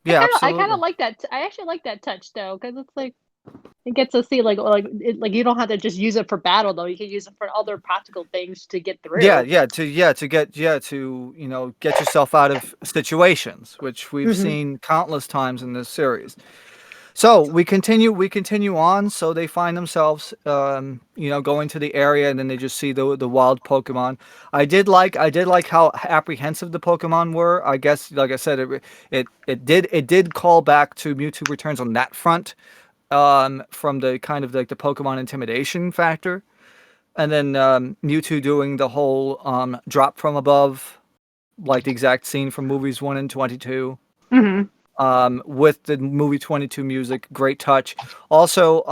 Speaker 4: Yeah,
Speaker 5: I kind of like that. I actually like that touch though, because it's like it gets to see like you don't have to just use it for battle though. You can use it for other practical things to get through.
Speaker 4: To get yourself out of situations, which we've seen countless times in this series. So we continue on. So they find themselves, going to the area, and then they just see the wild Pokemon. I did like how apprehensive the Pokemon were. I guess, like I said, it did call back to Mewtwo Returns on that front, from the kind of like the Pokemon intimidation factor, and then Mewtwo doing the whole drop from above, like the exact scene from movies 1 and 22. With the movie 22 music, great touch. Also,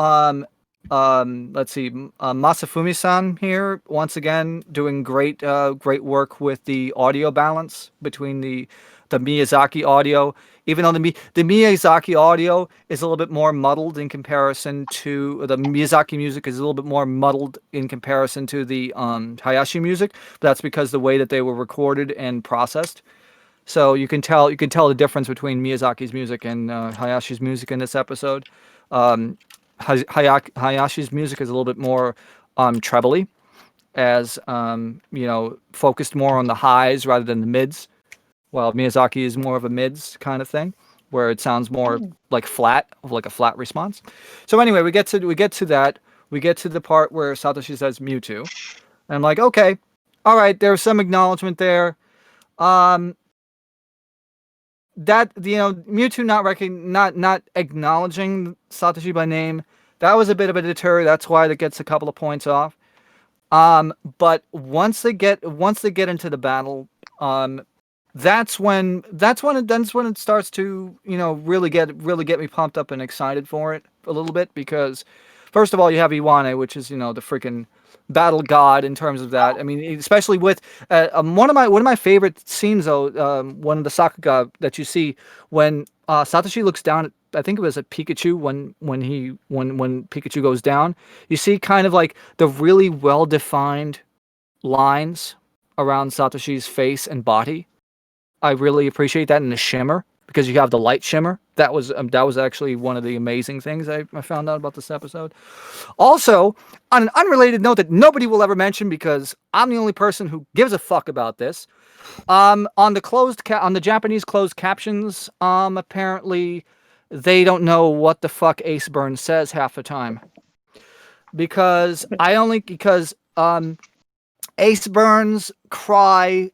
Speaker 4: let's see, Masafumi-san here once again doing great work with the audio balance between the Miyazaki audio. Even though the Miyazaki audio is a little bit more muddled in comparison to the Miyazaki music is a little bit more muddled in comparison to the Hayashi music, but that's because the way that they were recorded and processed. So you can tell the difference between Miyazaki's music and Hayashi's music in this episode. Hayashi's music is a little bit more trebly, as focused more on the highs rather than the mids, while Miyazaki is more of a mids kind of thing, where it sounds more like flat, like a flat response. So anyway, we get to that. We get to the part where Satoshi says Mewtwo, and I'm like, okay, all right, there's some acknowledgement there. That Mewtwo not acknowledging Satoshi by name, that was a bit of a deter. That's why that gets a couple of points off. But once they get into the battle, that's when it starts to really get me pumped up and excited for it a little bit, because first of all you have Iwane, which is the freaking battle god in terms of that. I mean, especially with one of my favorite scenes though, one of the Sakuga that you see when Satoshi looks down at, I think it was at Pikachu when Pikachu goes down. You see kind of like the really well defined lines around Satoshi's face and body. I really appreciate that in the shimmer, because you have the light shimmer. That was actually one of the amazing things I found out about this episode. Also, on an unrelated note that nobody will ever mention because I'm the only person who gives a fuck about this, on the Japanese closed captions, apparently they don't know what the fuck Ace Burns says half the time. Because Ace Burns'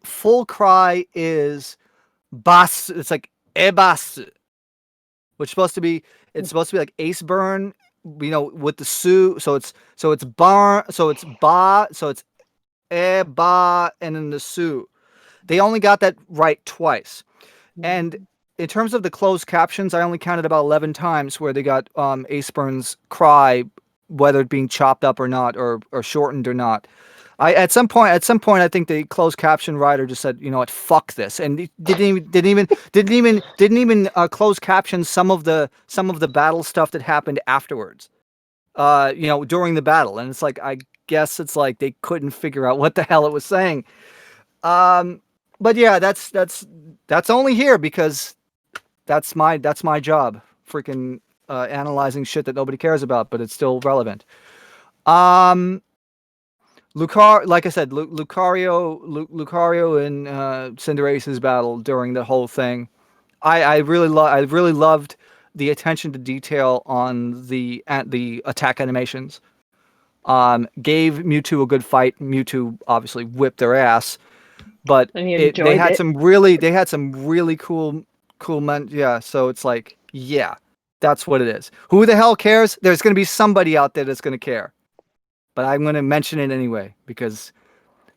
Speaker 4: full cry is bas. It's like ebas, which it's supposed to be like Ace Burn, with the su. So it's bar. So it's ba. So it's eba, and then the su. They only got that right twice. And in terms of the closed captions, I only counted about 11 times where they got Ace Burns' cry, whether it being chopped up or not, or shortened or not. At some point, I think the closed caption writer just said, "You know what, fuck this," and he didn't even close caption some of the battle stuff that happened afterwards. During the battle, and it's like, I guess it's like they couldn't figure out what the hell it was saying. But yeah, that's only here because that's my job, freaking analyzing shit that nobody cares about, but it's still relevant. Like I said, Lucario and Cinderace's battle during the whole thing, I really loved the attention to detail on the attack animations. Gave Mewtwo a good fight. Mewtwo obviously whipped their ass, but
Speaker 5: And you
Speaker 4: they had
Speaker 5: enjoyed
Speaker 4: some really cool men. Yeah, so it's like, yeah, that's what it is. Who the hell cares? There's going to be somebody out there that's going to care. But I'm going to mention it anyway because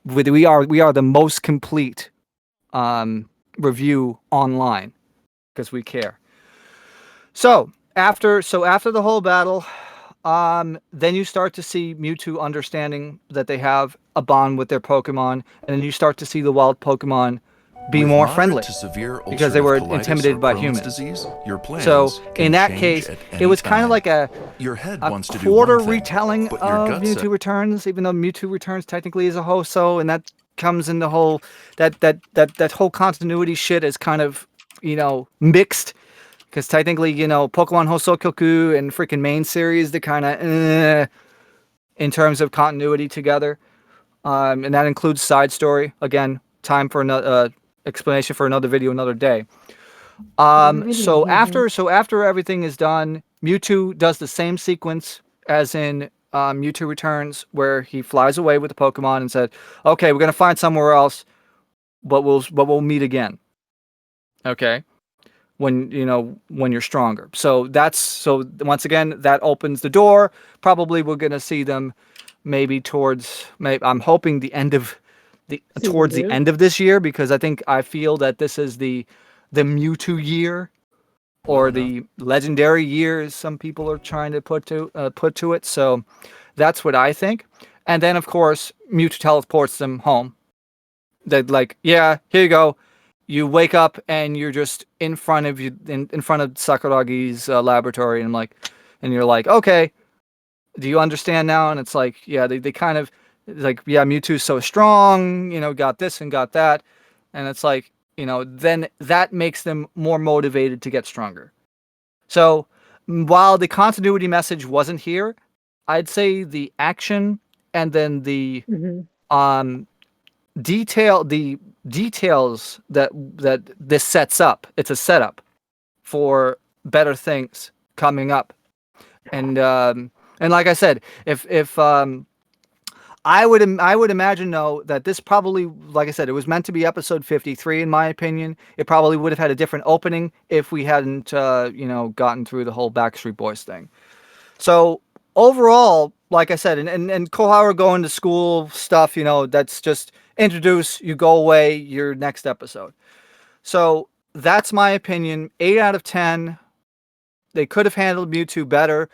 Speaker 4: we are the most complete review online because we care. So after the whole battle, then you start to see Mewtwo understanding that they have a bond with their Pokemon, and then you start to see the wild Pokemon be more friendly because they were intimidated by humans. So in that case, it was kind of like a quarter retelling of Mewtwo Returns, even though Mewtwo Returns technically is a Hoso, and that comes in the whole that whole continuity shit is kind of mixed. Because technically, Pokemon Hosokoku and freaking main series, they're kind of in terms of continuity together. And that includes side story. Again, time for another explanation for another video, another day. So after everything is done, Mewtwo does the same sequence as in Mewtwo Returns, where he flies away with the Pokemon and said, "Okay, we're gonna find somewhere else, but we'll meet again." Okay. When you're stronger. So once again, that opens the door. Probably we're gonna see them maybe I'm hoping towards the end of this year, because I feel that this is the Mewtwo year, or the legendary year, as some people are trying to put to it. So that's what I think. And then of course Mewtwo teleports them home. They're like, yeah, here you go. You wake up and you're just in front of Sakuragi's laboratory, and you're like, okay, do you understand now? And it's like, yeah, they kind of like, yeah, Mewtwo's so strong, got this and got that, and it's like, then that makes them more motivated to get stronger. So while the continuity message wasn't here, I'd say the action and then the details that this sets up. It's a setup for better things coming up, and like I said, if I would imagine though that this probably, like I said, it was meant to be episode 53 in my opinion. It probably would have had a different opening if we hadn't gotten through the whole Backstreet Boys thing. So overall, like I said, and Koharu going to school stuff, that's just introduce, you go away, your next episode. So that's my opinion. 8 out of 10. They could have handled Mewtwo better,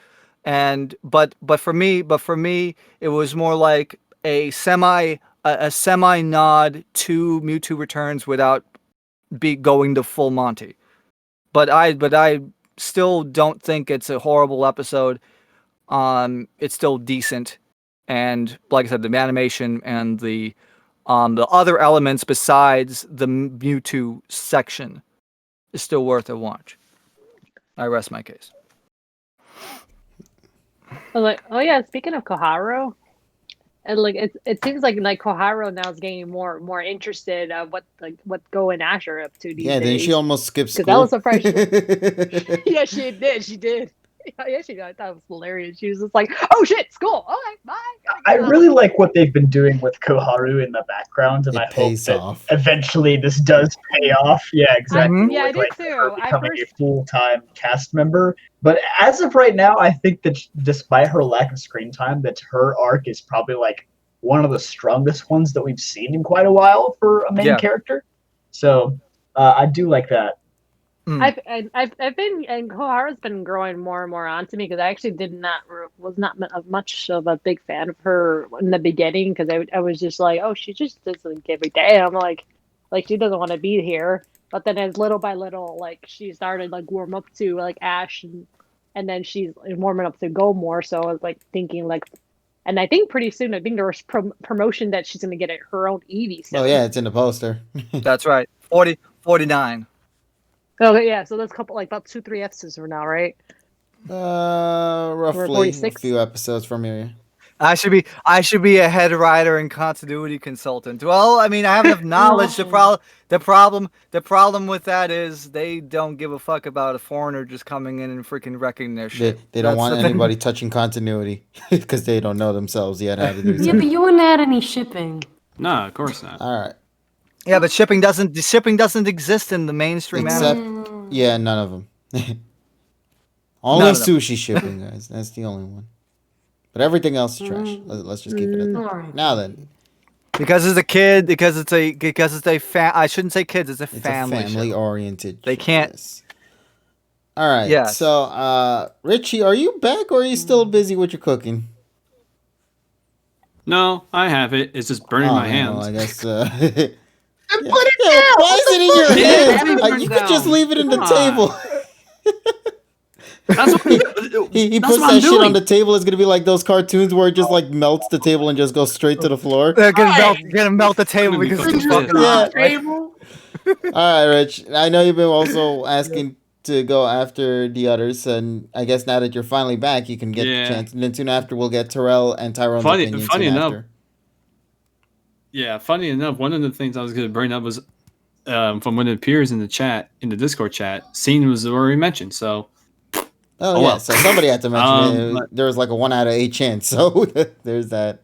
Speaker 4: but for me, it was more like a semi nod to Mewtwo Returns without going to full Monty. But I still don't think it's a horrible episode. It's still decent, and like I said, the animation and the other elements besides the Mewtwo section is still worth a watch. I rest my case.
Speaker 5: Oh yeah, speaking of Koharu, and like it seems like Koharu now is getting more interested of what Go and Ash are up to these
Speaker 1: Yeah, then
Speaker 5: days.
Speaker 1: she almost skipped
Speaker 5: Because that was
Speaker 1: school.
Speaker 5: surprised. Yeah, she did. She did. Yeah, she did. I thought it was hilarious. She was just like, "Oh shit, school. Okay, bye."
Speaker 9: I really like what they've been doing with Koharu in the background, and
Speaker 1: It
Speaker 9: I hope
Speaker 1: pays
Speaker 9: that
Speaker 1: off.
Speaker 9: eventually this does pay off. Yeah, exactly.
Speaker 5: Yeah, I
Speaker 9: with,
Speaker 5: did
Speaker 9: like,
Speaker 5: too.
Speaker 9: her
Speaker 5: I
Speaker 9: becoming
Speaker 5: first-
Speaker 9: a full-time cast member. But as of right now, I think that despite her lack of screen time, that her arc is probably like one of the strongest ones that we've seen in quite a while for a main character. So I do like that.
Speaker 5: I've been, and Koharu's been growing more and more onto me because I actually was not much of a big fan of her in the beginning because I was just like, oh, she just doesn't give a damn, like she doesn't want to be here. But then as little by little, like she started like warm up to like Ash, and then she's warming up to Go more. So I was like thinking like, and I think pretty soon I think there was promotion that she's gonna get her own Eevee.
Speaker 1: Oh yeah, it's in the poster.
Speaker 4: That's right. 49.
Speaker 5: Oh yeah, so that's a couple like about 2-3 episodes from now, right?
Speaker 1: Roughly a
Speaker 5: 46?
Speaker 1: few episodes from here.
Speaker 4: I should be a head writer and continuity consultant. Well, I mean, I have enough knowledge. The problem with that is they don't give a fuck about a foreigner just coming in and freaking wrecking their shit.
Speaker 1: They don't want anybody touching continuity because they don't know themselves yet how to do
Speaker 2: Yeah,
Speaker 1: something.
Speaker 2: but you wouldn't add any shipping.
Speaker 3: No, of course not.
Speaker 1: All right.
Speaker 4: Yeah, but shipping doesn't exist in the mainstream
Speaker 1: Except,
Speaker 4: anime.
Speaker 1: yeah, none of them. Only
Speaker 4: None of them.
Speaker 1: sushi shipping, guys. That's the only one. But everything else is trash. Let's just keep it at that.
Speaker 2: Alright.
Speaker 1: Now then,
Speaker 4: Because it's a kid, because it's a I shouldn't say kids, it's a
Speaker 1: it's
Speaker 4: family.
Speaker 1: a family-oriented.
Speaker 4: They can't-
Speaker 1: choice. All right.
Speaker 4: Yes.
Speaker 1: So, Richie, are you back or are you still busy with your cooking?
Speaker 3: No, I have it. It's just burning my hands.
Speaker 1: Well, I guess.
Speaker 7: Put it down.
Speaker 1: Why is it in your
Speaker 3: Yeah,
Speaker 1: hands?
Speaker 3: everything's
Speaker 1: You could just
Speaker 3: down.
Speaker 1: leave it in the
Speaker 3: Come
Speaker 1: table.
Speaker 3: That's what,
Speaker 1: He
Speaker 3: that's
Speaker 1: puts
Speaker 3: what I'm
Speaker 1: that shit
Speaker 3: doing.
Speaker 1: on the table. It's gonna be like those cartoons where it just like melts the table and just goes straight to the floor.
Speaker 4: They're gonna melt the table
Speaker 3: I'm gonna be
Speaker 4: because it's too
Speaker 3: fucking
Speaker 4: fucking hot.
Speaker 7: Table.
Speaker 1: All right, Rich. I know you've been also asking to go after the others, and I guess now that you're finally back, you can get
Speaker 3: Yeah.
Speaker 1: the chance. And then soon after, we'll get Terrell and Tyrone's
Speaker 3: Funny
Speaker 1: opinion soon
Speaker 3: enough,
Speaker 1: after.
Speaker 3: Yeah, funny enough, one of the things I was going to bring up was from when it appears in the chat, in the Discord chat, scene was already mentioned. So,
Speaker 1: Oh,
Speaker 3: Oh,
Speaker 1: yeah,
Speaker 3: well.
Speaker 1: so somebody had to mention it.
Speaker 3: but-
Speaker 1: There was like a 1 out of 8 chance, so there's that.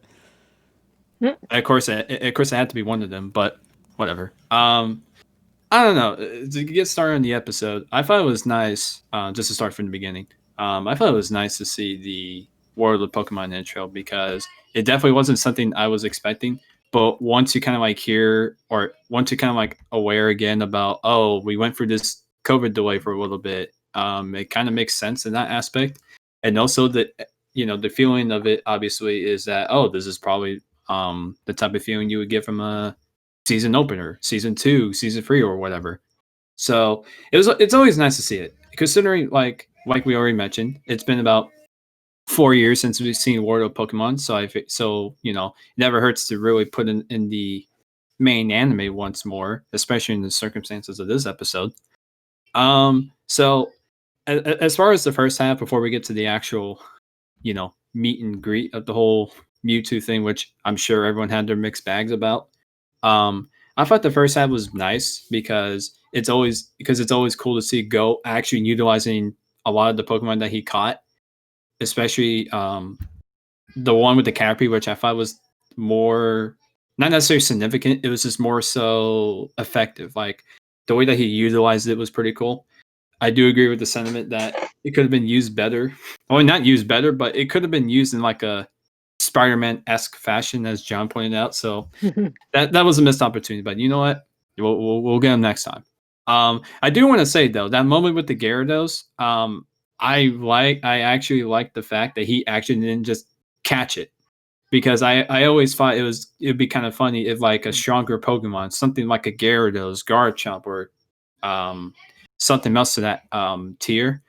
Speaker 3: of course, it had to be one of them, but whatever. I don't know. To get started on the episode, I thought it was nice, just to start from the beginning. I thought it was nice to see the World of Pokemon intro because it definitely wasn't something I was expecting. But once you kind of like hear, or once you kind of like aware again about, oh, we went through this COVID delay for a little bit, it kind of makes sense in that aspect. And also the feeling of it obviously is that, oh, this is probably the type of feeling you would get from a season opener, season 2, season 3, or whatever. So it's always nice to see it, considering like we already mentioned, it's been about 4 years since we've seen World of Pokemon. So it never hurts to really put in the main anime once more, especially in the circumstances of this episode. So as far as the first half, before we get to the actual, meet and greet of the whole Mewtwo thing, which I'm sure everyone had their mixed bags about. I thought the first half was nice because it's always cool to see Go actually utilizing a lot of the Pokemon that he caught, especially the one with the Caterpie, which I thought was more not necessarily significant. It was just more so effective. Like the way that he utilized it was pretty cool. I do agree with the sentiment that it could have been used better. Well, not used better, but it could have been used in like a Spider-Man-esque fashion, as John pointed out. So that was a missed opportunity. But you know what? We'll get them next time. I do want to say though, that moment with the Gyarados, I actually like the fact that he actually didn't just catch it, because I always thought it'd be kind of funny if like a stronger Pokemon, something like a Gyarados, Garchomp, or something else to that tier.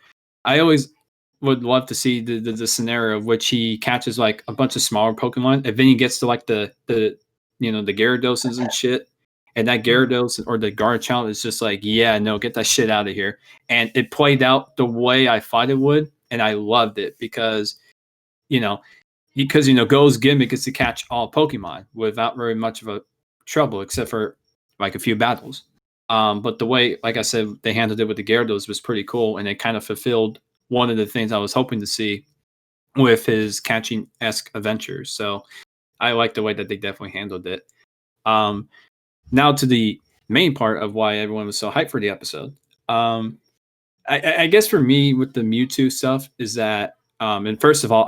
Speaker 3: I always would love to see the scenario of which he catches like a bunch of smaller Pokemon, and then he gets to like the Gyaradoses and shit, and that Gyarados or the Garchomp is just like, yeah, no, get that shit out of here. And it played out the way I thought it would, and I loved it because because Go's gimmick is to catch all Pokemon without very much of a trouble, except for like a few battles. But the way, like I said, they handled it with the Gyarados was pretty cool, and it kind of fulfilled one of the things I was hoping to see with his catching-esque adventures. So I like the way that they definitely handled it. Now to the main part of why everyone was so hyped for the episode. I guess for me with the Mewtwo stuff is that, and first of all,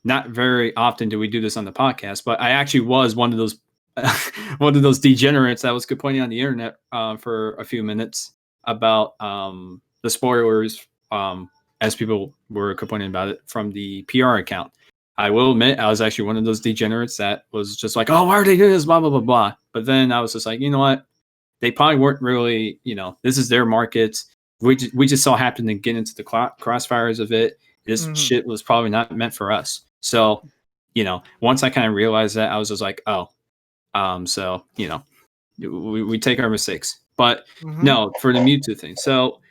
Speaker 3: not very often do we do this on the podcast, but I actually was one of those one of those degenerates that was complaining on the internet for a few minutes about the spoilers, as people were complaining about it from the PR account. I will admit, I was actually one of those degenerates that was just like, oh, why are they doing this, blah, blah, blah, blah. But then I was just like, you know what? They probably weren't really, this is their market. We just so happened to get into the crossfires of it. This shit was probably not meant for us. So, once I kind of realized that, I was just like, oh, so, we take our mistakes. But no, for the Mewtwo thing. So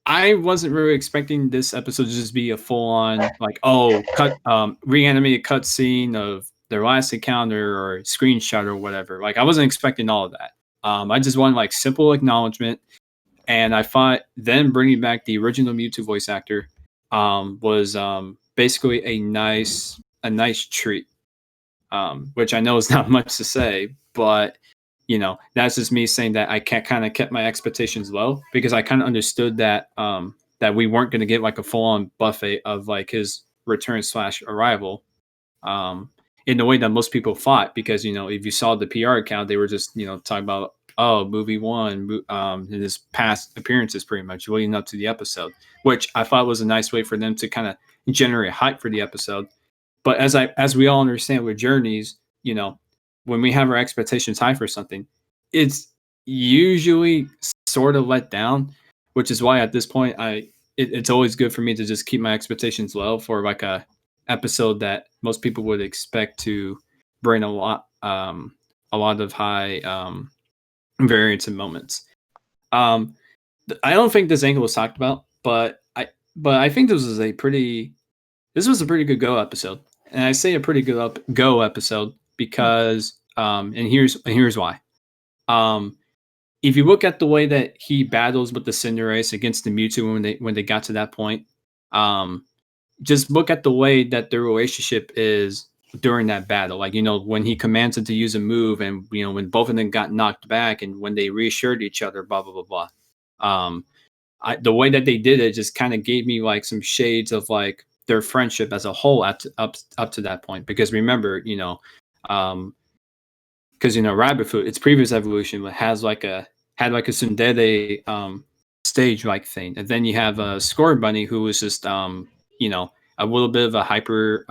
Speaker 3: I wasn't really expecting this episode to just be a full-on, like, reanimated cutscene of their last encounter or screenshot or whatever. Like, I wasn't expecting all of that. I just wanted, like, simple acknowledgement. And I thought then bringing back the original Mewtwo voice actor was basically a nice treat, which I know is not much to say, but that's just me saying that I kind of kept my expectations low, because I kind of understood that that we weren't going to get like a full-on buffet of like his return / arrival in the way that most people thought, because if you saw the PR account, they were just talking about movie 1 in his past appearances, pretty much leading up to the episode, which I thought was a nice way for them to kind of generate hype for the episode. But as we all understand with journeys, when we have our expectations high for something, it's usually sort of let down, which is why at this point it's always good for me to just keep my expectations low for like a episode that most people would expect to bring a lot of high variance in moments. I don't think this angle was talked about, but I think this was a pretty good Go episode. And I say a pretty good Go episode because and here's why. If you look at the way that he battles with the Cinderace against the Mewtwo when they got to that point, just look at the way that their relationship is during that battle. Like, when he commands him to use a move, and when both of them got knocked back, and when they reassured each other, blah blah blah blah. The way that they did it just kind of gave me like some shades of like their friendship as a whole up to that point. Because remember, because Rabbit Foot, its previous evolution had like a tsundere stage like thing, and then you have a Scored Bunny who was just a little bit of a hyper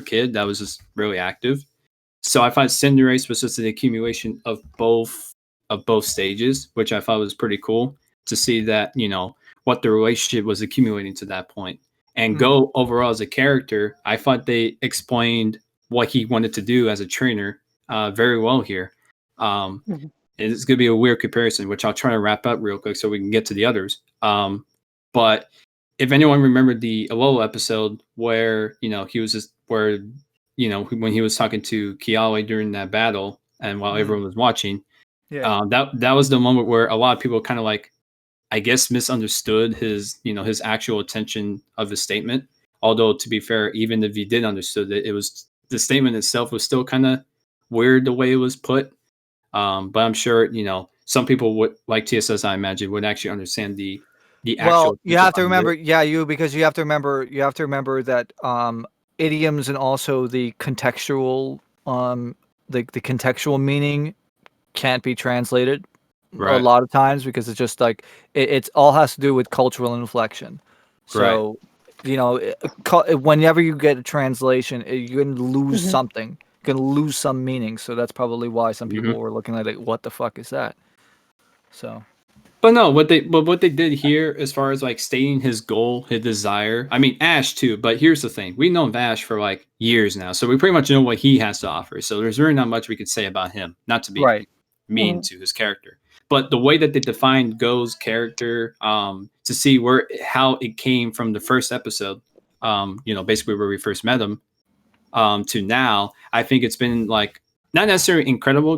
Speaker 3: kid that was just really active. So I thought Cinderace was just an accumulation of both stages, which I thought was pretty cool to see that what the relationship was accumulating to that point. And Go overall as a character, I thought they explained what he wanted to do as a trainer very well here. And it's going to be a weird comparison, which I'll try to wrap up real quick so we can get to the others. But if anyone remembered the Alola episode where he was just when he was talking to Kiawe during that battle, and while everyone was watching, that was the moment where a lot of people kind of like, I guess, misunderstood his his actual intention of the statement. Although, to be fair, even if you did understood it, the statement itself was still kind of weird the way it was put. But I'm sure some people would, like TSS, I imagine, would actually understand the actual.
Speaker 4: Well, you have to remember, because you have to remember that idioms and also the contextual the contextual meaning can't be translated a lot of times, because it's just like it's all has to do with cultural inflection. So whenever you get a translation, you're going to lose something. You're going to lose some meaning. So that's probably why some people were looking at it, what the fuck is that? So,
Speaker 3: but no, what they did here, as far as like stating his goal, his desire. I mean, Ash too. But here's the thing: we've known Ash for like years now, so we pretty much know what he has to offer. So there's really not much we could say about him. Not to be mean to his character, but the way that they defined Go's character, to see how it came from the first episode, basically where we first met him, to now, I think it's been like not necessarily incredible,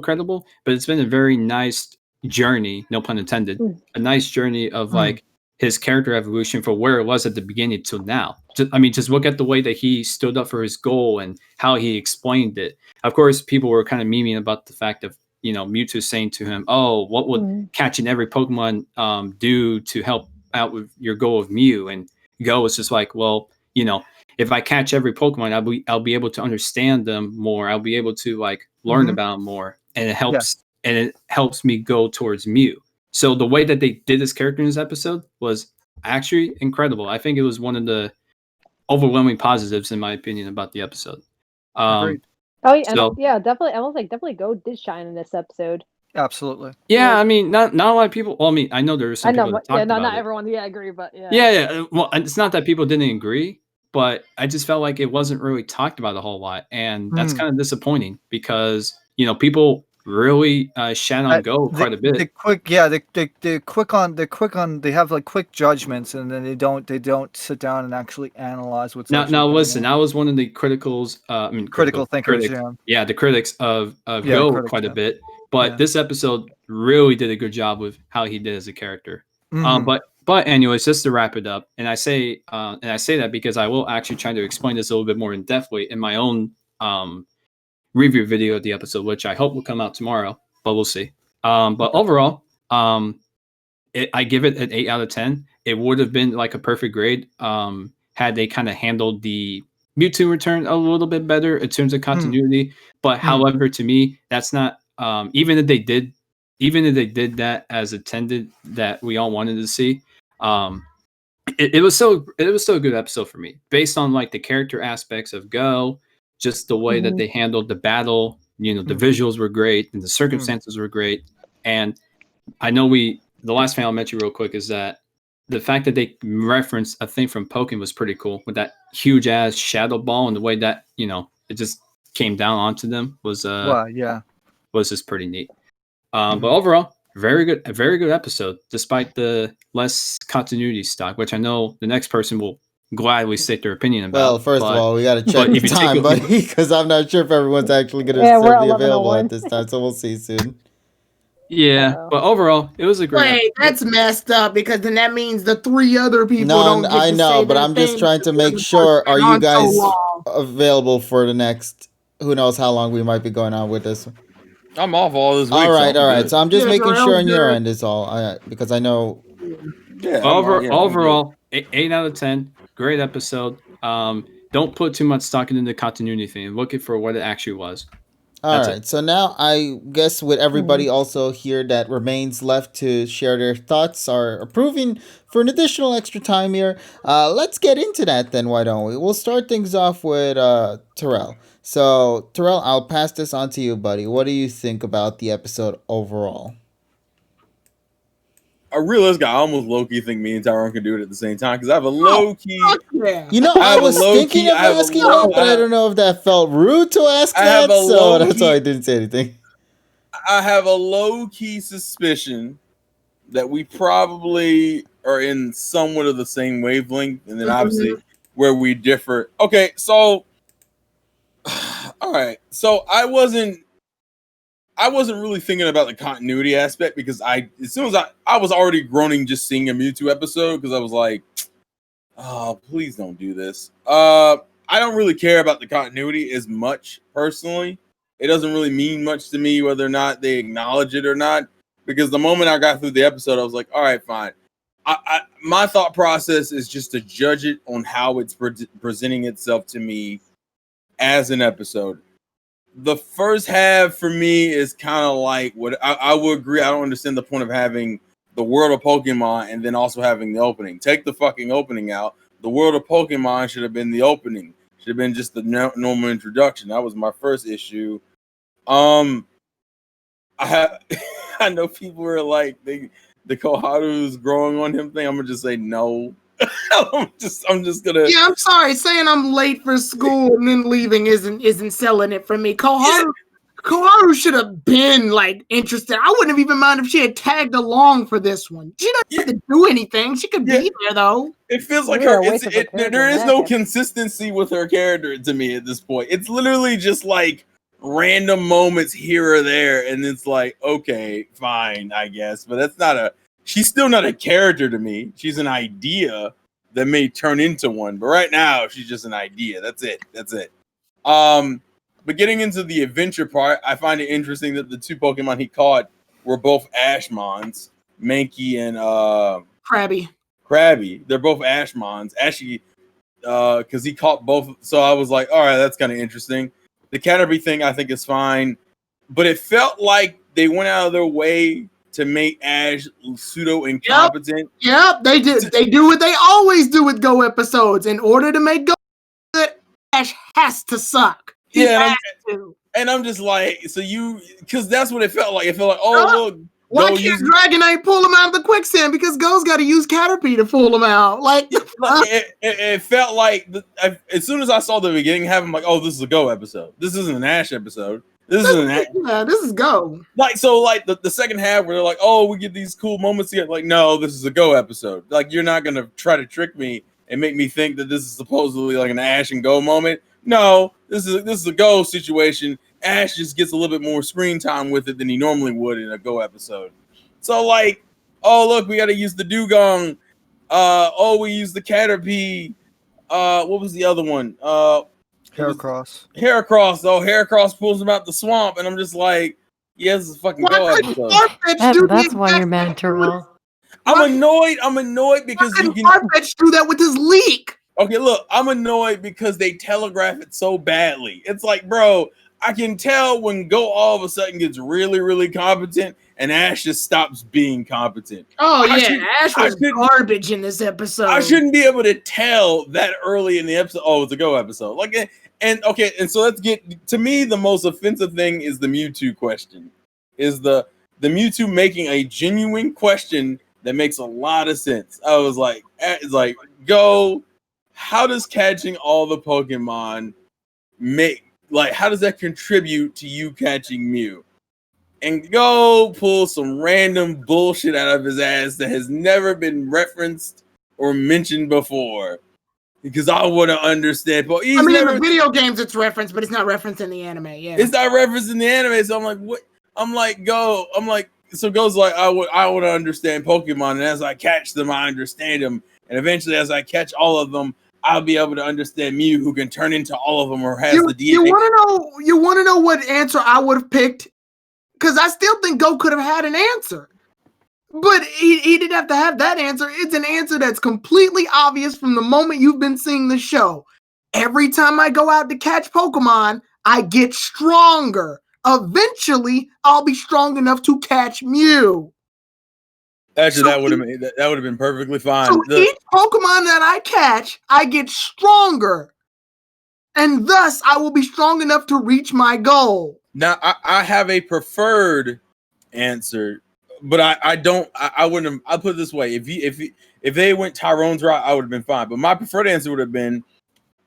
Speaker 3: but it's been a very nice journey, no pun intended, a nice journey of like his character evolution from where it was at the beginning till now. Just look at the way that he stood up for his goal and how he explained it. Of course, people were kind of memeing about the fact of, Mewtwo saying to him, "Oh, what would catching every Pokemon do to help out with your goal of Mew?" And Go was just like, "Well, if I catch every Pokemon, I'll be able to understand them more. I'll be able to like learn about them more, and it helps me go towards Mew." So the way that they did this character in this episode was actually incredible. I think it was one of the overwhelming positives, in my opinion, about the episode.
Speaker 4: Agreed.
Speaker 5: Oh yeah, definitely. I was like, definitely Go did shine in this episode.
Speaker 4: Absolutely.
Speaker 3: Yeah, I mean, not a lot of people. Well, I mean, I know there were some people that talked about
Speaker 5: not
Speaker 3: it.
Speaker 5: everyone. Yeah, agree, but yeah.
Speaker 3: Yeah. Well, it's not that people didn't agree, but I just felt like it wasn't really talked about a whole lot, and that's kind of disappointing because people really shat on Go quite a bit.
Speaker 4: They're quick on. They have like quick judgments, and then they don't sit down and actually analyze what's.
Speaker 3: Now listen, I was one of the critical thinkers. Yeah, the critics of Go quite a bit, but this episode really did a good job with how he did as a character. But anyways, just to wrap it up, and I say that because I will actually try to explain this a little bit more in depthly in my own review video of the episode, which I hope will come out tomorrow, but we'll see. But overall, I give it an 8 out of 10. It would have been like a perfect grade had they kind of handled the Mewtwo return a little bit better in terms of continuity. But however, to me, that's not even if they did that as intended, that we all wanted to see. It was still a good episode for me, based on like the character aspects of Go, just the way that they handled the battle. The visuals were great and the circumstances were great. And I know the last thing I'll mention real quick is that the fact that they referenced a thing from Pokemon was pretty cool, with that huge ass shadow ball and the way that it just came down onto them was just pretty neat. But overall, a very good episode, despite the less continuity stock, which I know the next person will gladly state their opinion about.
Speaker 1: Well, first of all, we got to check the time, buddy, because I'm not sure if everyone's actually going to be available at this time, so we'll see soon.
Speaker 3: Yeah, but overall, it was a great
Speaker 7: episode. That's messed up, because then that means the 3 other people don't get
Speaker 1: I
Speaker 7: to
Speaker 1: know,
Speaker 7: say
Speaker 1: but I'm just trying to make sure, are you guys available for the next, who knows how long we might be going on with this?
Speaker 6: I'm off all this week.
Speaker 1: All right. So I'm just making sure on your end is all, because I know.
Speaker 6: Yeah.
Speaker 3: Overall, 8 out of 10. Great episode. Don't put too much stock into the continuity thing. Look for what it actually was.
Speaker 1: All right. So now I guess with everybody also here that remains left to share their thoughts are approving for an additional extra time here. Let's get into that then. Why don't we? We'll start things off with Terrell. So Terrell, I'll pass this on to you, buddy. What do you think about the episode overall?
Speaker 6: I realized I almost low-key think me and Tyrone can do it at the same time, because I have a low-key...
Speaker 1: I was thinking of asking that, but I don't know if that felt rude to ask that, so that's why I didn't say anything.
Speaker 6: I have a low-key suspicion that we probably are in somewhat of the same wavelength, and then obviously where we differ. Okay, so... All right, so I wasn't really thinking about the continuity aspect, because as soon as I was already groaning just seeing a Mewtwo episode, because I was like, oh, please don't do this. I don't really care about the continuity as much personally. It doesn't really mean much to me whether or not they acknowledge it or not, because the moment I got through the episode, I was like, all right, fine. My thought process is just to judge it on how it's presenting itself to me as an episode. The first half for me is kind of like what I would agree. I don't understand the point of having the world of Pokemon and then also having the opening. Take the fucking opening out. The world of Pokemon should have been the opening. Should have been just the normal introduction. That was my first issue. I know people were like the Koharu's growing on him thing. I'm gonna just say no. I'm just gonna.
Speaker 7: Yeah, I'm sorry. Saying I'm late for school and then leaving isn't selling it for me. Koharu Kaoru should have been like interested. I wouldn't have even mind if she had tagged along for this one. She doesn't have to do anything. She could be there though.
Speaker 6: It feels like
Speaker 8: Yeah,
Speaker 6: her.
Speaker 8: waste of her character
Speaker 6: There
Speaker 8: in
Speaker 6: is
Speaker 8: that
Speaker 6: no
Speaker 8: case.
Speaker 6: consistency with her character to me at this point. It's literally just like random moments here or there, and it's like, okay, fine, I guess. But that's not a. She's still not a character to me. She's an idea that may turn into one. But right now, she's just an idea. That's it. That's it. But getting into the adventure part, I find it interesting that the two Pokemon he caught were both Ashmons, Mankey and Krabby. They're both Ashmons. Actually, because he caught both. So I was like, all right, that's kind of interesting. The Caterpie thing I think is fine, but it felt like they went out of their way to make Ash pseudo incompetent.
Speaker 7: Yep, they did. They do what they always do with Go episodes. In order to make Go good, Ash has to suck.
Speaker 6: And I'm just like, so because that's what it felt like. It felt like, oh, look.
Speaker 7: Why can't Dragonite pull him out of the quicksand? Because Go's got to use Caterpie to pull him out. Like,
Speaker 6: it felt like as soon as I saw the beginning happen, I'm like, oh, this is a Go episode. This isn't an Ash episode. This
Speaker 7: is Go.
Speaker 6: Like, so like the second half where they're like, oh, we get these cool moments here. Like, no, this is a Go episode. Like, you're not gonna try to trick me and make me think that this is supposedly like an Ash and Go moment. No, this is a Go situation. Ash just gets a little bit more screen time with it than he normally would in a Go episode. So like, oh look, we got to use the Dugong. We use the Caterpie. What was the other one?
Speaker 4: Heracross.
Speaker 6: Heracross. Oh, Heracross pulls him out the swamp, and I'm just like, yeah, this is a fucking Go episode.
Speaker 2: That's why you're mad, Tyrone.
Speaker 6: I'm annoyed because you can
Speaker 7: Farfetch do that with his leak.
Speaker 6: Okay, look, I'm annoyed because they telegraph it so badly. It's like, bro, I can tell when Go all of a sudden gets really, really competent and Ash just stops being competent.
Speaker 7: Oh, Ash was garbage in this episode.
Speaker 6: I shouldn't be able to tell that early in the episode. Oh, it's a Go episode. Like, and so let's get, to me, the most offensive thing is the Mewtwo question. Is the Mewtwo making a genuine question that makes a lot of sense. I was like, it's like, Go, how does catching all the Pokemon how does that contribute to you catching Mew? And Go pull some random bullshit out of his ass that has never been referenced or mentioned before. Because I want to understand. But
Speaker 7: in the video games it's referenced, but it's not referenced in the anime. Yeah,
Speaker 6: it's not referenced in the anime. So I'm like, what? I'm like, Go. I'm like, so Go's like, I want to understand Pokemon, and as I catch them, I understand them, and eventually, as I catch all of them, I'll be able to understand Mew, who can turn into all of them or has the DNA.
Speaker 7: You want to know what answer I would have picked? Because I still think Go could have had an answer. But he didn't have to have that answer. It's an answer that's completely obvious from the moment you've been seeing the show. Every time I go out to catch Pokemon, I get stronger. Eventually, I'll be strong enough to catch Mew.
Speaker 6: Actually, that would have been perfectly fine.
Speaker 7: So each Pokemon that I catch, I get stronger. And thus, I will be strong enough to reach my goal.
Speaker 6: Now, I have a preferred answer, but I don't. I wouldn't have. I'll put it this way: if they went Tyrone's route, I would have been fine. But my preferred answer would have been,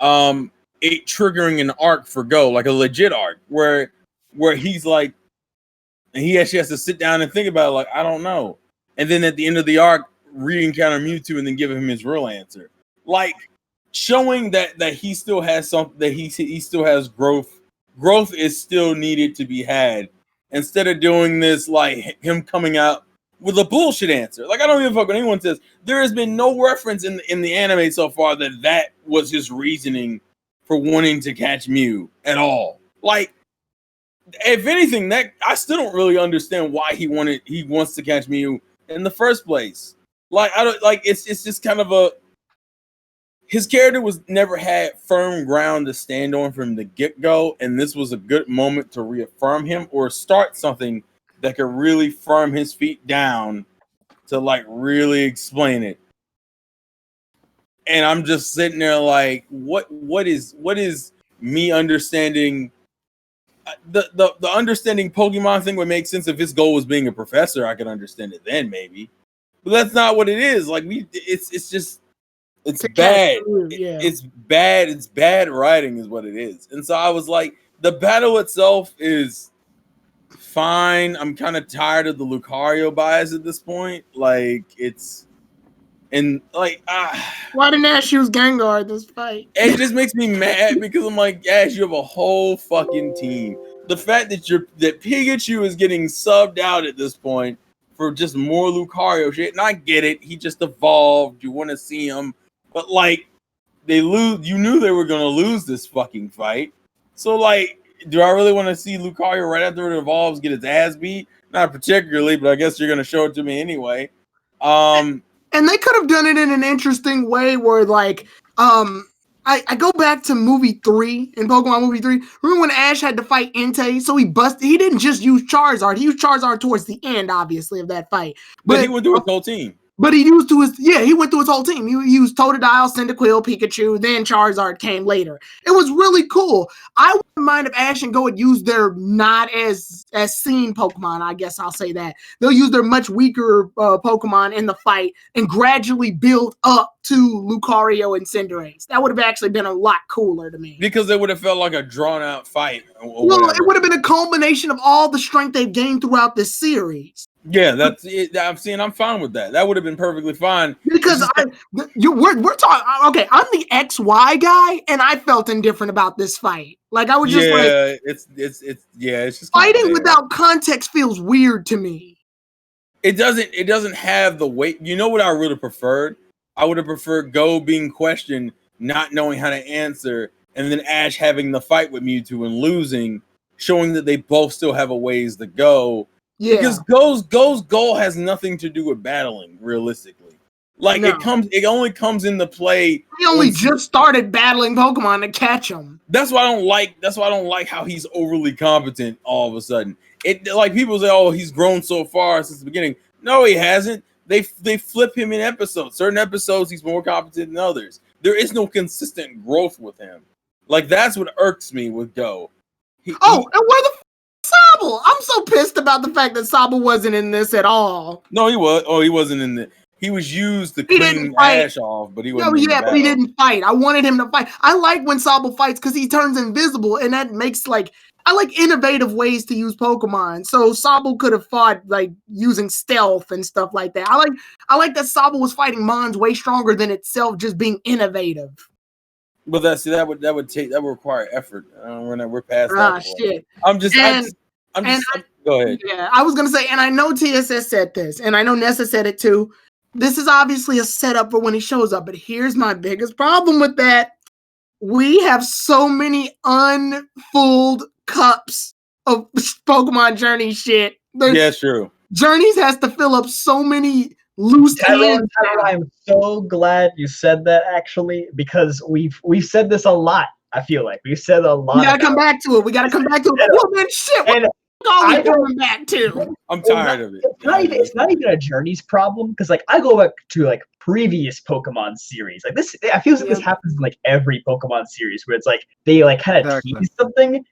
Speaker 6: it triggering an arc for Go, like a legit arc, where he's like, and he actually has to sit down and think about it. Like, I don't know. And then at the end of the arc, re-encounter Mewtwo and then give him his real answer. Like, showing that he still has something, that he still has growth. Growth is still needed to be had. Instead of doing this, like, him coming out with a bullshit answer. Like, I don't give a fuck what anyone says. There has been no reference in the anime so far that was his reasoning for wanting to catch Mew at all. Like, if anything, that I still don't really understand why he wants to catch Mew in the first place. Like, I don't like it's just kind of his character never had firm ground to stand on from the get-go, and this was a good moment to reaffirm him or start something that could really firm his feet down to like really explain it. And I'm just sitting there like, what is me understanding the understanding Pokemon thing would make sense if his goal was being a professor. I could understand it then maybe, but that's not what it is. Like it's bad. It's bad. It's bad writing is what it is. And so I was like, the battle itself is fine. I'm kind of tired of the Lucario bias at this point. Like it's and like
Speaker 7: Why didn't Ash use Gengar this fight?
Speaker 6: It just makes me mad because I'm like, Ash, you have a whole fucking team. The fact that Pikachu is getting subbed out at this point for just more Lucario shit, and I get it. He just evolved. You want to see him, but like they lose. You knew they were gonna lose this fucking fight. So like, do I really want to see Lucario right after it evolves get his ass beat? Not particularly, but I guess you're gonna show it to me anyway.
Speaker 7: And they could have done it in an interesting way where like I go back to movie 3 in Pokemon movie 3. Remember when Ash had to fight Entei? So he didn't just use Charizard. He used Charizard towards the end, obviously, of that fight.
Speaker 6: But he went through his whole team.
Speaker 7: But he went through his whole team. He used Totodile, Cyndaquil, Pikachu, then Charizard came later. It was really cool. I wouldn't mind if Ash and Go had used their not as seen Pokemon, I guess I'll say that. They'll use their much weaker Pokemon in the fight and gradually build up to Lucario and Cinderace. That would have actually been a lot cooler to me.
Speaker 6: Because it would have felt like a drawn-out fight.
Speaker 7: Well, it would have been a culmination of all the strength they've gained throughout this series.
Speaker 6: Yeah, that's it. I'm fine with that. That would have been perfectly fine.
Speaker 7: Because we're talking. Okay, I'm the XY guy, and I felt indifferent about this fight. Like I was just
Speaker 6: it's just
Speaker 7: fighting without context feels weird to me.
Speaker 6: It doesn't have the weight. You know what I would have preferred? I would have preferred Go being questioned, not knowing how to answer, and then Ash having the fight with Mewtwo and losing, showing that they both still have a ways to go. Yeah. Because Go's goal has nothing to do with battling, realistically. Like it only comes into play.
Speaker 7: He only just started battling Pokemon to catch them.
Speaker 6: That's why I don't like how he's overly competent all of a sudden. It like people say, oh, he's grown so far since the beginning. No, he hasn't. They flip him in episodes. Certain episodes he's more competent than others. There is no consistent growth with him. Like that's what irks me with Go.
Speaker 7: And where the Sobble? I'm so pissed about the fact that Sobble wasn't in this at all.
Speaker 6: No, he was. Oh, he wasn't in the. He was used to clean Ash off, but he wasn't.
Speaker 7: No, yeah, but he didn't fight. I wanted him to fight. I like when Sobble fights because he turns invisible, and that makes I like innovative ways to use Pokemon. So Sobble could have fought like using stealth and stuff like that. I like that Sobble was fighting Mons way stronger than itself just being innovative.
Speaker 6: But that would require effort. We're past that.
Speaker 7: Shit.
Speaker 6: Go ahead.
Speaker 7: Yeah, I was gonna say, and I know TSS said this, and I know Nessa said it too. This is obviously a setup for when he shows up, but here's my biggest problem with that. We have so many unfilled cups of Pokemon Journey shit.
Speaker 6: Yeah, true.
Speaker 7: Journeys has to fill up so many loose ends.
Speaker 9: I'm so glad you said that, actually, because we've said this a lot. I feel like we've said a lot.
Speaker 7: We gotta come back to it. Well, man, shit. What are we coming back to?
Speaker 6: I'm tired of it.
Speaker 9: It's not even a Journeys problem, because like I go back to like previous Pokemon series. Like this, I feel like this happens in like every Pokemon series where it's like they like kind of tease something,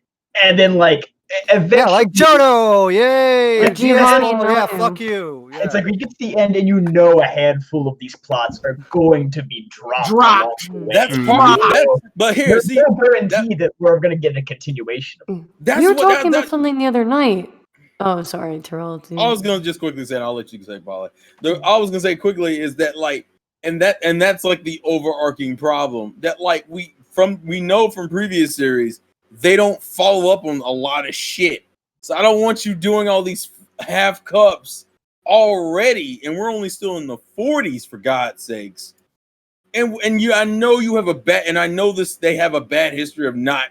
Speaker 9: and then like eventually,
Speaker 4: like Johto, yay!
Speaker 2: Like Giovanni,
Speaker 4: fuck you. Yeah.
Speaker 9: It's like we get to the end, and you know a handful of these plots are going to be dropped.
Speaker 6: That's part of that. But here,
Speaker 9: there's no guarantee that we're going to get a continuation of it.
Speaker 2: You were talking about something the other night. Oh, sorry, Terrell.
Speaker 6: I was gonna just quickly say, and I'll let you say, Polly. I was gonna say quickly is that like, and that's like the overarching problem that like we know from previous series they don't follow up on a lot of shit. So I don't want you doing all these half cups already, and we're only still in the 40s for God's sakes. And I know you have I know they have a bad history of not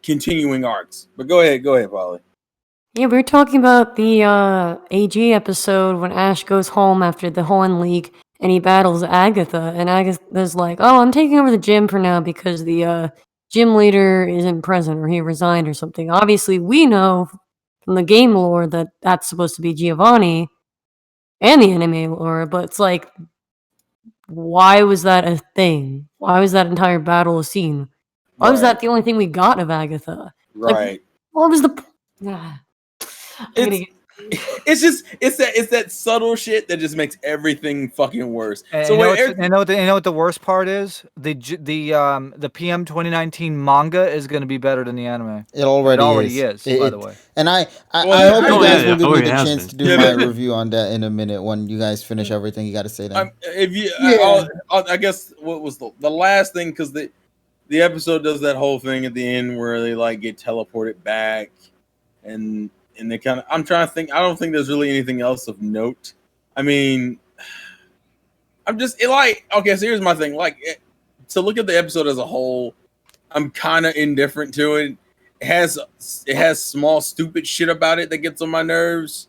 Speaker 6: continuing arcs. But go ahead, Polly.
Speaker 2: Yeah, we were talking about the AG episode when Ash goes home after the Hoenn League and he battles Agatha, and Agatha's like, "Oh, I'm taking over the gym for now because the gym leader isn't present or he resigned or something." Obviously, we know from the game lore that that's supposed to be Giovanni and the anime lore, but it's like, why was that a thing? Why was that entire battle a scene? Why was that the only thing we got of Agatha?
Speaker 6: Right.
Speaker 2: Like, what was the...
Speaker 6: it's that subtle shit that just makes everything fucking worse.
Speaker 4: And
Speaker 6: So
Speaker 4: you know
Speaker 6: wait,
Speaker 4: what the worst part is? The PM 2019 manga is going to be better than the anime.
Speaker 1: It already
Speaker 4: is,
Speaker 1: It-
Speaker 4: by
Speaker 1: it-
Speaker 4: the way.
Speaker 1: And I
Speaker 6: Well,
Speaker 1: hope
Speaker 6: I-
Speaker 1: you
Speaker 6: oh,
Speaker 1: guys
Speaker 3: yeah,
Speaker 1: will give
Speaker 3: oh,
Speaker 1: me
Speaker 3: it
Speaker 1: the
Speaker 3: has
Speaker 1: chance
Speaker 3: been.
Speaker 1: to do
Speaker 6: Yeah,
Speaker 1: my
Speaker 6: but-
Speaker 1: review on that in a minute when you guys finish everything you got to say then.
Speaker 6: if you,
Speaker 7: Yeah.
Speaker 6: I guess what was the last thing, because the episode does that whole thing at the end where they like get teleported back, and they kind of. I'm trying to think. I don't think there's really anything else of note. I mean, I'm just okay. So here's my thing. To look at the episode as a whole, I'm kind of indifferent to it. It has small stupid shit about it that gets on my nerves.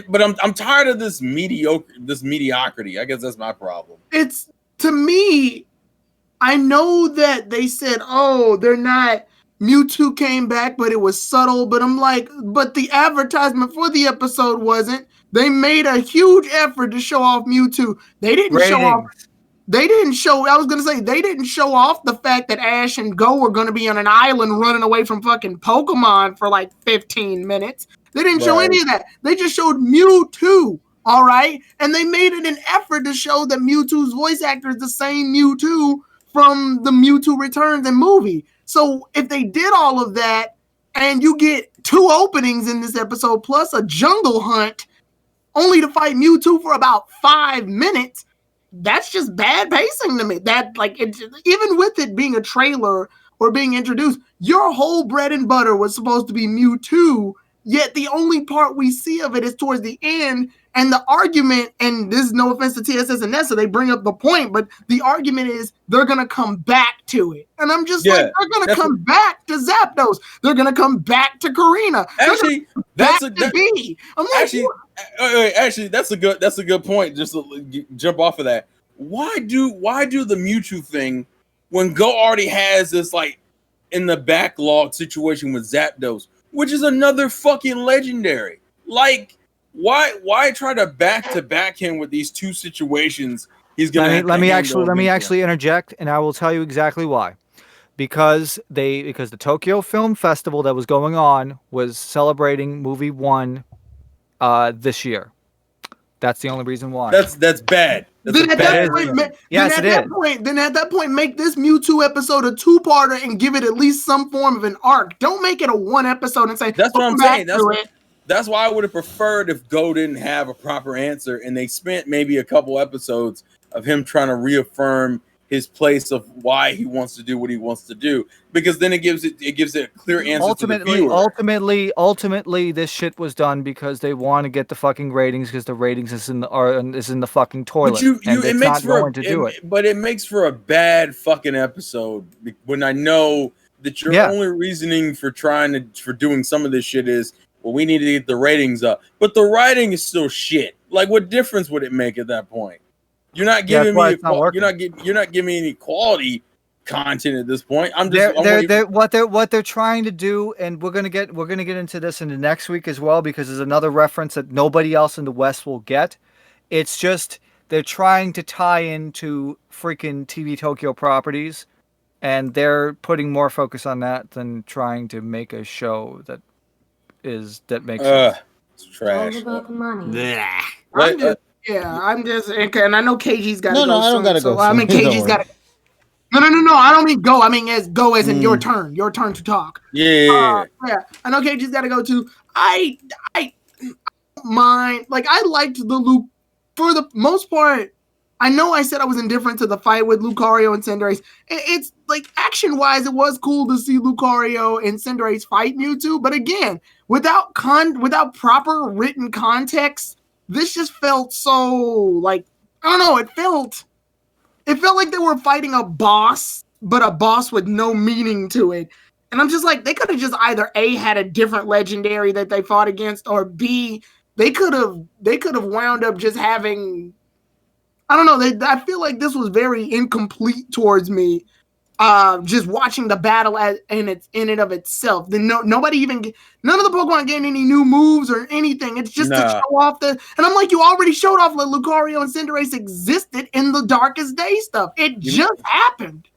Speaker 6: But I'm tired of this mediocrity. I guess that's my problem.
Speaker 7: It's, to me, I know that they said, oh, they're not, Mewtwo came back, but it was subtle. But I'm like, but the advertisement for the episode wasn't. They made a huge effort to show off Mewtwo. They didn't show off. They didn't show. I was gonna say they didn't show off the fact that Ash and Go were gonna be on an island running away from fucking Pokemon for like 15 minutes. They didn't show any of that. They just showed Mewtwo. All right, and they made it an effort to show that Mewtwo's voice actor is the same Mewtwo from the Mewtwo Returns and movie. So if they did all of that, and you get 2 openings in this episode plus a jungle hunt, only to fight Mewtwo for about 5 minutes. That's just bad pacing to me. That, like, even with it being a trailer or being introduced, your whole bread and butter was supposed to be Mewtwo, yet the only part we see of it is towards the end. And the argument, and this is no offense to TSS and Nessa, they bring up the point, but the argument is they're going to come back to it. And I'm just like, they're going to come back to Zapdos. They're going to come back to Karina.
Speaker 6: Actually, that's a good.
Speaker 7: I'm like,
Speaker 6: Actually, that's a good point. Just to jump off of that. Why do the Mewtwo thing when Go already has this like in the backlog situation with Zapdos, which is another fucking legendary? Like, why try to back him with these 2 situations? He's gonna
Speaker 4: let me actually interject, and I will tell you exactly why. Because the Tokyo Film Festival that was going on was celebrating movie 1 this year. That's the only reason why.
Speaker 6: That's bad.
Speaker 7: Then at that point, make this Mewtwo episode a 2-parter and give it at least some form of an arc. Don't make it a 1 episode and say,
Speaker 6: that's what I'm saying. That's why I would have preferred if Go didn't have a proper answer and they spent maybe a couple episodes of him trying to reaffirm his place of why he wants to do what he wants to do, because then it gives it a clear answer to the viewer.
Speaker 4: Ultimately, this shit was done because they want to get the fucking ratings, because the ratings is in the fucking toilet.
Speaker 6: But it makes for a bad fucking episode when I know that your only reasoning for doing some of this shit is, well, we need to get the ratings up, but the writing is still shit. Like, what difference would it make at that point? You're not giving me you're not giving me any quality content at this point.
Speaker 4: What they're trying to do, and we're gonna get into this in the next week as well, because there's another reference that nobody else in the West will get. It's just they're trying to tie into freaking TV Tokyo properties, and they're putting more focus on that than trying to make a show that makes sense.
Speaker 6: It's trash.
Speaker 2: All about the money.
Speaker 7: I'm just, and I know KG's got to go.
Speaker 1: No, I don't got to go.
Speaker 7: I mean, KG's got to. No. I don't mean go. I mean as in your turn to talk.
Speaker 6: Yeah.
Speaker 7: I know KG's got to go too. I don't mind. Like, I liked the Luke for the most part. I know I said I was indifferent to the fight with Lucario and Cinderace. It's like, action-wise, it was cool to see Lucario and Cinderace fight Mewtwo, but again, without proper written context, this just felt so, like, I don't know, it felt like they were fighting a boss, but a boss with no meaning to it. And I'm just like, they could have just either A, had a different legendary that they fought against, or B, they could have wound up just having, I don't know, I feel like this was very incomplete towards me. Just watching the battle in and of itself. None of the Pokemon getting any new moves or anything. It's just to show off and I'm like, you already showed off that Lucario and Cinderace existed in the Darkest Day stuff. It just happened.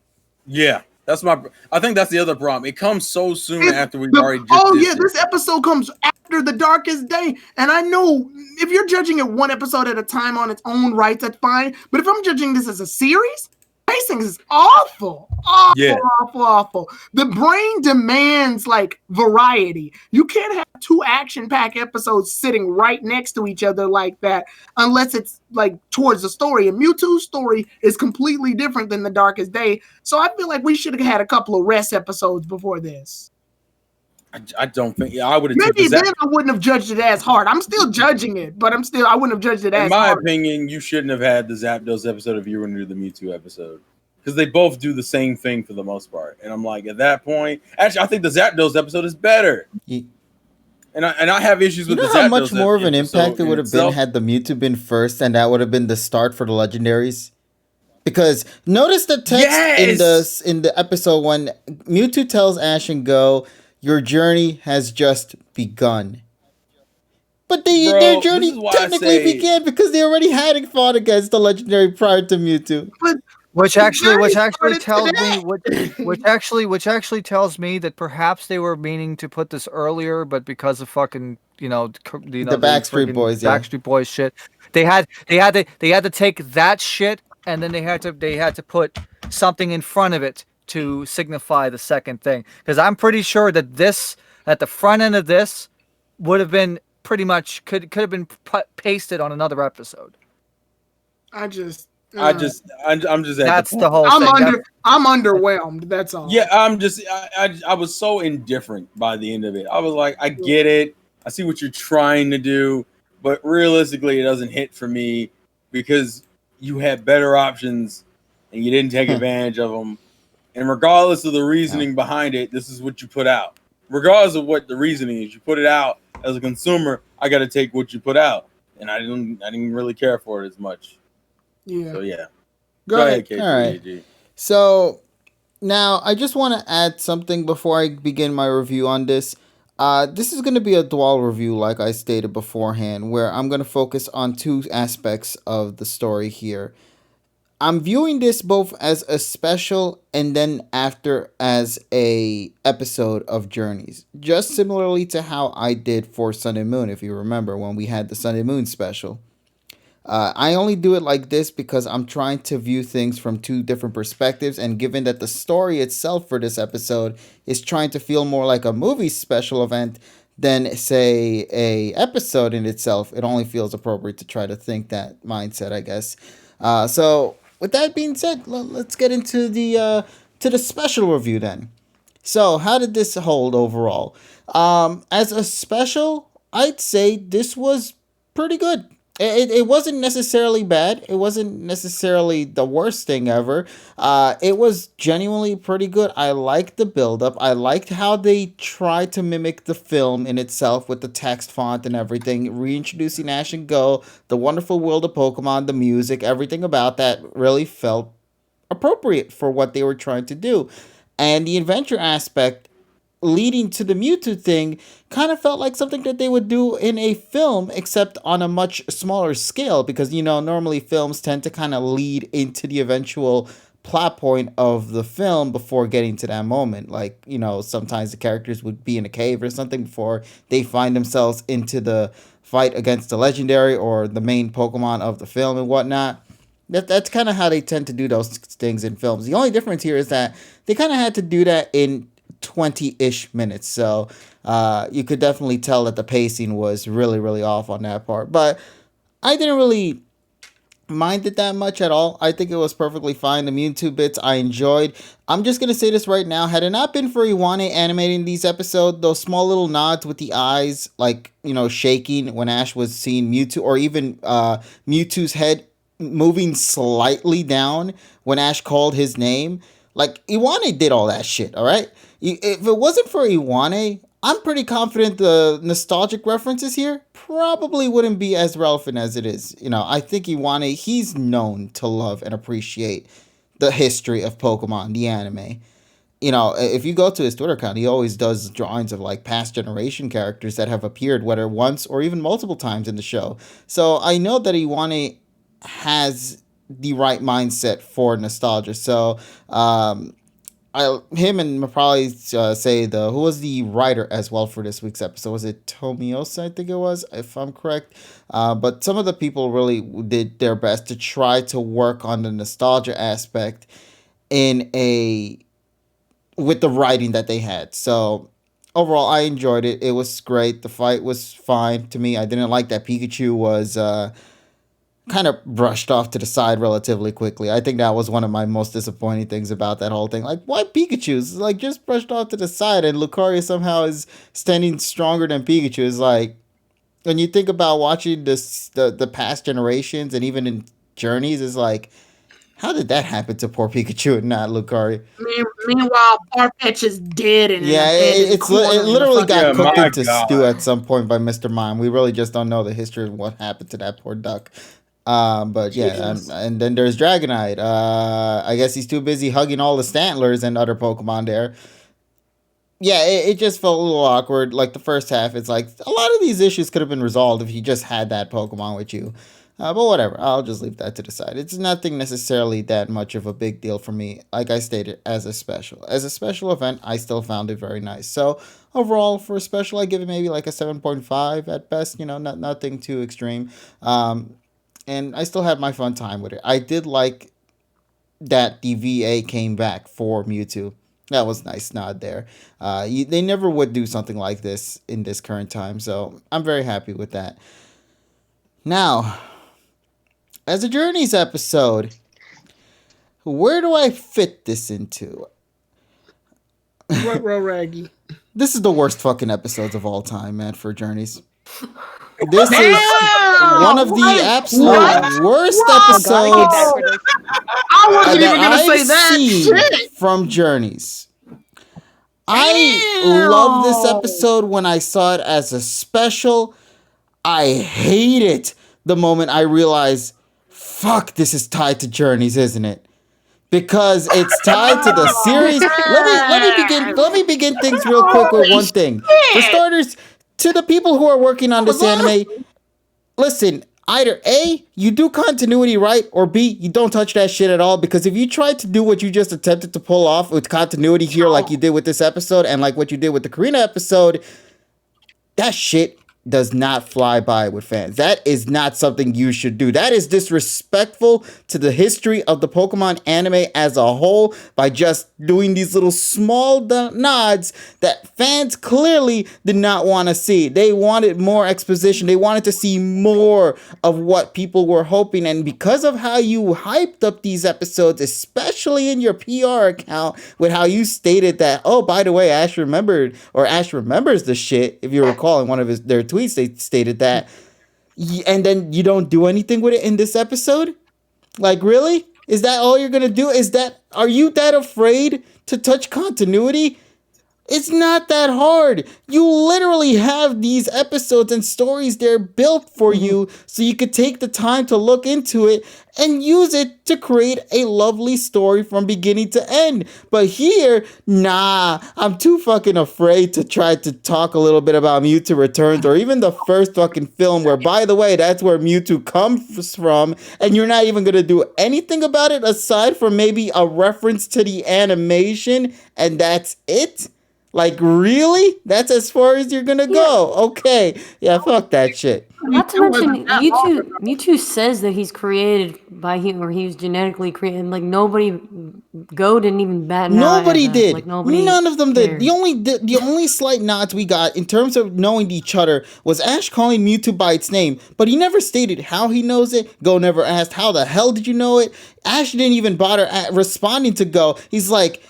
Speaker 6: Yeah. I think that's the other problem. It comes so soon after we've already just.
Speaker 7: Oh yeah, this episode comes after The Darkest Day, and I know if you're judging it one episode at a time on its own rights, that's fine. But if I'm judging this as a series, pacing is awful. Awful. The brain demands like variety. You can't have two action-packed episodes sitting right next to each other like that unless it's like towards the story. And Mewtwo's story is completely different than The Darkest Day. So I feel like we should have had a couple of rest episodes before this.
Speaker 6: I don't think. Yeah, I would have.
Speaker 7: Maybe then I wouldn't have judged it as hard. I'm still judging it, but I wouldn't have judged it as hard.
Speaker 6: In my opinion, you shouldn't have had the Zapdos episode if you were going to do the Mewtwo episode. Because they both do the same thing for the most part. And I'm like, at that point, actually, I think the Zapdos episode is better. And I have issues with the Zapdos.
Speaker 1: How much more of an impact it would have been had the Mewtwo been first, and that would have been the start for the legendaries? Because notice the text in the episode when Mewtwo tells Ash and Go, your journey has just begun. But their journey technically began because they already had fought against the legendary prior to Mewtwo.
Speaker 4: Which actually tells me that perhaps they were meaning to put this earlier, but because of fucking the
Speaker 1: Backstreet Boys,
Speaker 4: Backstreet Boys shit, they had to take that shit and then they had to put something in front of it to signify the second thing. Because I'm pretty sure that at the front end of this would have been pretty much could have been pasted on another episode.
Speaker 6: I'm just.
Speaker 4: That's the whole thing.
Speaker 7: I'm underwhelmed. That's all.
Speaker 6: Yeah, I was so indifferent by the end of it. I was like, I get it. I see what you're trying to do, but realistically, it doesn't hit for me because you had better options and you didn't take advantage of them. And regardless of the reasoning behind it, this is what you put out. Regardless of what the reasoning is, you put it out as a consumer. I got to take what you put out, and I didn't really care for it as much.
Speaker 7: Yeah.
Speaker 6: So yeah.
Speaker 7: Go ahead.
Speaker 6: All
Speaker 1: right. So now I just want to add something before I begin my review on this. This is going to be a dual review, like I stated beforehand, where I'm going to focus on two aspects of the story here. I'm viewing this both as a special and then after as a episode of Journeys. Just similarly to how I did for Sun and Moon, if you remember, when we had the Sun and Moon special. I only do it like this because I'm trying to view things from two different perspectives, and given that the story itself for this episode is trying to feel more like a movie special event than, say, a episode in itself, it only feels appropriate to try to think that mindset, I guess. So with that being said, let's get into the special review then. So how did this hold overall? As a special, I'd say this was pretty good. It wasn't necessarily bad. It wasn't necessarily the worst thing ever. It was genuinely pretty good. I liked the build-up. I liked how they tried to mimic the film in itself with the text font and everything, reintroducing Ash and Go, the wonderful world of Pokemon, the music, everything about that really felt appropriate for what they were trying to do. And the adventure aspect leading to the Mewtwo thing kind of felt like something that they would do in a film, except on a much smaller scale, because, normally films tend to kind of lead into the eventual plot point of the film before getting to that moment. Like, sometimes the characters would be in a cave or something before they find themselves into the fight against the legendary or the main Pokemon of the film and whatnot. That's kind of how they tend to do those things in films. The only difference here is that they kind of had to do that in 20-ish minutes, so you could definitely tell that the pacing was really, really off on that part, but I didn't really mind it that much at all. I think it was perfectly fine. The Mewtwo bits I enjoyed. I'm just gonna say this right now, had it not been for Iwane animating these episodes, those small little nods with the eyes, like, shaking when Ash was seeing Mewtwo, or even Mewtwo's head moving slightly down when Ash called his name, like, Iwane did all that shit, all right? If it wasn't for Iwane, I'm pretty confident the nostalgic references here probably wouldn't be as relevant as it is. I think Iwane, he's known to love and appreciate the history of Pokemon, the anime. If you go to his Twitter account, he always does drawings of, like, past generation characters that have appeared, whether once or even multiple times in the show. So I know that Iwane has the right mindset for nostalgia. So, him and probably say who was the writer as well for this week's episode? Was it Tomiosa? I think it was, if I'm correct. But some of the people really did their best to try to work on the nostalgia aspect with the writing that they had. So overall, I enjoyed it. It was great. The fight was fine to me. I didn't like that Pikachu was kind of brushed off to the side relatively quickly. I think that was one of my most disappointing things about that whole thing. Like, why Pikachu's like just brushed off to the side, and Lucario somehow is standing stronger than Pikachu? Is like, when you think about watching the past generations and even in Journeys, is like, how did that happen to poor Pikachu and not Lucario?
Speaker 7: Meanwhile, Farfetch is dead and
Speaker 1: Yeah, it literally got cooked into stew at some point by Mr. Mime. We really just don't know the history of what happened to that poor duck. But yeah, and then there's Dragonite. I guess he's too busy hugging all the Stantlers and other Pokemon there. Yeah, it just felt a little awkward. Like the first half, it's like a lot of these issues could have been resolved if you just had that Pokemon with you. But whatever, I'll just leave that to the side. It's nothing necessarily that much of a big deal for me. Like I stated, as a special event, I still found it very nice. So overall, for a special, I give it maybe like a 7.5 at best. Nothing too extreme. And I still had my fun time with it. I did like that the VA came back for Mewtwo. That was nice nod there. They never would do something like this in this current time, so I'm very happy with that. Now, as a Journeys episode, where do I fit this into?
Speaker 7: Raggy.
Speaker 1: This is the worst fucking episodes of all time, man, for Journeys. This is one of the absolute worst episodes
Speaker 7: I wasn't even gonna say that shit
Speaker 1: from Journeys. I love this episode when I saw it as a special. I hate it the moment I realize, fuck, this is tied to Journeys, isn't it? Because it's tied to the series. Let me begin things real quick with one thing. For starters, to the people who are working on this anime, listen, either A, you do continuity right, or B, you don't touch that shit at all, because if you try to do what you just attempted to pull off with continuity here, like you did with this episode, and like what you did with the Karina episode, that shit does not fly by with fans. That is not something you should do. That is disrespectful to the history of the Pokemon anime as a whole by just doing these little small nods that fans clearly did not want to see. They wanted more exposition. They wanted to see more of what people were hoping. And because of how you hyped up these episodes, especially in your PR account, with how you stated that, oh, by the way, Ash remembers the shit, if you recall in one of their tweets, they stated that, and then you don't do anything with it in this episode. Like, really? Is that all you're gonna do? Are you that afraid to touch continuity? It's not that hard. You literally have these episodes and stories there built for you, so you could take the time to look into it and use it to create a lovely story from beginning to end. But here, nah, I'm too fucking afraid to try to talk a little bit about Mewtwo Returns, or even the first fucking film, where, by the way, that's where Mewtwo comes from, and you're not even gonna do anything about it aside from maybe a reference to the animation, and that's it? Like, really? That's as far as you're gonna go? Okay. Yeah, fuck that shit.
Speaker 2: Not to mention, Mewtwo says that he's created by him, or he was genetically created. Like, Go didn't even bat an eye.
Speaker 1: Nobody did.
Speaker 2: Like, nobody
Speaker 1: None of them
Speaker 2: cared.
Speaker 1: did. The only slight nods we got in terms of knowing each other was Ash calling Mewtwo by its name, but he never stated how he knows it. Go never asked, how the hell did you know it? Ash didn't even bother responding to Go. He's like,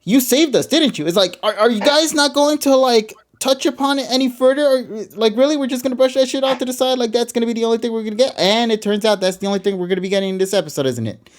Speaker 1: you saved us, didn't you? It's like, are you guys not going to, like, touch upon it any further? Or, like, really, we're just going to brush that shit off to the side? Like, that's going to be the only thing we're going to get? And it turns out that's the only thing we're going to be getting in this episode, isn't it?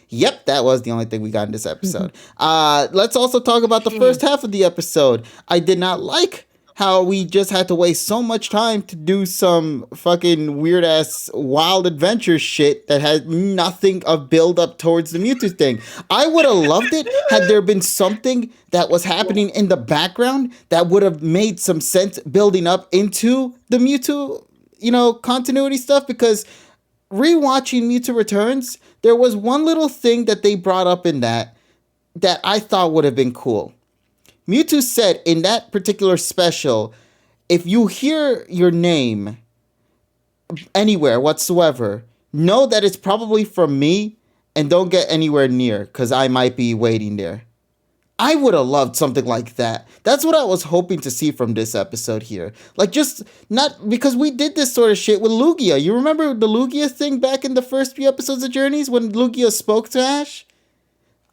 Speaker 1: Yep, that was the only thing we got in this episode. Let's also talk about the first half of the episode. I did not like how we just had to waste so much time to do some fucking weird-ass wild adventure shit that had nothing of build-up towards the Mewtwo thing. I would have loved it had there been something that was happening in the background that would have made some sense building up into the Mewtwo, continuity stuff, because rewatching Mewtwo Returns, there was one little thing that they brought up in that that I thought would have been cool. Mewtwo said in that particular special, if you hear your name anywhere whatsoever, know that it's probably from me and don't get anywhere near because I might be waiting there. I would have loved something like that. That's what I was hoping to see from this episode here. Like, just not because we did this sort of shit with Lugia. You remember the Lugia thing back in the first few episodes of Journeys when Lugia spoke to Ash?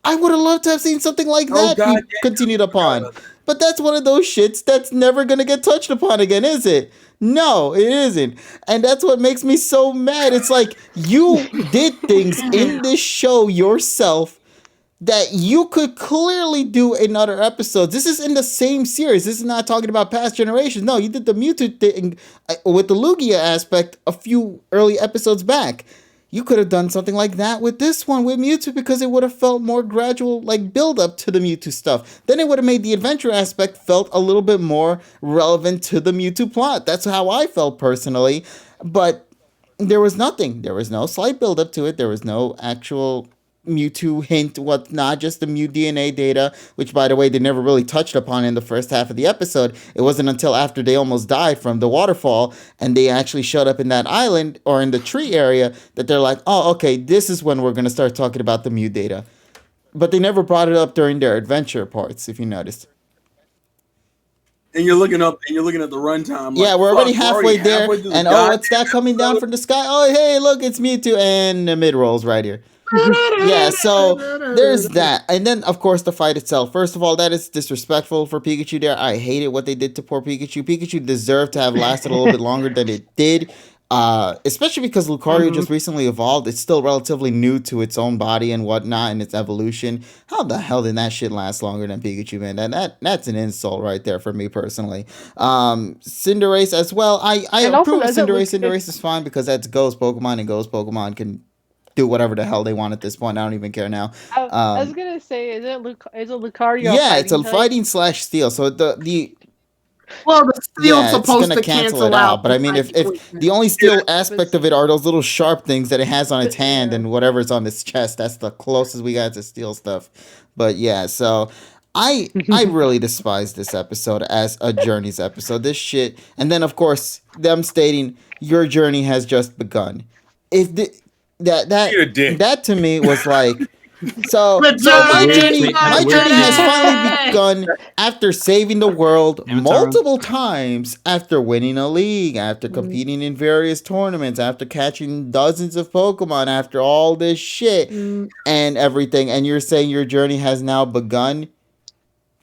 Speaker 1: I would have loved to have seen something like that continued upon. But that's one of those shits that's never going to get touched upon again, is it? No, it isn't. And that's what makes me so mad. It's like you did things in this show yourself that you could clearly do in other episodes. This is in the same series. This is not talking about past generations. No, you did the Mewtwo thing with the Lugia aspect a few early episodes back. You could have done something like that with this one with Mewtwo because it would have felt more gradual, like build up to the Mewtwo stuff. Then it would have made the adventure aspect felt a little bit more relevant to the Mewtwo plot. That's how I felt personally. But there was nothing. There was no slight build up to it. There was no actual Mewtwo hint, whatnot, just the Mew DNA data, which, by the way, they never really touched upon in the first half of the episode. It wasn't until after they almost died from the waterfall and they actually showed up in that island or in the tree area that they're like, oh, okay, this is when we're going to start talking about the Mew data. But they never brought it up during their adventure parts, if you noticed.
Speaker 6: And you're looking up and you're looking at the runtime.
Speaker 1: Yeah, we're already halfway there. And what's that coming down from the sky? Oh, hey, look, it's Mewtwo. And the mid rolls right here. Yeah, so there's that. And then, of course, the fight itself. First of all, that is disrespectful for Pikachu there. I hated what they did to poor Pikachu. Pikachu deserved to have lasted a little bit longer than it did. Especially because Lucario just recently evolved. It's still relatively new to its own body and whatnot and its evolution. How the hell did that shit last longer than Pikachu, man? That's an insult right there for me personally. Cinderace as well. I approve of Cinderace. Cinderace is fine because that's Ghost Pokemon, and Ghost Pokemon can do whatever the hell they want at this point. I don't even care now.
Speaker 5: I was gonna say, is it Lucario?
Speaker 1: Yeah, it's a fighting / steel. So the
Speaker 7: well, the steel's supposed
Speaker 1: it's gonna
Speaker 7: to
Speaker 1: cancel it out. But I mean, if the only steel aspect of it are those little sharp things that it has on its hand and whatever's on its chest, that's the closest we got to steel stuff. But yeah, so I really despise this episode as a Journeys episode. This shit, and then of course them stating your journey has just begun. If that to me was like, so my journey has finally begun after saving the world multiple times, after winning a league, after competing in various tournaments, after catching dozens of Pokemon, after all this shit and everything, and you're saying your journey has now begun.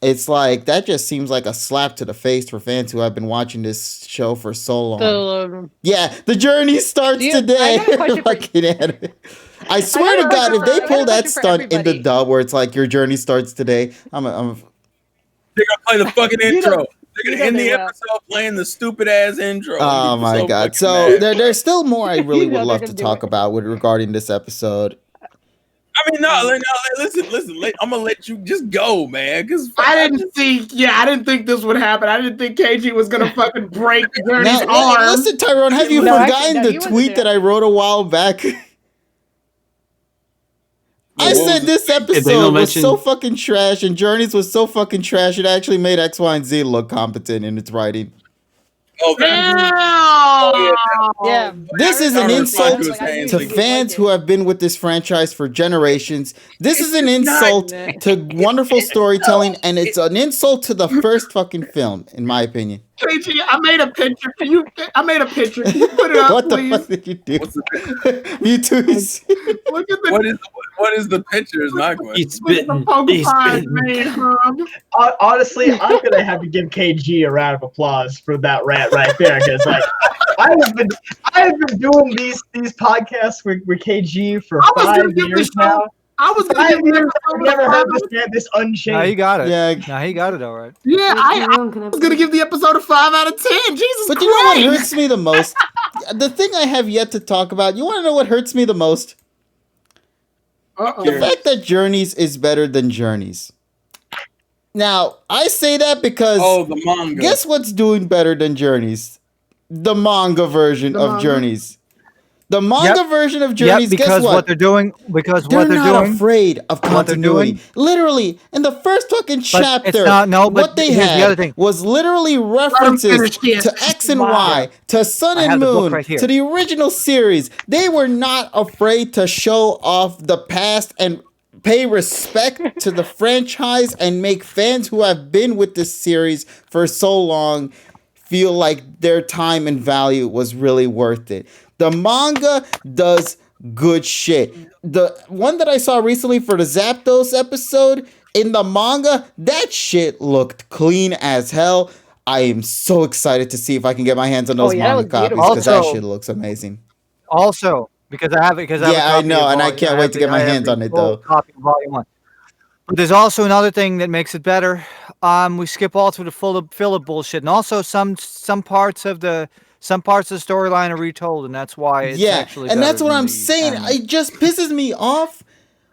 Speaker 1: It's like, that just seems like a slap to the face for fans who have been watching this show for so long. Yeah, the journey starts today. I swear to God, if they pull that stunt in the dub where it's like, your journey starts today, they're
Speaker 6: gonna play the fucking intro. They're gonna end the episode playing the stupid ass intro.
Speaker 1: Oh my God. So there's still more I really would love to talk about regarding this episode.
Speaker 6: I mean, no, listen. I'm gonna let you just go, man. Because
Speaker 7: I didn't think this would happen. I didn't think KG was gonna fucking break Journey's arm.
Speaker 1: Listen, Tyrone, have you forgotten the tweet that I wrote a while back? I said this episode was so fucking trash and Journeys was so fucking trash it actually made X, Y, and Z look competent in its writing.
Speaker 5: Yeah.
Speaker 1: This is an insult to fans who have been with this franchise for generations. This is an insult to wonderful storytelling, and it's an insult to the first fucking film, in my opinion.
Speaker 7: KG, I made a picture. Can you put it up,
Speaker 1: what
Speaker 7: please?
Speaker 1: The fuck did you do? Mewtwo's.
Speaker 7: Look at the.
Speaker 6: What is the picture? Is my question.
Speaker 3: He's spitting.
Speaker 9: Honestly, I'm gonna have to give KG a round of applause for that rant right there, because like I have been doing these podcasts with KG for 5 years now.
Speaker 7: I was gonna give
Speaker 9: I've never heard this unchanged.
Speaker 4: Nah, he got it.
Speaker 1: Yeah,
Speaker 4: nah, he got it all right.
Speaker 7: Yeah, I was gonna give the episode a 5 out of 10. Jesus
Speaker 1: but
Speaker 7: Christ!
Speaker 1: You know what hurts me the most? The thing I have yet to talk about. You want to know what hurts me the most? The fact that Journeys is better than Journeys. Now, I say that because
Speaker 6: the manga.
Speaker 1: Guess what's doing better than Journeys? The manga version of Journeys. The manga version of Journeys, guess
Speaker 4: because
Speaker 1: what?
Speaker 4: they're doing,
Speaker 1: They're not afraid of
Speaker 4: what they're
Speaker 1: continuity.
Speaker 4: doing-
Speaker 1: Literally, in the first fucking
Speaker 4: But it's
Speaker 1: chapter,
Speaker 4: not- no, but
Speaker 1: what they
Speaker 4: here's the other
Speaker 1: had
Speaker 4: thing.
Speaker 1: was literally references
Speaker 7: finish this.
Speaker 1: to X and
Speaker 5: Wow.
Speaker 1: Y, to Sun
Speaker 4: I
Speaker 1: and
Speaker 4: have the book
Speaker 1: Moon,
Speaker 4: right here.
Speaker 1: to the original series. They were not afraid to show off the past and pay respect to the franchise and make fans who have been with this series for so long feel like their time and value was really worth it. The manga does good shit. The one that I saw recently for the Zapdos episode, in the manga, that shit looked clean as hell. I am so excited to see if I can get my hands on those
Speaker 5: yeah, that
Speaker 1: manga
Speaker 5: was
Speaker 1: copies
Speaker 5: beautiful.
Speaker 1: because that
Speaker 4: Also-
Speaker 1: shit looks amazing.
Speaker 4: Also, because I have it, because I have
Speaker 1: Yeah,
Speaker 4: a
Speaker 1: I
Speaker 4: copy
Speaker 1: know,
Speaker 4: of
Speaker 1: and I
Speaker 4: volume-
Speaker 1: can't wait
Speaker 4: have
Speaker 1: to get
Speaker 4: the-
Speaker 1: my
Speaker 4: I have
Speaker 1: hands
Speaker 4: the
Speaker 1: on it,
Speaker 4: full
Speaker 1: though.
Speaker 4: Copy of Volume 1. But there's also another thing that makes it better. We skip all through the filler bullshit, and also some parts of the storyline are retold, and that's why it's
Speaker 1: Yeah,
Speaker 4: actually
Speaker 1: and
Speaker 4: better
Speaker 1: that's what
Speaker 4: than
Speaker 1: I'm
Speaker 4: the
Speaker 1: saying.
Speaker 4: anime.
Speaker 1: It just pisses me off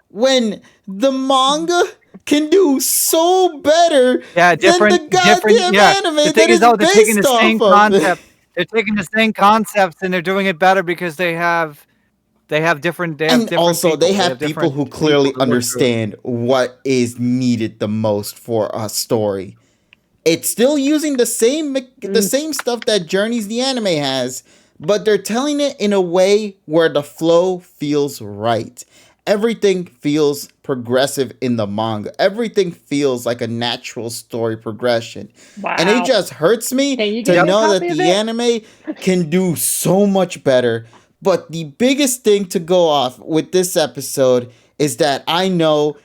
Speaker 1: when the manga can do so better
Speaker 4: Yeah,
Speaker 1: than
Speaker 4: different,
Speaker 1: the goddamn
Speaker 4: yeah.
Speaker 1: anime
Speaker 4: The
Speaker 1: that
Speaker 4: thing
Speaker 1: is
Speaker 4: is, though, they're taking
Speaker 1: based
Speaker 4: the same
Speaker 1: off of.
Speaker 4: concept. They're taking the same concepts and they're doing it better because they have different. They have
Speaker 1: And
Speaker 4: different
Speaker 1: also,
Speaker 4: people.
Speaker 1: they have people
Speaker 4: different
Speaker 1: who
Speaker 4: people
Speaker 1: clearly
Speaker 4: to work through it.
Speaker 1: understand what is needed the most for a story. It's still using the same stuff that Journeys the anime has, but they're telling it in a way where the flow feels right. Everything feels progressive in the manga. Everything feels like a natural story progression.
Speaker 5: Wow.
Speaker 1: And it just hurts me
Speaker 5: Can you
Speaker 1: to
Speaker 5: get me a
Speaker 1: know that
Speaker 5: copy of
Speaker 1: the
Speaker 5: it?
Speaker 1: anime can do so much better. But the biggest thing to go off with this episode is that I know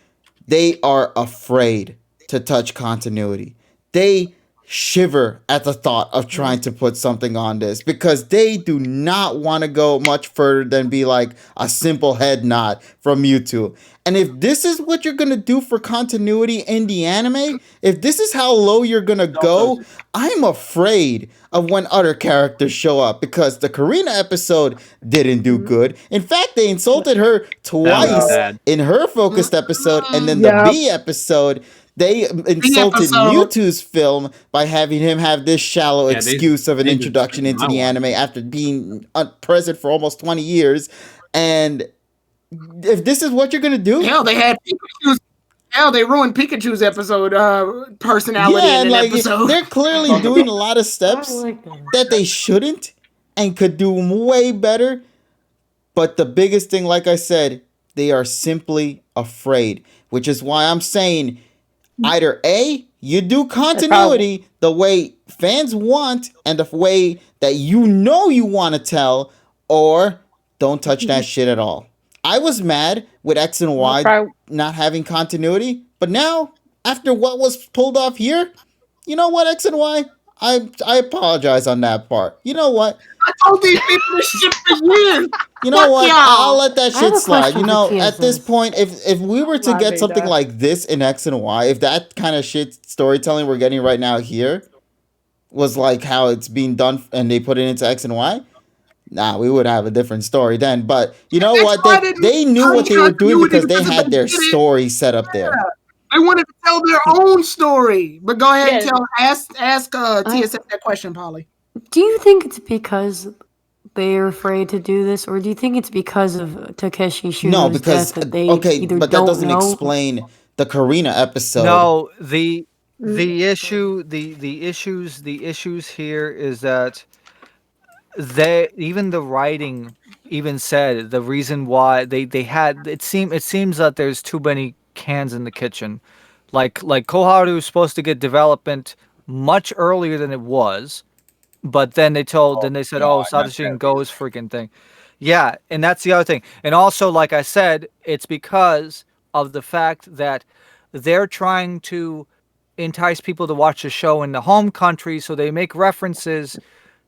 Speaker 1: they are afraid to touch continuity. They shiver at the thought of trying to put something on this because they do not want to go much further than be like a simple head nod from Mewtwo. And if this is what you're going to do for continuity in the anime, if this is how low you're going to go, I'm afraid of when other characters show up because the Karina episode didn't do good. In fact, they insulted her twice
Speaker 3: bad.
Speaker 1: in her focused episode, and then
Speaker 5: Yep.
Speaker 1: the B episode, they insulted
Speaker 7: episode.
Speaker 1: Mewtwo's film by having him have this shallow
Speaker 3: Yeah, they-
Speaker 1: excuse of an
Speaker 3: they just
Speaker 1: introduction
Speaker 3: took
Speaker 1: into
Speaker 3: my
Speaker 1: the
Speaker 3: one.
Speaker 1: anime after being present for almost 20 years. And if this is what you're gonna do,
Speaker 7: Hell, they had Pikachu's. Hell, they ruined Pikachu's episode personality
Speaker 1: yeah,
Speaker 7: in
Speaker 1: and
Speaker 7: an
Speaker 1: like
Speaker 7: episode.
Speaker 1: they're clearly doing a lot of
Speaker 2: I
Speaker 1: steps
Speaker 2: like that.
Speaker 1: that they shouldn't and could do way better. But the biggest thing, like I said, they are simply afraid, which is why I'm saying either A, you do continuity the way fans want and the way that you know you want to tell, or don't touch that shit at all. I was mad with X and Y
Speaker 5: Probably-
Speaker 1: not having continuity, but now, after what was pulled off here, you know what, X and Y? I apologize on that part. You know what?
Speaker 7: I told these people this shit for years.
Speaker 1: You know
Speaker 7: Fuck
Speaker 1: what?
Speaker 7: y'all.
Speaker 1: I'll let that
Speaker 2: I have
Speaker 1: shit
Speaker 2: a
Speaker 1: slide.
Speaker 2: question
Speaker 1: You
Speaker 2: for
Speaker 1: know, at this
Speaker 2: TSS.
Speaker 1: point, if we were to
Speaker 5: My
Speaker 1: get something
Speaker 5: beta.
Speaker 1: like this in X and Y, if that kind of shit storytelling we're getting right now here was like how it's being done and they put it into X and Y, nah, we would have a different story then. But you know
Speaker 7: That's
Speaker 1: what?
Speaker 7: why they
Speaker 1: They knew what they were doing
Speaker 7: continuity
Speaker 1: because they
Speaker 7: because
Speaker 1: had
Speaker 7: they
Speaker 1: their
Speaker 7: did it.
Speaker 1: story set up there.
Speaker 7: They wanted to tell their own story. But go ahead and
Speaker 5: Yeah.
Speaker 7: ask TSS that question, Polly.
Speaker 2: Do you think it's because they're afraid to do this, or do you think it's because of Takeshi Shuno's
Speaker 1: No, because
Speaker 2: death that they
Speaker 1: okay,
Speaker 2: either
Speaker 1: but that
Speaker 2: don't
Speaker 1: doesn't
Speaker 2: know?
Speaker 1: explain the Karina episode.
Speaker 4: No, the issue, the issues here is that even the writing even said the reason why they had it seems that there's too many cans in the kitchen. Like Koharu was supposed to get development much earlier than it was, but then they said,
Speaker 9: God,
Speaker 4: Satoshi
Speaker 9: that's
Speaker 4: and Go's freaking thing. Yeah, and that's the other thing. And also, like I said, it's because of the fact that they're trying to entice people to watch the show in the home country, so they make references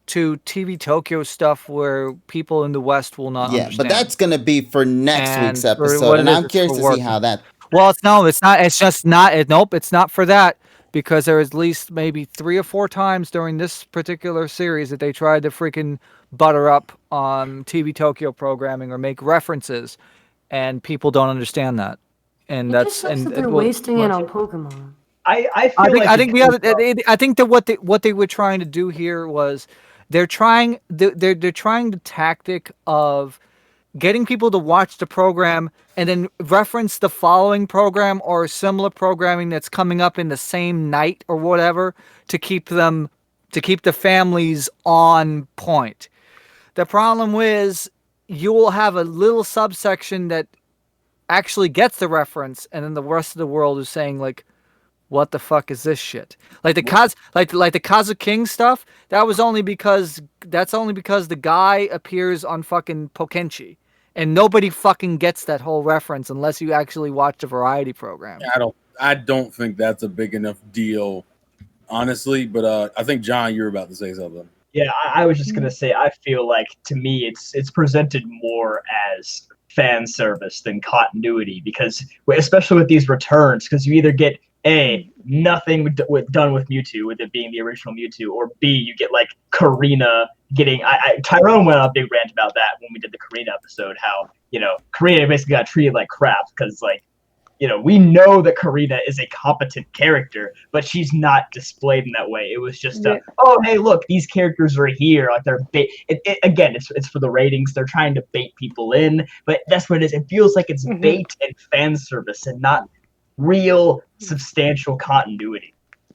Speaker 4: to TV Tokyo stuff where people in the West will not
Speaker 1: Yeah,
Speaker 4: understand.
Speaker 1: but that's gonna be for next
Speaker 4: And
Speaker 1: week's
Speaker 4: for
Speaker 1: episode,
Speaker 4: what it
Speaker 1: and
Speaker 4: is,
Speaker 1: I'm
Speaker 4: it's
Speaker 1: curious
Speaker 4: for
Speaker 1: to
Speaker 4: work.
Speaker 1: see how that.
Speaker 4: Well, it's not. It's just not. Nope, it's not for that, because there is at least maybe 3 or 4 times during this particular series that they tried to freaking butter up on TV Tokyo programming or make references, and people don't understand that. And
Speaker 2: It
Speaker 4: that's
Speaker 2: just sucks
Speaker 4: and
Speaker 2: that they're
Speaker 4: well,
Speaker 2: wasting it on Pokemon.
Speaker 9: I feel
Speaker 4: I think
Speaker 9: like
Speaker 4: I think the other I think that what they were trying to do here was they're trying the tactic of getting people to watch the program and then reference the following program or similar programming that's coming up in the same night or whatever to keep the families on point. The problem is you will have a little subsection that actually gets the reference, and then the rest of the world is saying like, what the fuck is this shit? Like the Kazu King stuff, that's only because the guy appears on fucking Pokenchi. And nobody fucking gets that whole reference unless you actually watch the variety program.
Speaker 6: I don't think that's a big enough deal, honestly. But I think John, you're about to say something.
Speaker 9: Yeah, I was just gonna say, I feel like to me it's presented more as fan service than continuity, because especially with these returns, because you either get nothing done with Mewtwo, with it being the original Mewtwo, or B, you get like Karina getting. Tyrone went on a big rant about that when we did the Karina episode. How Karina basically got treated like crap because we know that Karina is a competent character, but she's not displayed in that way. It was just oh hey look, these characters are here, like they're again it's for the ratings. They're trying to bait people in, but that's what it is. It feels like it's bait and fan service and not real substantial continuity.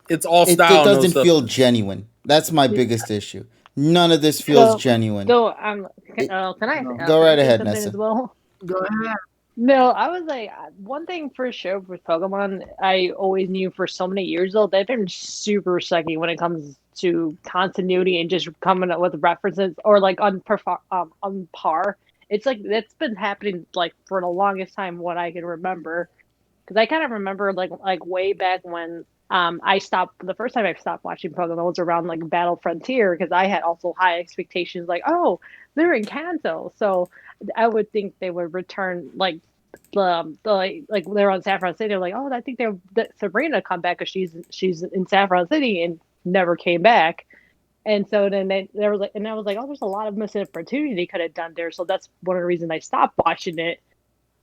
Speaker 6: It's all style.
Speaker 1: It doesn't feel genuine. That's my biggest issue. None of this feels genuine.
Speaker 5: So can I
Speaker 1: go right ahead,
Speaker 5: something
Speaker 1: Nessa?
Speaker 5: as well?
Speaker 7: Go ahead.
Speaker 5: No, I was like, one thing for sure with Pokemon, I always knew for so many years though, they've been super sucky when it comes to continuity and just coming up with references or like on par. It's like that's been happening like for the longest time, what I can remember. Because I kind of remember like way back when the first time I stopped watching Pokemon was around like Battle Frontier, because I had also high expectations like, oh, they're in Kanto, so I would think they would return like like they're on Saffron City. They're like, oh, I think Sabrina come back because she's in Saffron City and never came back. And so then they were like, and I was like, oh, there's a lot of missed opportunity they could have done there. So that's one of the reasons I stopped watching it.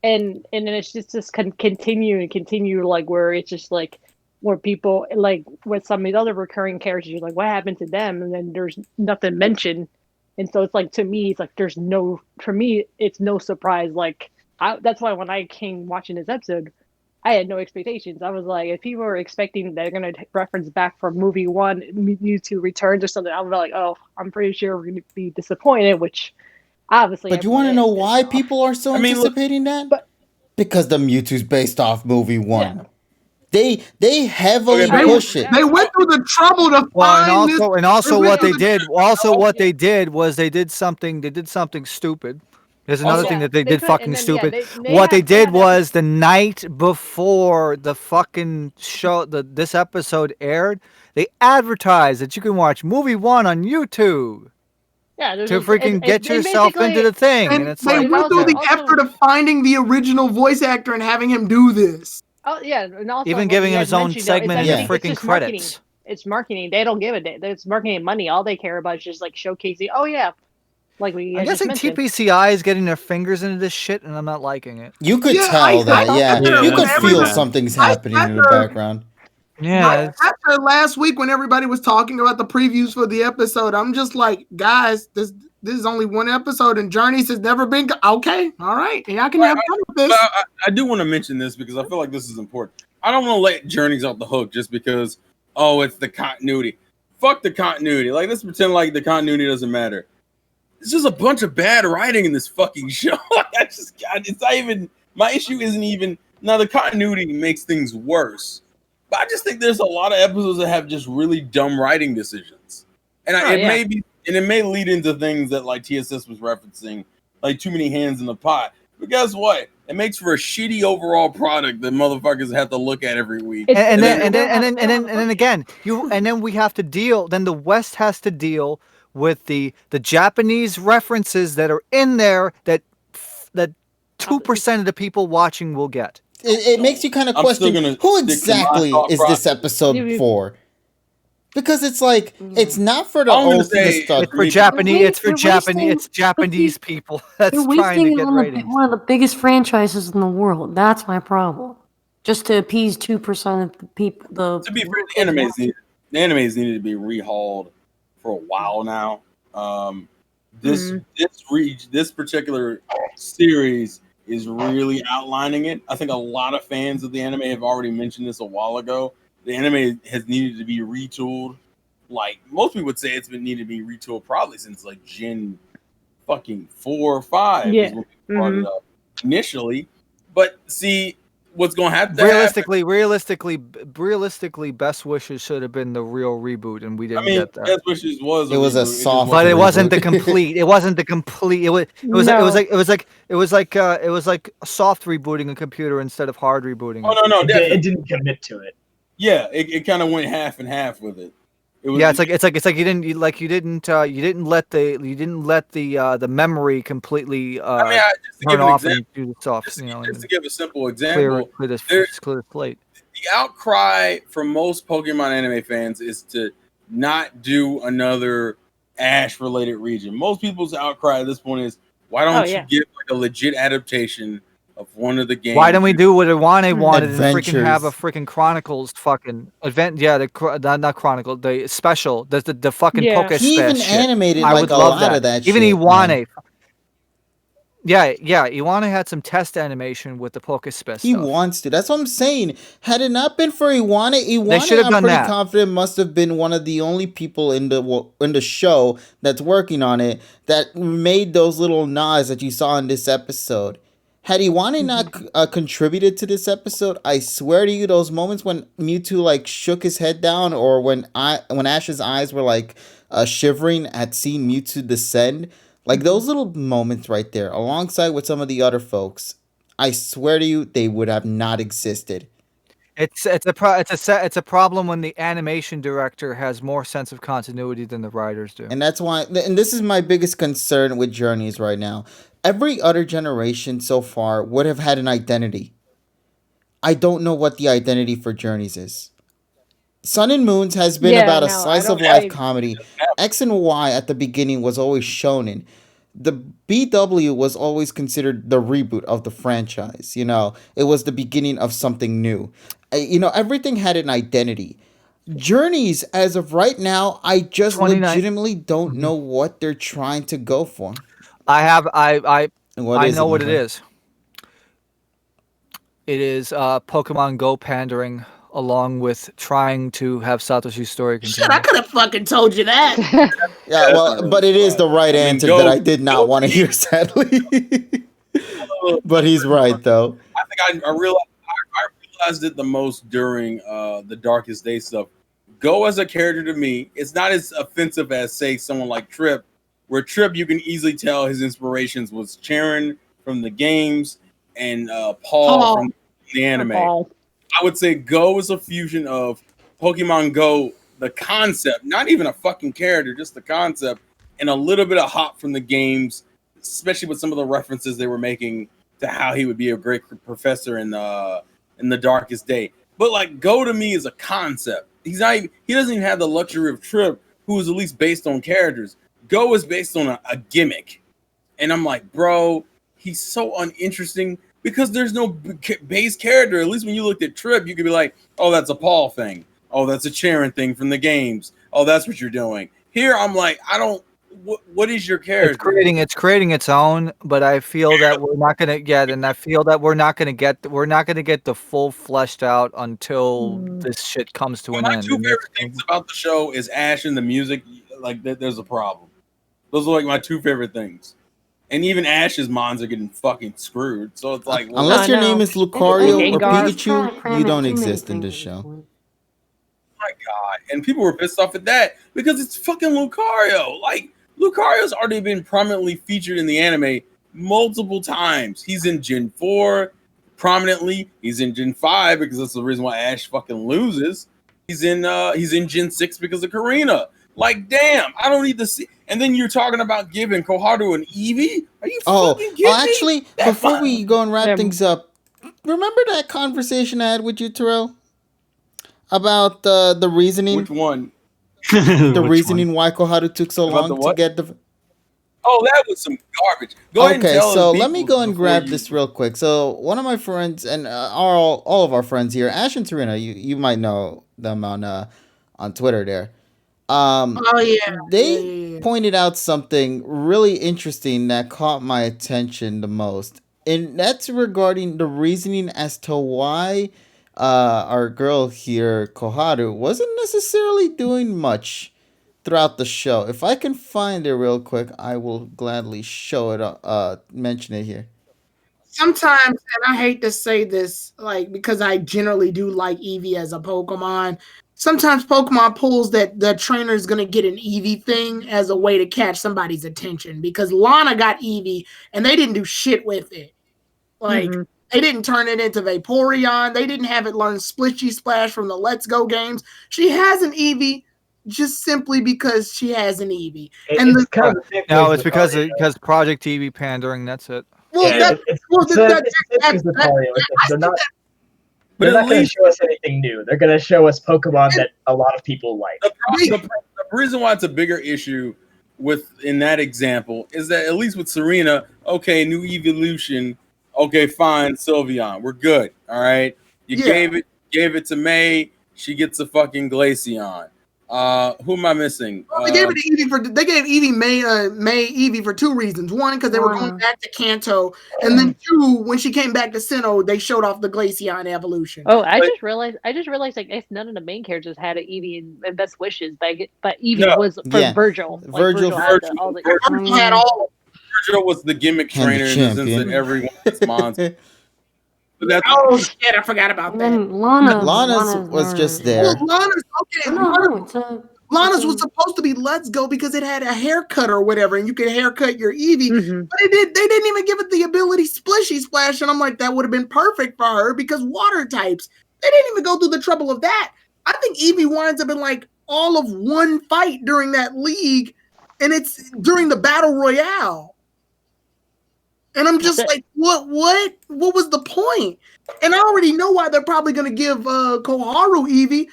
Speaker 5: And then it's just continue like where it's just like where people like with some of these other recurring characters, you're like, what happened to them? And then there's nothing mentioned. And so it's like, to me, it's like for me, it's no surprise. Like that's why when I came watching this episode, I had no expectations. I was like, if people were expecting they're going to reference back from movie 1, Mewtwo Returns or something, I would be like, oh, I'm pretty sure we're going to be disappointed, which obviously.
Speaker 1: But you want to know why people are so anticipating that? Because the Mewtwo's based off movie 1. Yeah. They heavily push it.
Speaker 7: They went through the trouble to find this.
Speaker 4: And also what they did. Also, what they did was they did something stupid. There's another thing that they did fucking stupid. What they did was the night before the fucking show, this episode aired, they advertised that you can watch movie 1 on YouTube.
Speaker 5: Yeah,
Speaker 4: to freaking get yourself into the thing.
Speaker 7: And it's they went through the effort of finding the original voice actor and having him do this.
Speaker 5: Oh yeah, and also
Speaker 4: even giving him his own segment in the freaking credits.
Speaker 5: Marketing. It's marketing. They don't give a damn. It's marketing and money. All they care about is just like showcasing. Oh yeah, like we.
Speaker 4: I'm guessing TPCI is getting their fingers into this shit, and I'm not liking it.
Speaker 1: You could tell that. You could feel something's happening in the background.
Speaker 4: Yeah.
Speaker 7: After last week when everybody was talking about the previews for the episode, I'm just like, guys, this is only one episode and Journeys has never been okay. All right. And I can have fun with this.
Speaker 6: I do want to mention this because I feel like this is important. I don't want to let Journeys off the hook just because, oh, it's the continuity. Fuck the continuity. Like, let's pretend like the continuity doesn't matter. It's just a bunch of bad writing in this fucking show. It's not even, my issue isn't even, now the continuity makes things worse. But I just think there's a lot of episodes that have just really dumb writing decisions, and it may lead into things that like TSS was referencing, like too many hands in the pot. But guess what? It makes for a shitty overall product that motherfuckers have to look at every week.
Speaker 4: And then again, we have to deal. Then the West has to deal with the Japanese references that are in there that 2% of the people watching will get.
Speaker 1: It makes you kind of question who exactly is this episode for? Because it's like it's not for the old
Speaker 4: it's for Japanese. It's Japanese people that's trying to get ratings.
Speaker 2: One of the biggest franchises in the world. That's my problem. Just to appease 2% of the people.
Speaker 6: To be fair, the animes needed to be rehauled for a while now. This particular series is really outlining it. I think a lot of fans of the anime have already mentioned this a while ago. The anime has needed to be retooled. Like most people would say, it's been needed to be retooled probably since like Gen fucking 4 or 5 is when we brought it up initially. But see, what's going to happen?
Speaker 4: Realistically, Best Wishes should have been the real reboot, and we didn't get that.
Speaker 6: Best Wishes was
Speaker 1: It was a
Speaker 6: reboot.
Speaker 1: soft,
Speaker 4: but it wasn't the
Speaker 1: reboot.
Speaker 4: complete. It wasn't the complete. It was like a soft rebooting a computer instead of hard rebooting.
Speaker 6: Oh no,
Speaker 9: it didn't commit to it.
Speaker 6: Yeah, it kind of went half and half with it.
Speaker 4: It's like you didn't let the memory completely turn off and do the soft.
Speaker 6: Just to give a simple example,
Speaker 4: clear the slate.
Speaker 6: The outcry from most Pokemon anime fans is to not do another Ash-related region. Most people's outcry at this point is, why don't you give like a legit adaptation of one of the games?
Speaker 4: Why don't we do what Iwane wanted and
Speaker 1: Adventures.
Speaker 4: freaking have a freaking Chronicles fucking event? Yeah, not Chronicle, the special. There's the fucking Poke
Speaker 1: He even
Speaker 4: shit.
Speaker 1: animated
Speaker 4: I
Speaker 1: like
Speaker 4: would
Speaker 1: a
Speaker 4: love
Speaker 1: lot of that
Speaker 4: even
Speaker 1: shit.
Speaker 4: Iwane.
Speaker 1: Man.
Speaker 4: Yeah, Iwane had some test animation with the Pokespec
Speaker 1: He
Speaker 4: stuff.
Speaker 1: wants to. That's what I'm saying. Had it not been for Iwane,
Speaker 4: should have
Speaker 1: I'm
Speaker 4: done
Speaker 1: pretty
Speaker 4: that.
Speaker 1: confident must have been one of the only people in the show that's working on it that made those little nods that you saw in this episode. Had Iwane not contributed to this episode, I swear to you, those moments when Mewtwo like shook his head down, or when Ash's eyes were like shivering at seeing Mewtwo descend, like those little moments right there, alongside with some of the other folks, I swear to you, they would have not existed.
Speaker 4: It's a problem when the animation director has more sense of continuity than the writers do.
Speaker 1: And that's why, and this is my biggest concern with Journeys right now. Every other generation so far would have had an identity. I don't know what the identity for Journeys is. Sun and Moons has been about a slice of life comedy. X and Y at the beginning was always shonen. The BW was always considered the reboot of the franchise. It was the beginning of something new. Everything had an identity. Journeys, as of right now, I just legitimately don't know what they're trying to go for.
Speaker 4: I know what it
Speaker 1: McCoy?
Speaker 4: is. It is Pokemon Go pandering, along with trying to have Satoshi's story continue.
Speaker 7: Shit, I could have fucking told you that.
Speaker 1: Yeah, well, but it is the right answer that I did not want to hear, sadly. But he's right, though.
Speaker 6: I think I realized it the most during the Darkest Day stuff. Go as a character to me, it's not as offensive as, say, someone like Trip, where Trip, you can easily tell his inspirations was Charon from the games and Paul from the anime. I would say Go is a fusion of Pokemon Go, the concept, not even a fucking character, just the concept, and a little bit of Hop from the games, especially with some of the references they were making to how he would be a great professor in the Darkest Day. But like Go to me is a concept. He doesn't even have the luxury of Trip, who is at least based on characters. Go is based on a gimmick. And I'm like, bro, he's so uninteresting because there's no base character. At least when you looked at Trip, you could be like, oh, that's a Paul thing. Oh, that's a Charon thing from the games. Oh, that's what you're doing. Here, I'm like, what is your character?
Speaker 4: It's creating its own, but I feel that we're not gonna get, and I feel that we're not gonna get the full fleshed out until this shit comes to an end.
Speaker 6: My two favorite things about the show is Ash and the music. Like, there's a problem. Those are like my two favorite things. And even Ash's mons are getting fucking screwed. So it's like,
Speaker 1: unless your name is Lucario or
Speaker 2: Gengar.
Speaker 1: Pikachu, you don't exist in this show.
Speaker 6: My God. And people were pissed off at that because it's fucking Lucario. Like, Lucario's already been prominently featured in the anime multiple times. He's in Gen 4 prominently. He's in Gen 5 because that's the reason why Ash fucking loses. He's in Gen 6 because of Karina. Like, damn, I don't need to see. And then you're talking about giving Koharu an Eevee? Are you fucking kidding me?
Speaker 1: Actually, before we go and wrap things up, remember that conversation I had with you, Terrell? About the reasoning?
Speaker 6: Which one?
Speaker 1: The reasoning why Koharu took so long to get the...
Speaker 6: Oh, that was some garbage. Go ahead and tell
Speaker 1: so
Speaker 6: the
Speaker 1: let me go and
Speaker 6: people
Speaker 1: grab
Speaker 6: before
Speaker 1: this real quick. So one of my friends, and all of our friends here, Ash and Serena, you might know them on Twitter there.
Speaker 7: Oh yeah.
Speaker 1: They
Speaker 7: Yeah.
Speaker 1: pointed out something really interesting that caught my attention the most, and that's regarding the reasoning as to why our girl here, Koharu, wasn't necessarily doing much throughout the show. If I can find it real quick, I will gladly show it. Mention it here.
Speaker 7: Sometimes, and I hate to say this, like because I generally do like Eevee as a Pokemon. Sometimes Pokemon pulls that the trainer is gonna get an Eevee thing as a way to catch somebody's attention. Because Lana got Eevee and they didn't do shit with it. Like
Speaker 5: Mhm.
Speaker 7: they didn't turn it into Vaporeon. They didn't have it learn Splishy Splash from the Let's Go games. She has an Eevee just simply because she has an Eevee. And
Speaker 9: It's kind of ridiculous.
Speaker 4: No, it's
Speaker 9: with
Speaker 4: because
Speaker 9: Mario.
Speaker 4: because Project TV pandering. That's it.
Speaker 7: well,
Speaker 9: Yeah,
Speaker 7: that,
Speaker 9: it's
Speaker 7: well,
Speaker 9: it's
Speaker 7: that,
Speaker 9: ridiculous with Mario. They're not
Speaker 6: But
Speaker 9: they're not
Speaker 6: at
Speaker 9: going to
Speaker 6: least
Speaker 9: show us anything new. They're going to show us Pokemon that a lot of people like.
Speaker 6: the reason why it's a bigger issue in that example is that at least with Serena, okay, new evolution, okay, fine, Sylveon, we're good. All right. You gave it to May, she gets a fucking Glaceon. Who am I missing?
Speaker 7: They gave it to Eevee they gave Eevee May Eevee for two reasons. One, because they were going back to Kanto, and then two, when she came back to Sinnoh, they showed off the Glaceon evolution.
Speaker 5: Oh, I just realized like I guess none of the main characters had an Eevee and Best Wishes, but Eevee was for
Speaker 1: Yeah.
Speaker 5: Virgil.
Speaker 1: Virgil
Speaker 5: had all the
Speaker 7: Virgil had all.
Speaker 6: Virgil was the gimmick
Speaker 1: And the
Speaker 6: trainer in the sense that
Speaker 1: champion.
Speaker 6: everyone has monsters. But that's
Speaker 7: Oh shit! I forgot about
Speaker 2: And
Speaker 7: that.
Speaker 2: then Lana's
Speaker 1: was just
Speaker 2: never-
Speaker 1: there.
Speaker 7: Well, Lana's okay.
Speaker 2: No, it's a.
Speaker 7: Lana's was supposed to be Let's Go because it had a haircut or whatever, and you could haircut your Eevee.
Speaker 5: Mhm.
Speaker 7: But they didn't even give it the ability Splishy Splash, and I'm like, that would have been perfect for her because water types. They didn't even go through the trouble of that. I think Eevee winds up in like all of one fight during that league, and it's during the battle royale. And I'm just like, what was the point? And I already know why they're probably going to give Koharu Eevee.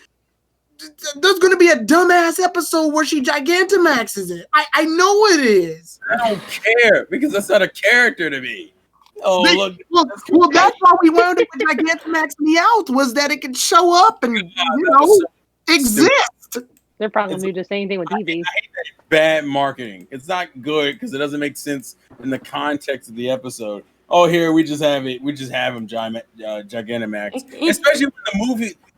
Speaker 7: There's going to be a dumbass episode where she Gigantamaxes it. I know it is.
Speaker 6: I don't care because that's not a character to me. Oh, look.
Speaker 7: Well, that's why we wound up with Gigantamax Meowth, was that it could show up and, exist.
Speaker 5: They're probably gonna do the same thing with Eevee.
Speaker 6: Bad marketing. It's not good because it doesn't make sense in the context of the episode. Oh, here we just have it. We just have him Gigantamax. Especially when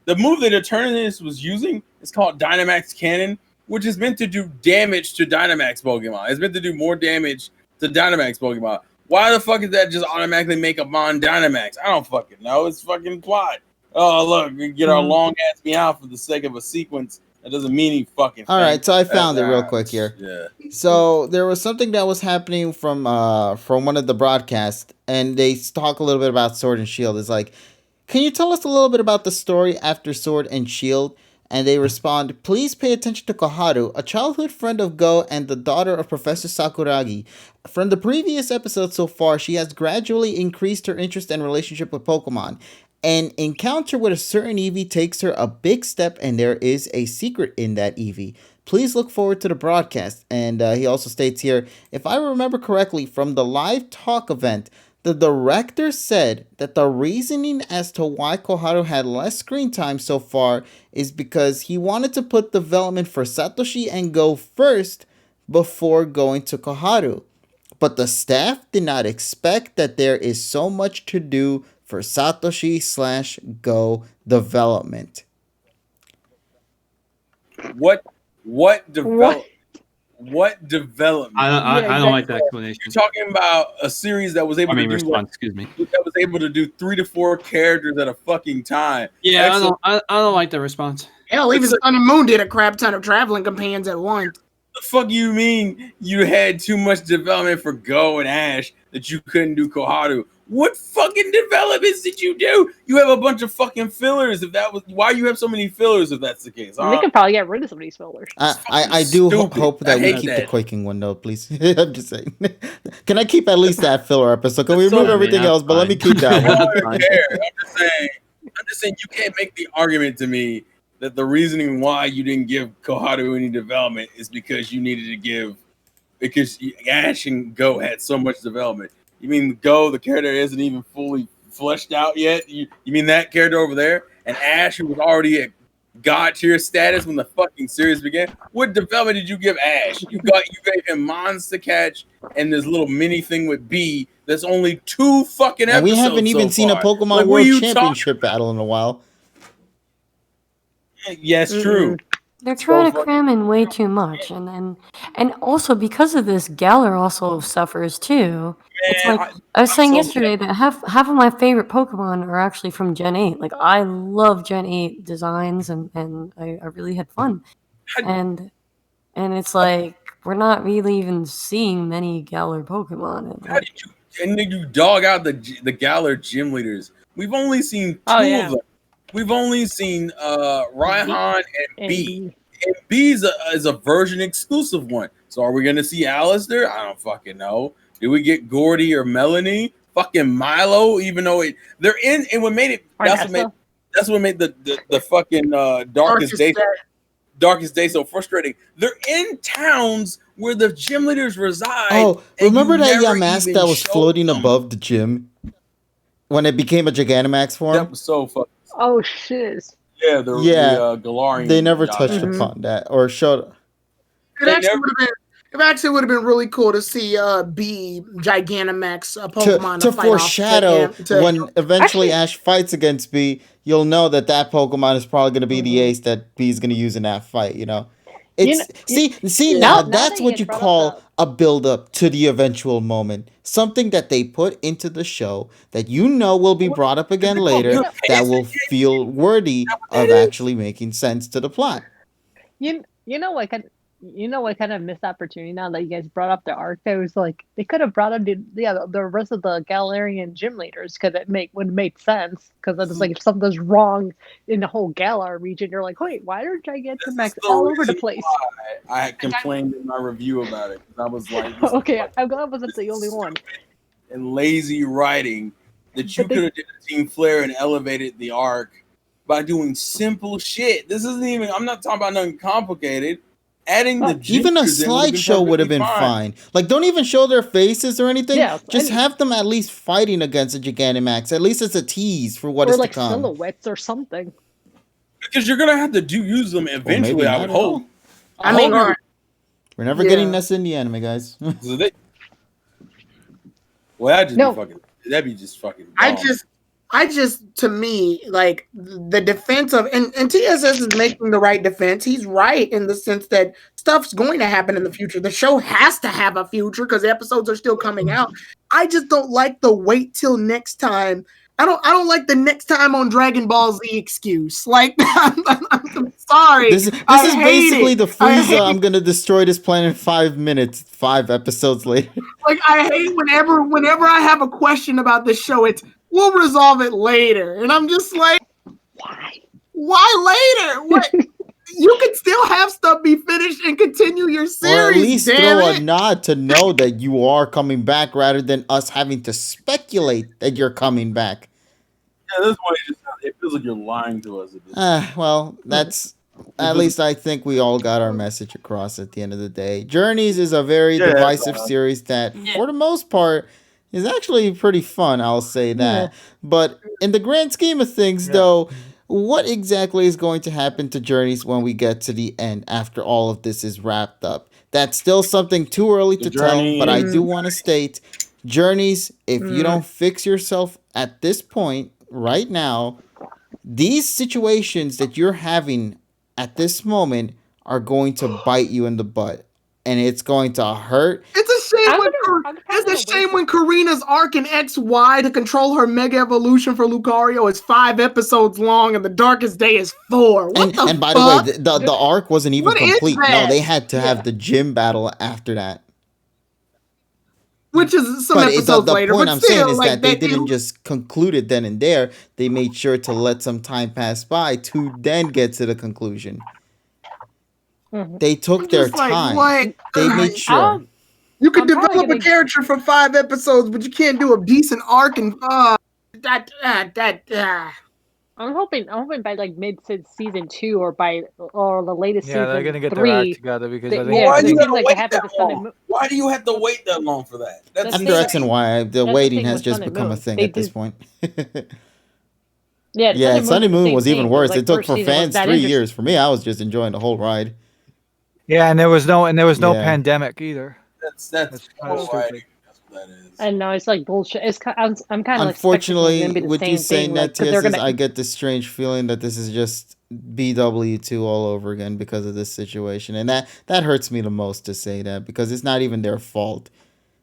Speaker 6: the move that Eternatus was using is called Dynamax Cannon, which is meant to do damage to Dynamax Pokemon. It's meant to do more damage to Dynamax Pokemon. Why the fuck is that just automatically make a Mon Dynamax? I don't fucking know. It's fucking plot. Oh, look, we get our long ass Meow for the sake of a sequence. That doesn't mean any fucking thing.
Speaker 1: All right, so I found it real quick here.
Speaker 6: Yeah.
Speaker 1: So there was something that was happening from one of the broadcasts, and they talk a little bit about Sword and Shield. It's like, can you tell us a little bit about the story after Sword and Shield? And they respond, please pay attention to Koharu, a childhood friend of Go and the daughter of Professor Sakuragi. From the previous episode so far, she has gradually increased her interest and relationship with Pokemon. An encounter with a certain Eevee takes her a big step, and there is a secret in that Eevee. Please look forward to the broadcast. And he also states here, if I remember correctly from the live talk event, the director said that the reasoning as to why Koharu had less screen time so far is because he wanted to put development for Satoshi and Go first before going to Koharu. But the staff did not expect that there is so much to do for Satoshi/Go development.
Speaker 6: What development?
Speaker 3: I don't like that explanation.
Speaker 6: You're talking about a series that was able to do
Speaker 3: response. Excuse me.
Speaker 6: That was able to do 3 to 4 characters at a fucking time.
Speaker 3: Yeah, I don't like the response.
Speaker 7: Hell, even Sun and Moon did a crap ton of traveling companions at once.
Speaker 6: The fuck you mean you had too much development for Go and Ash that you couldn't do Koharu? What fucking developments did you do? You have a bunch of fucking fillers. If that was why you have so many fillers, if that's the case.
Speaker 5: They could probably get rid of some of these fillers.
Speaker 1: I do hope that we keep
Speaker 6: that.
Speaker 1: the quaking one though, please. I'm just saying. Can I keep at least that filler episode? Can we
Speaker 6: So,
Speaker 1: remove everything else? But let me keep that
Speaker 6: I
Speaker 1: one.
Speaker 6: don't care. I'm just saying you can't make the argument to me that the reasoning why you didn't give Koharu any development is because you needed to give because Ash and Go had so much development. You mean Go, the character isn't even fully fleshed out yet? You mean that character over there? And Ash, who was already god tier status when the fucking series began. What development did you give Ash? You gave him Monster Catch and this little mini thing with B. That's only 2 fucking episodes.
Speaker 1: And we haven't even seen a
Speaker 6: far.
Speaker 1: Pokemon
Speaker 6: Like,
Speaker 1: World Championship battle in a while.
Speaker 6: Yes, true.
Speaker 2: They're trying to cram in way too much, and also because of this, Galar also suffers too. It's like I was saying yesterday that half of my favorite Pokemon are actually from Gen 8. Like I love Gen 8 designs, and I really had fun. And it's like we're not really even seeing many Galar Pokemon.
Speaker 6: How did you? And then you dog out the Galar gym leaders. We've only seen 2 of them. We've only seen Raihan and B. And B is a version exclusive one. So are we gonna see Alistair? I don't fucking know. Did we get Gordy or Melanie? Fucking Milo, even though they're in, and what made it that's what made the fucking darkest day so frustrating. They're in towns where the gym leaders reside.
Speaker 1: Oh, remember that Yamask that was floating above the gym when it became a Gigantamax form?
Speaker 6: That was so fucking.
Speaker 5: Oh shiz.
Speaker 6: Yeah, the Galarian.
Speaker 1: They never touched upon that or showed.
Speaker 7: It actually would have been really cool to see B Gigantamax Pokemon
Speaker 1: to foreshadow when eventually Ash fights against B. You'll know that Pokemon is probably going to be the ace that B is going to use in that fight. You know, now that's what you call a build up to the eventual moment. Something that they put into the show that you know will be brought up again later that will feel worthy of actually making sense to the plot.
Speaker 5: You know what kind of missed opportunity now that you guys brought up the arc? That was like they could have brought up the rest of the Galarian gym leaders because would make sense because it's like if something's wrong in the whole Galar region, you're like, wait, why are Gigantamax all over the place?
Speaker 6: I complained in my review about it. I was like,
Speaker 5: okay, I'm glad I wasn't the only one.
Speaker 6: And lazy writing that you could have did a Team Flare and elevated the arc by doing simple shit. This isn't even. I'm not talking about nothing complicated. Adding the
Speaker 1: even a slideshow would have been fine. Like, don't even show their faces or anything. Yeah, just have them at least fighting against a Gigantamax. At least it's a tease for what is to come.
Speaker 5: Or like silhouettes or something.
Speaker 6: Because you're gonna have to use them eventually. I would hope.
Speaker 7: I mean,
Speaker 1: we're never getting this in the anime, guys.
Speaker 6: Well, that'd be just fucking. Dumb.
Speaker 7: I just, to me, like the defense of, and TSS is making the right defense. He's right in the sense that stuff's going to happen in the future. The show has to have a future because the episodes are still coming out. I just don't like the wait till next time. I don't like the next time on Dragon Ball Z excuse. Like, I'm sorry.
Speaker 1: This is basically the Frieza. I'm gonna destroy this planet in 5 minutes. 5 episodes later.
Speaker 7: Like, I hate whenever I have a question about this show, it's we'll resolve it later, and I'm just like, why later? What? You can still have stuff be finished and continue your series.
Speaker 1: Or at least throw a nod to know that you are coming back, rather than us having to speculate that you're coming back.
Speaker 6: Yeah, this way it feels like you're lying to us.
Speaker 1: Well, that's at least I think we all got our message across at the end of the day. Journeys is a very divisive series that, for the most part, is actually pretty fun. I'll say that. But in the grand scheme of things, though, what exactly is going to happen to Journeys when we get to the end after all of this is wrapped up? That's still something too early to tell, but I do want to state, Journeys, if you don't fix yourself at this point, right now, these situations that you're having at this moment are going to bite you in the butt. And it's going to hurt.
Speaker 7: It's a shame when Karina's arc in XY to control her Mega Evolution for Lucario is 5 episodes long and the Darkest Day is 4.
Speaker 1: And by the way, the arc wasn't even complete. No, they had to have the gym battle after that.
Speaker 7: Which is some episodes later.
Speaker 1: The point I'm saying is that they didn't just conclude it then and there. They made sure to let some time pass by to then get to the conclusion. They took their time. They made sure.
Speaker 7: You could develop a character for 5 episodes, but you can't do a decent arc and
Speaker 5: I'm hoping by like mid season 2 or the latest season.
Speaker 4: Yeah, they're gonna get
Speaker 5: 3,
Speaker 4: their act together because
Speaker 6: why do you have to wait that long? Why do you have to wait that long for that?
Speaker 1: That's under X and Y. The waiting has just become a thing at this point. Yeah, Sunny Moon was even worse.
Speaker 5: Like,
Speaker 1: It took
Speaker 5: first
Speaker 1: for
Speaker 5: season was
Speaker 1: fans
Speaker 5: that
Speaker 1: 3
Speaker 5: interesting.
Speaker 1: years. For me, I was just enjoying the whole ride.
Speaker 4: Yeah, and there was no
Speaker 1: Yeah.
Speaker 4: pandemic either.
Speaker 6: That's
Speaker 4: That's
Speaker 6: all
Speaker 4: stupid.
Speaker 6: right. That's what that is.
Speaker 5: I know it's like bullshit. I'm kind of expecting it's
Speaker 1: Unfortunately,
Speaker 5: gonna be the
Speaker 1: with you
Speaker 5: same
Speaker 1: saying
Speaker 5: thing,
Speaker 1: that,
Speaker 5: like because they're
Speaker 1: TSS,
Speaker 5: gonna.
Speaker 1: I get this strange feeling that this is just BW2 all over again because of this situation, and that hurts me the most to say that because it's not even their fault.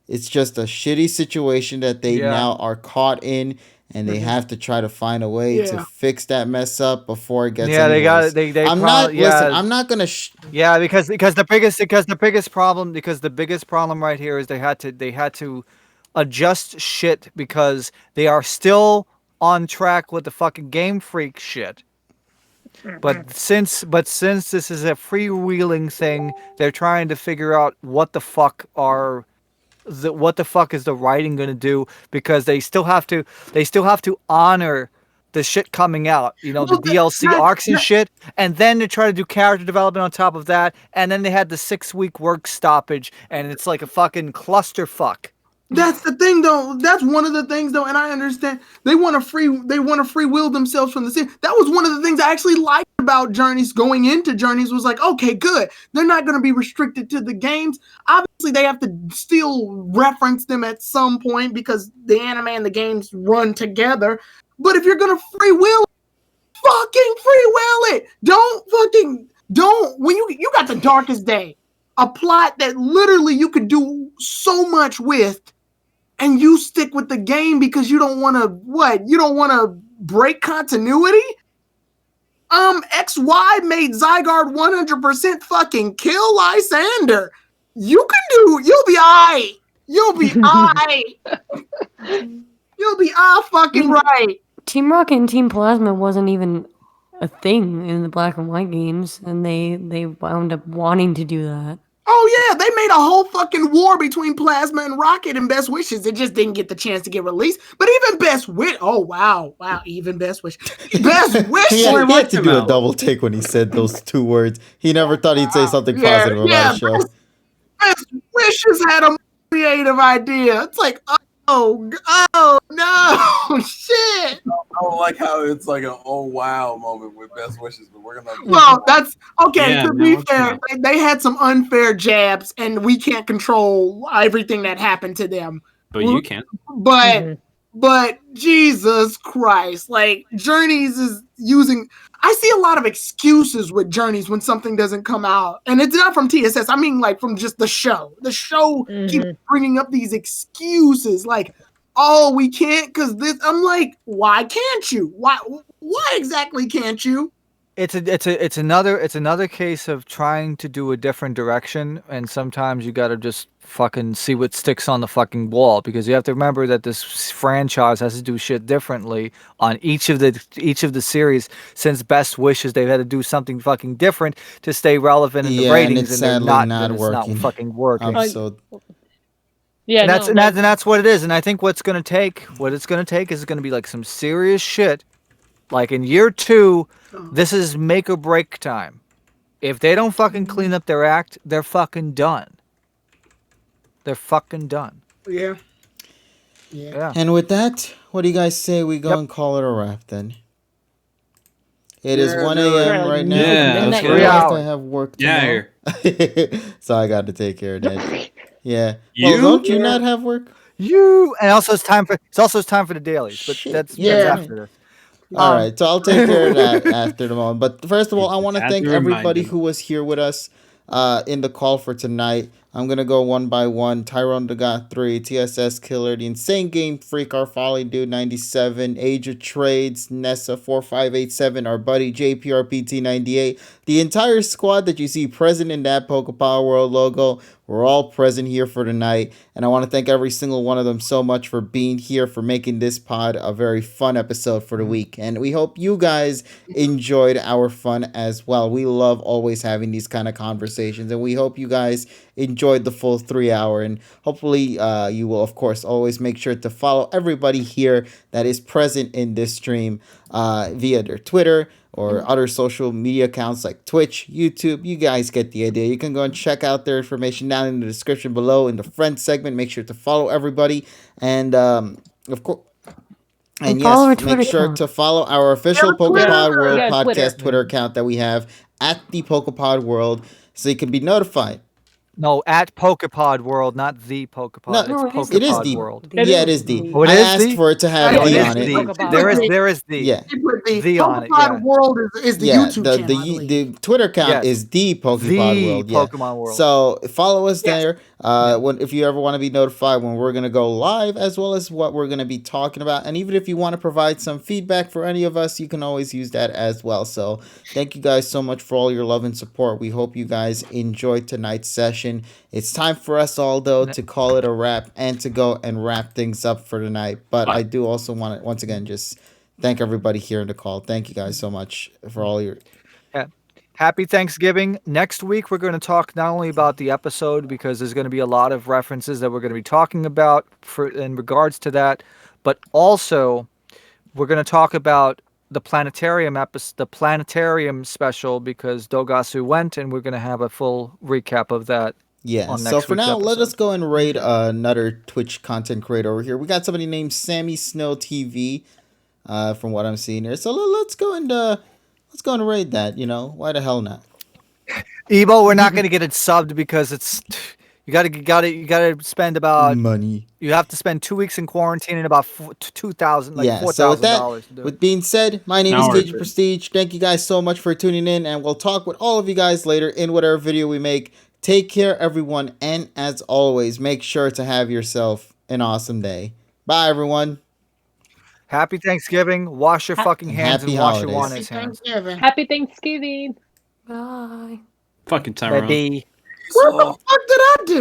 Speaker 1: It's just a shitty situation that they
Speaker 4: Yeah.
Speaker 1: now are caught in, and they have to try to find a way to
Speaker 7: Yeah.
Speaker 1: fix that mess up before it gets
Speaker 4: Yeah,
Speaker 1: any
Speaker 4: they got
Speaker 1: worse.
Speaker 4: it. They
Speaker 1: I'm
Speaker 4: probably
Speaker 1: not listen. I'm not gonna.
Speaker 4: Yeah, because the biggest problem right here is they had to adjust shit because they are still on track with the fucking Game Freak shit. But since this is a freewheeling thing, they're trying to figure out what the fuck is the writing going to do because they still have to honor the shit coming out, the
Speaker 7: Well,
Speaker 4: DLC arcs and shit, and then to try to do character development on top of that, and then they had the 6-week work stoppage, and it's like a fucking clusterfuck.
Speaker 7: That's the thing, though. That's one of the things, though, and I understand they want to free will themselves from the series. That was one of the things I actually liked about Journeys. Going into Journeys was like, okay, good. They're not going to be restricted to the games. Obviously, they have to still reference them at some point because the anime and the games run together. But if you're going to free will, fucking free will it. Don't when you got the Darkest Day, a plot that literally you could do so much with. And you stick with the game because you don't want to You don't want to break continuity? XY made Zygarde 100% fucking kill Lysander. You'll be alright. You'll be alright. You'll be all fucking right.
Speaker 2: Team Rocket and Team Plasma wasn't even a thing in the Black and White games, and they wound up wanting to do that.
Speaker 7: Oh yeah, they made a whole fucking war between Plasma and Rocket and Best Wishes. It just didn't get the chance to get released. But even Best Wish, oh wow, even Best Wish, Best Wishes.
Speaker 1: He had to do a double take when he said those 2 words. He never thought he'd say something positive about a show.
Speaker 7: Best Wishes had a creative idea. It's like, oh no, shit.
Speaker 6: I don't like how it's like an oh wow moment with Best Wishes, but we're gonna.
Speaker 7: Well, that's okay.
Speaker 3: Yeah,
Speaker 7: to be fair, they had some unfair jabs, and we can't control everything that happened to them.
Speaker 3: But you can.
Speaker 7: But Jesus Christ, like Journeys is using. I see a lot of excuses with Journeys when something doesn't come out, and it's not from TSS. I mean, like from just the show. The show keeps bringing up these excuses, like, "Oh, we can't because this." I'm like, "Why can't you? Why exactly can't you?"
Speaker 4: It's another case of trying to do a different direction, and sometimes you got to just fucking see what sticks on the fucking wall, because you have to remember that this franchise has to do shit differently on each of the series. Since Best Wishes, they've had to do something fucking different to stay relevant in the ratings, and they're not working. It's not fucking working.
Speaker 5: Yeah,
Speaker 4: and that's what it is. And I think what it's gonna take is gonna be like some serious shit. Like in year 2, this is make or break time. If they don't fucking clean up their act, they're fucking done. They're fucking done.
Speaker 7: Yeah.
Speaker 1: And with that, what do you guys say we go and call it a wrap then? It is 1 a.m. right now.
Speaker 3: Yeah,
Speaker 1: I realized I have work tomorrow. So I got to take care of that. Yeah. Well, don't you not have work?
Speaker 4: And also it's time for the dailies, but that's after this.
Speaker 1: All right, so I'll take care of that after the moment. But first of all, I want to thank everybody who was here with us in the call for tonight. I'm going to go one by one. Tyrone the God 3, TSS Killer, The Insane Game Freak, Our Folly Dude 97, Age of Trades, Nessa 4587, our buddy JPRPT 98, the entire squad that you see present in that PokePod World logo. We're all present here for tonight, and I want to thank every single one of them so much for being here, for making this pod a very fun episode for the week. And we hope you guys enjoyed our fun as well. We love always having these kind of conversations, and we hope you guys enjoyed the full 3 hour. And hopefully you will, of course, always make sure to follow everybody here that is present in this stream via their Twitter or other social media accounts like Twitch, YouTube. You guys get the idea. You can go and check out their information down in the description below in the friends segment. Make sure to follow everybody. And of And
Speaker 2: follow our
Speaker 1: yes,
Speaker 2: Twitter
Speaker 1: make sure
Speaker 2: account.
Speaker 1: to follow our official
Speaker 7: Yeah, Twitter.
Speaker 1: PokePod World
Speaker 5: Yeah,
Speaker 1: podcast
Speaker 5: Twitter.
Speaker 1: Twitter account that we have at the PokePod World, so you can be notified.
Speaker 4: No, at PokePod World, not the PokePod.
Speaker 1: No,
Speaker 4: it's
Speaker 2: No, it is
Speaker 1: It is
Speaker 4: PokePod
Speaker 1: the
Speaker 4: World.
Speaker 1: Yeah, it is the.
Speaker 2: the.
Speaker 4: Oh, it
Speaker 1: I
Speaker 4: is
Speaker 1: asked
Speaker 4: the?
Speaker 1: for it to have
Speaker 7: Yeah,
Speaker 4: Oh,
Speaker 1: the
Speaker 4: it
Speaker 7: yeah,
Speaker 4: is
Speaker 1: on it.
Speaker 4: the.
Speaker 7: PokePod
Speaker 4: There is
Speaker 7: World.
Speaker 4: there is the.
Speaker 1: Yeah.
Speaker 4: The on it,
Speaker 7: PokePod
Speaker 4: yeah.
Speaker 7: World is the
Speaker 1: Yeah,
Speaker 7: YouTube
Speaker 1: the
Speaker 7: channel, I believe.
Speaker 1: the Twitter account
Speaker 4: Yes.
Speaker 1: is the PokePod
Speaker 4: The
Speaker 1: World. Yeah.
Speaker 4: Pokemon World.
Speaker 1: So follow us
Speaker 7: Yes.
Speaker 1: there. If you ever want to be notified when we're gonna go live, as well as what we're gonna be talking about, and even if you want to provide some feedback for any of us, you can always use that as well. So thank you guys so much for all your love and support. We hope you guys enjoyed tonight's session. It's time for us all though to call it a wrap and to go and wrap things up for tonight. But I do also want to once again just thank everybody here in the call. Thank you guys so much for all your.
Speaker 4: Happy Thanksgiving. Next week, we're going to talk not only about the episode, because there's going to be a lot of references that we're going to be talking about in regards to that, but also we're going to talk about the planetarium special, because Dogasu went, and we're going to have a full recap of that.
Speaker 1: Yeah,
Speaker 4: On
Speaker 1: so
Speaker 4: next
Speaker 1: for
Speaker 4: week's
Speaker 1: now, let us
Speaker 4: episode.
Speaker 1: go and raid another Twitch content creator over here. We got somebody named Sammy Snow TV, from what I'm seeing here. So let's go and raid that. You know, why the hell not?
Speaker 4: Ebo, we're not going to get it subbed because it's you got to spend about
Speaker 1: Money.
Speaker 4: you have to spend 2 weeks in quarantine and about $2,000 like
Speaker 1: Yeah. So with that,
Speaker 4: $4,000 to do it.
Speaker 1: with being said, my name
Speaker 3: Now
Speaker 1: is
Speaker 3: we're
Speaker 1: Gage
Speaker 3: good.
Speaker 1: Prestige. Thank you guys so much for tuning in, and we'll talk with all of you guys later in whatever video we make. Take care, everyone, and as always, make sure to have yourself an awesome day. Bye, everyone.
Speaker 4: Happy Thanksgiving. Wash your fucking
Speaker 1: And
Speaker 4: hands
Speaker 1: happy
Speaker 4: and wash your
Speaker 1: holidays.
Speaker 4: Juana's hands.
Speaker 7: Thanksgiving.
Speaker 5: Happy Thanksgiving.
Speaker 2: Bye.
Speaker 3: Fucking Tyrone.
Speaker 4: Baby.
Speaker 7: What the fuck did I do?